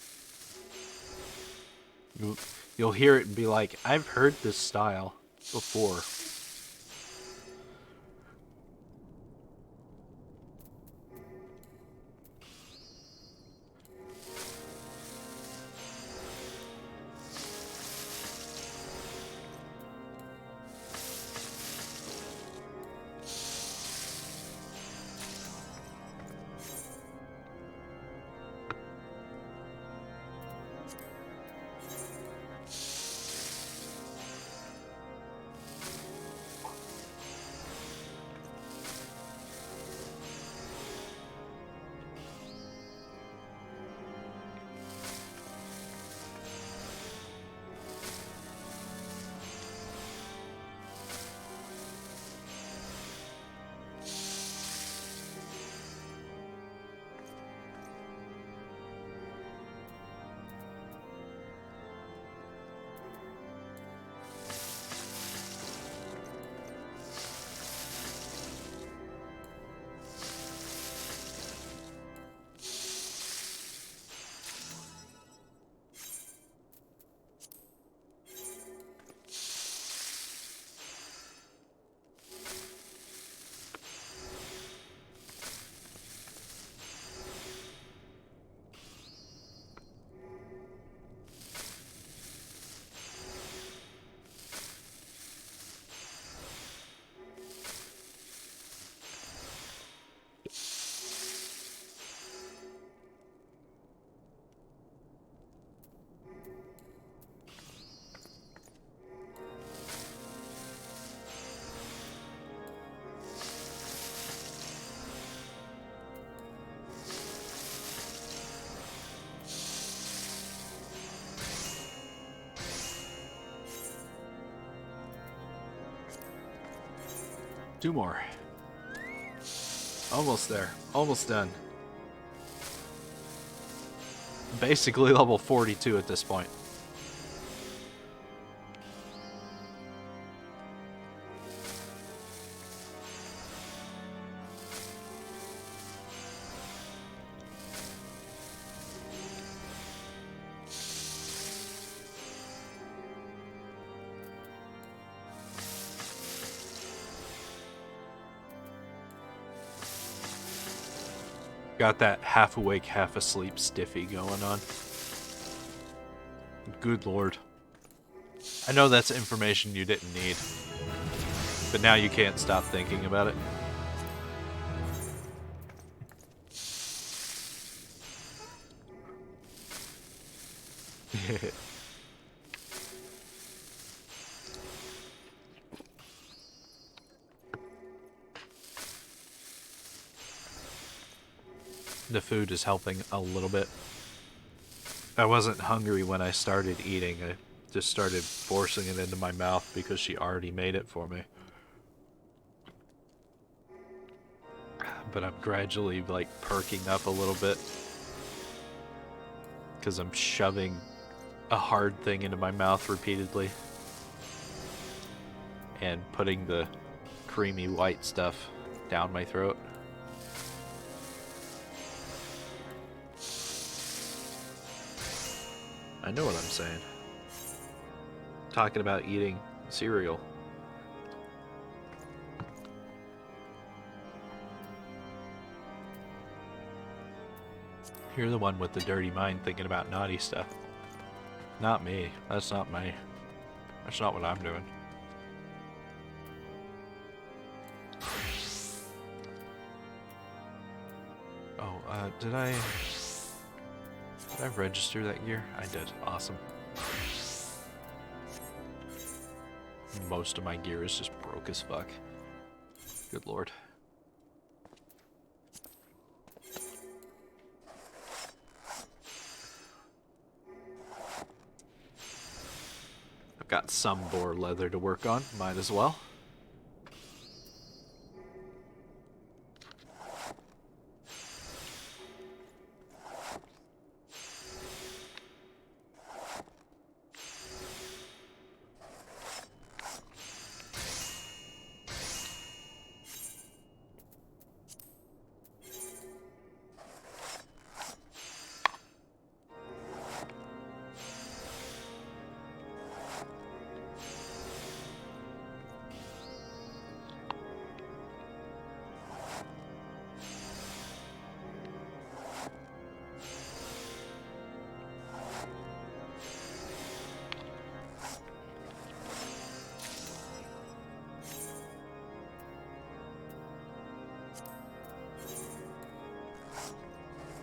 You'll hear it and be like, I've heard this style before. 2 more. Almost there. Almost done. Basically level 42 at this point. Got that half awake, half asleep stiffy going on. Good lord. I know that's information you didn't need, but now you can't stop thinking about it. The food is helping a little bit. I wasn't hungry when I started eating. I just started forcing it into my mouth because she already made it for me. But I'm gradually, like, perking up a little bit. Because I'm shoving a hard thing into my mouth repeatedly. And putting the creamy white stuff down my throat. I know what I'm saying. Talking about eating cereal. You're the one with the dirty mind thinking about naughty stuff. Not me. That's not me. That's not what I'm doing. Oh, did I register that gear? I did. Awesome. Most of my gear is just broke as fuck. Good lord. I've got some boar leather to work on. Might as well.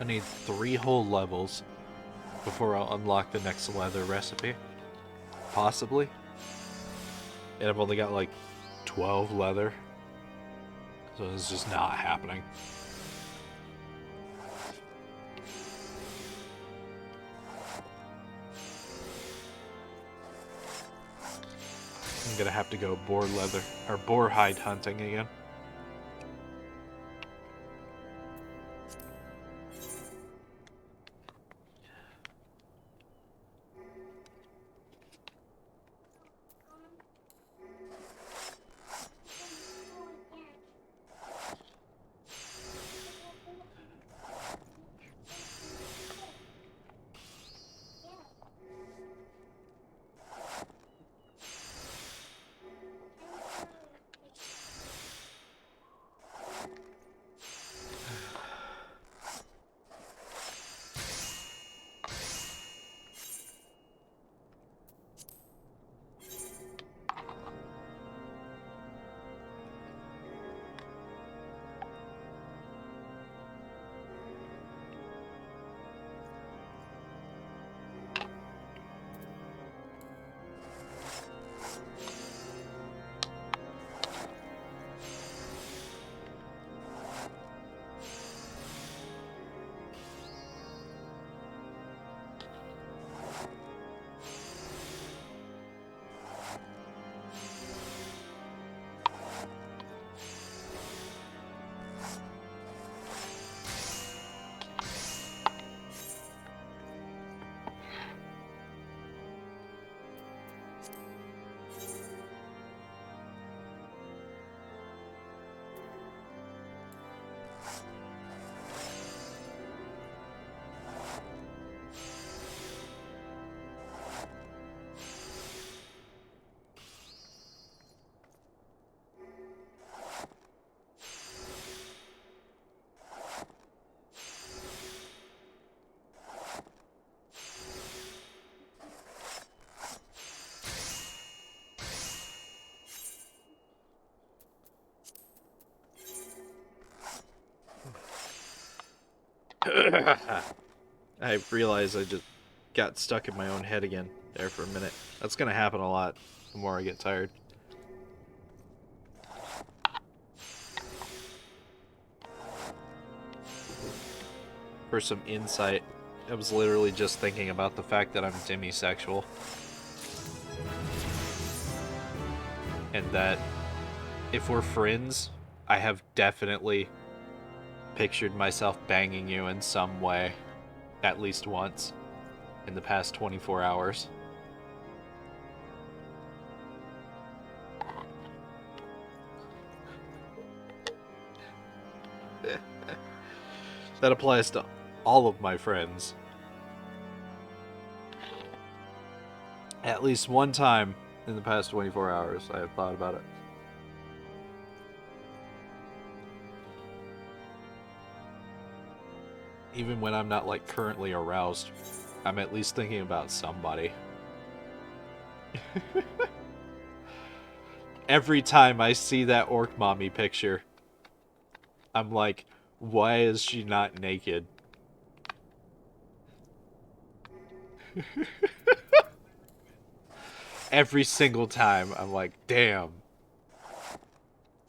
I need 3 whole levels before I'll unlock the next leather recipe. Possibly. And I've only got like 12 leather. So it's just not happening. I'm gonna have to go boar leather or boar hide hunting again. I realized I just got stuck in my own head again there for a minute. That's gonna happen a lot the more I get tired. For some insight, I was literally just thinking about the fact that I'm demisexual. And that if we're friends, I have definitely pictured myself banging you in some way at least once in the past 24 hours. That applies to all of my friends. At least one time in the past 24 hours, I have thought about it. Even when I'm not, like, currently aroused, I'm at least thinking about somebody. Every time I see that orc mommy picture, I'm like, why is she not naked? Every single time, I'm like, damn.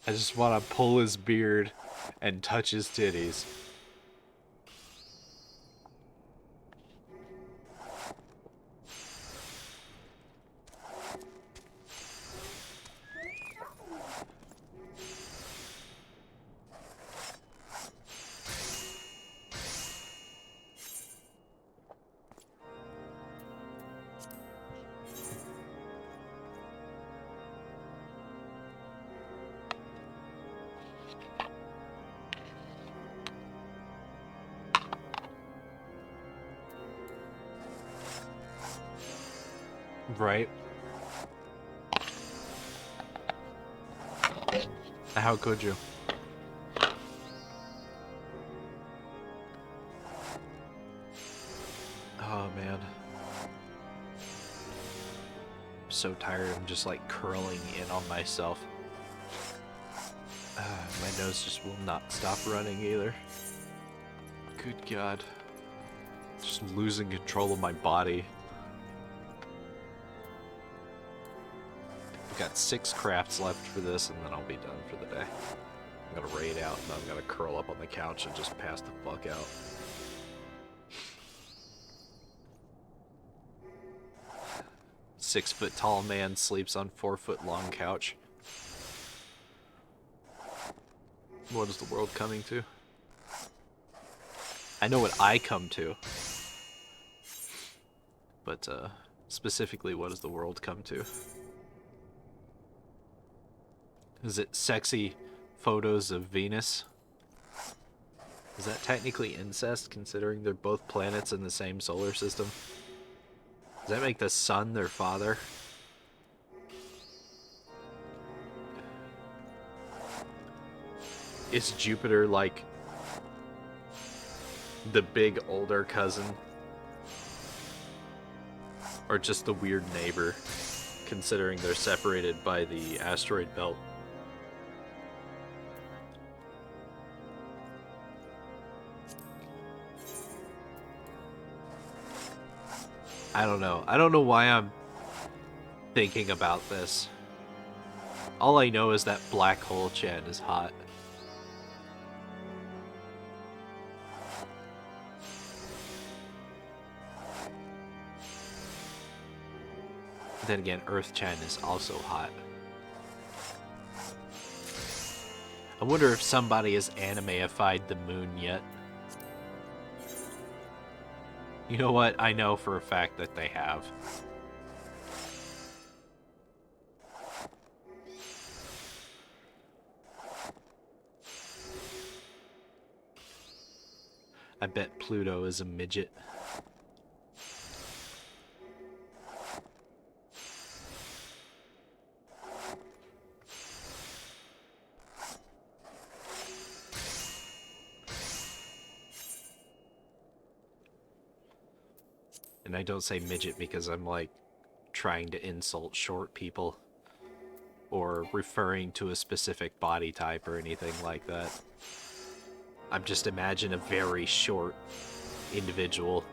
I just want to pull his beard and touch his titties. Right? How could you? Oh, man. I'm so tired. I'm just, like, curling in on myself. My nose just will not stop running either. Good God. Just losing control of my body. I've got 6 crafts left for this, and then I'll be done for the day. I'm gonna raid out, and then I'm gonna curl up on the couch and just pass the fuck out. Six-foot-tall man sleeps on 4-foot-long couch. What is the world coming to? I know what I come to. But, specifically, what does the world come to? Is it sexy photos of Venus? Is that technically incest, considering they're both planets in the same solar system? Does that make the sun their father? Is Jupiter like the big older cousin? Or just the weird neighbor, considering they're separated by the asteroid belt? I don't know. I don't know why I'm thinking about this. All I know is that Black Hole Chan is hot. Then again, Earth Chan is also hot. I wonder if somebody has anime-ified the moon yet. You know what? I know for a fact that they have. I bet Pluto is a midget. And I don't say midget because I'm, like, trying to insult short people. Or referring to a specific body type or anything like that. I'm just imagine a very short individual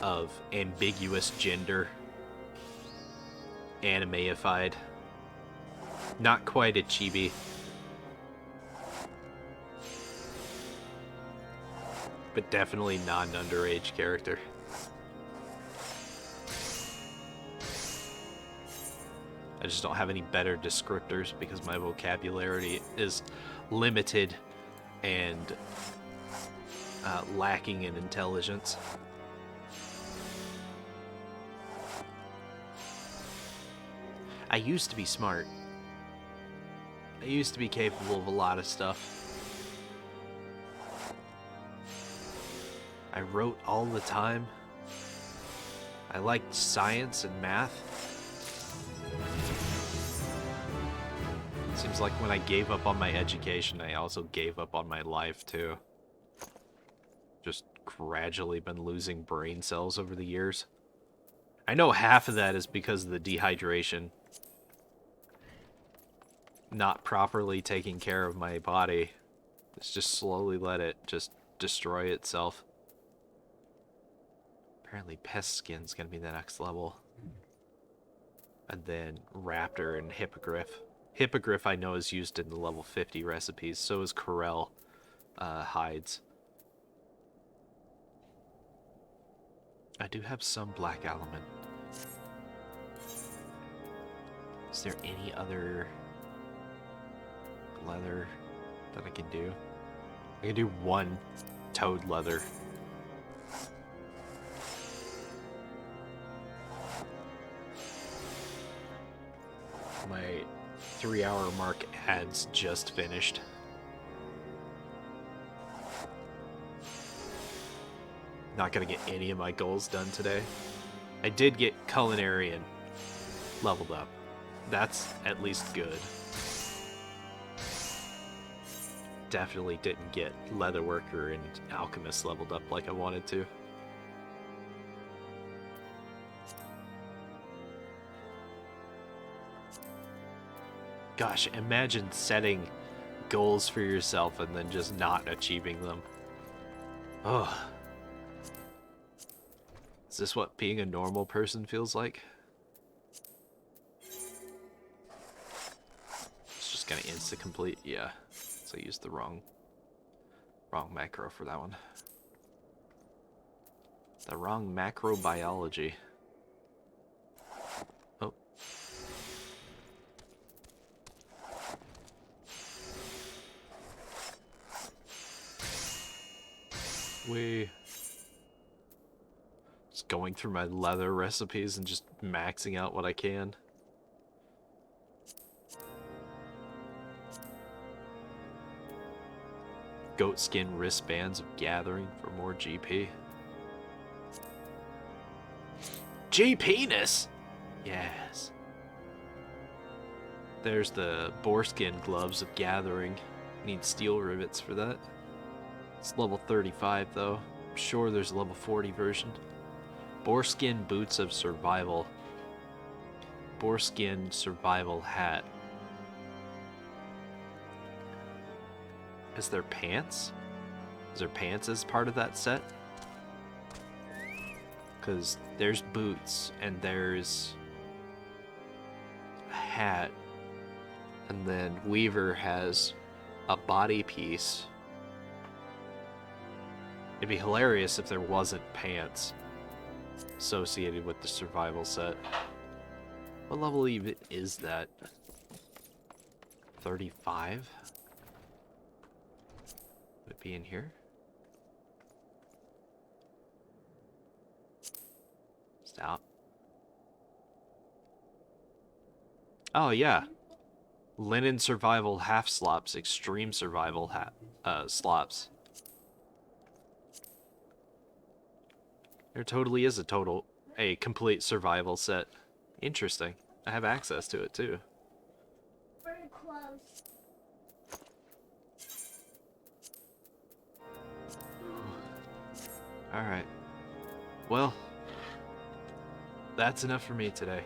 of ambiguous gender, animeified, not quite a chibi, but definitely not an underage character. I just don't have any better descriptors because my vocabulary is limited and lacking in intelligence. I used to be smart. I used to be capable of a lot of stuff. I wrote all the time. I liked science and math. Seems like when I gave up on my education, I also gave up on my life too. Just gradually been losing brain cells over the years. I know half of that is because of the dehydration. Not properly taking care of my body. It's just slowly let it just destroy itself. Apparently pest skin's gonna be the next level. And then raptor and hippogriff. Hippogriff I know is used in the level 50 recipes, so is Corel hides. I do have some black element. Is there any other leather that I can do? I can do one toad leather. My 3-hour mark ad's just finished. Not gonna get any of my goals done today. I did get culinarian leveled up. That's at least good. Definitely didn't get leatherworker and alchemist leveled up like I wanted to. Gosh, imagine setting goals for yourself and then just not achieving them. Oh. Is this what being a normal person feels like? It's just gonna insta-complete, yeah. So I used the wrong macro for that one. The wrong macrobiology. Oh. Just going through my leather recipes and just maxing out what I can. Goatskin wristbands of gathering for more GP. G-penis! Yes. There's the boarskin gloves of gathering. Need steel rivets for that. It's level 35 though. I'm sure there's a level 40 version. Boarskin boots of survival. Boarskin survival hat. Is there pants? Is there pants as part of that set? Because there's boots and there's a hat. And then Weaver has a body piece. It'd be hilarious if there wasn't pants associated with the survival set. What level even is that? 35? Would it be in here? Stop. Oh yeah. Linen survival half slops, extreme survival slops. There totally is a complete survival set. Interesting. I have access to it too. Very close. Alright. Well, that's enough for me today.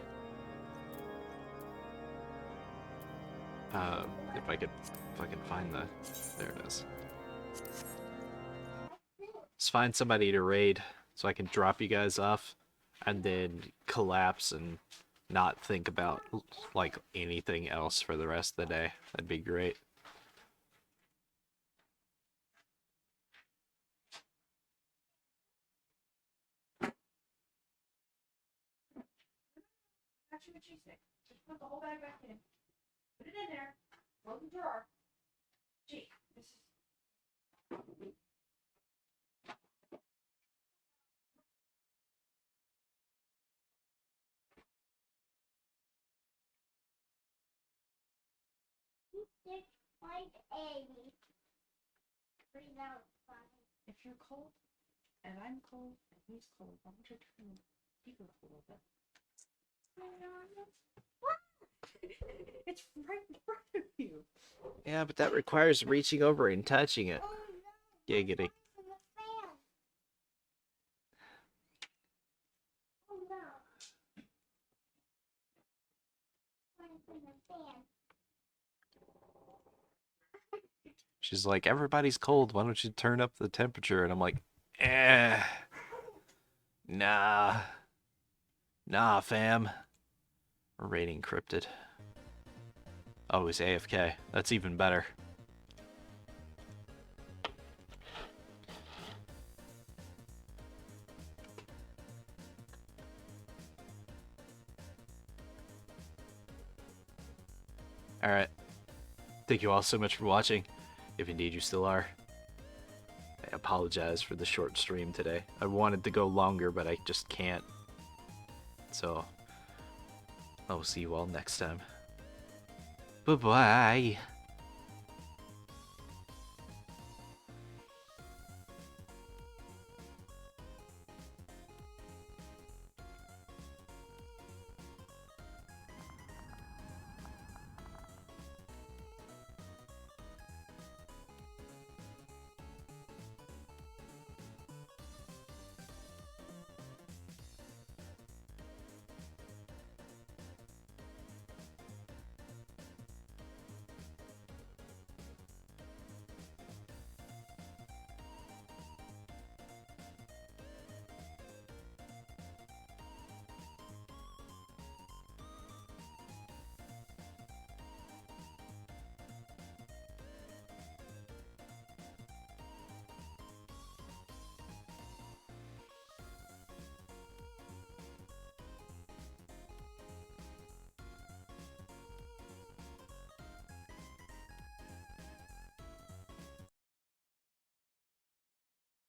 If I can find the... There it is. Just find somebody to raid so I can drop you guys off and then collapse and not think about like anything else for the rest of the day. That'd be great. Got you a cheese stick. Just put the whole bag back in. Put it in there. Close the drawer. Gee, this is. Stick like Amy. Breathe out fine. If you're cold, and I'm cold, and he's cold, why don't you turn the heater up a little bit? It's right in front of you. Yeah, but that requires reaching over and touching it. Oh no. Giggity. It's in the fan. Oh no. It's in the fan. She's like, everybody's cold. Why don't you turn up the temperature? And I'm like, eh. Nah. Nah, fam. We're raiding cryptid. Oh, he's AFK. That's even better. Alright. Thank you all so much for watching. If indeed you still are. I apologize for the short stream today. I wanted to go longer, but I just can't. So, I will see you all next time. Bye-bye.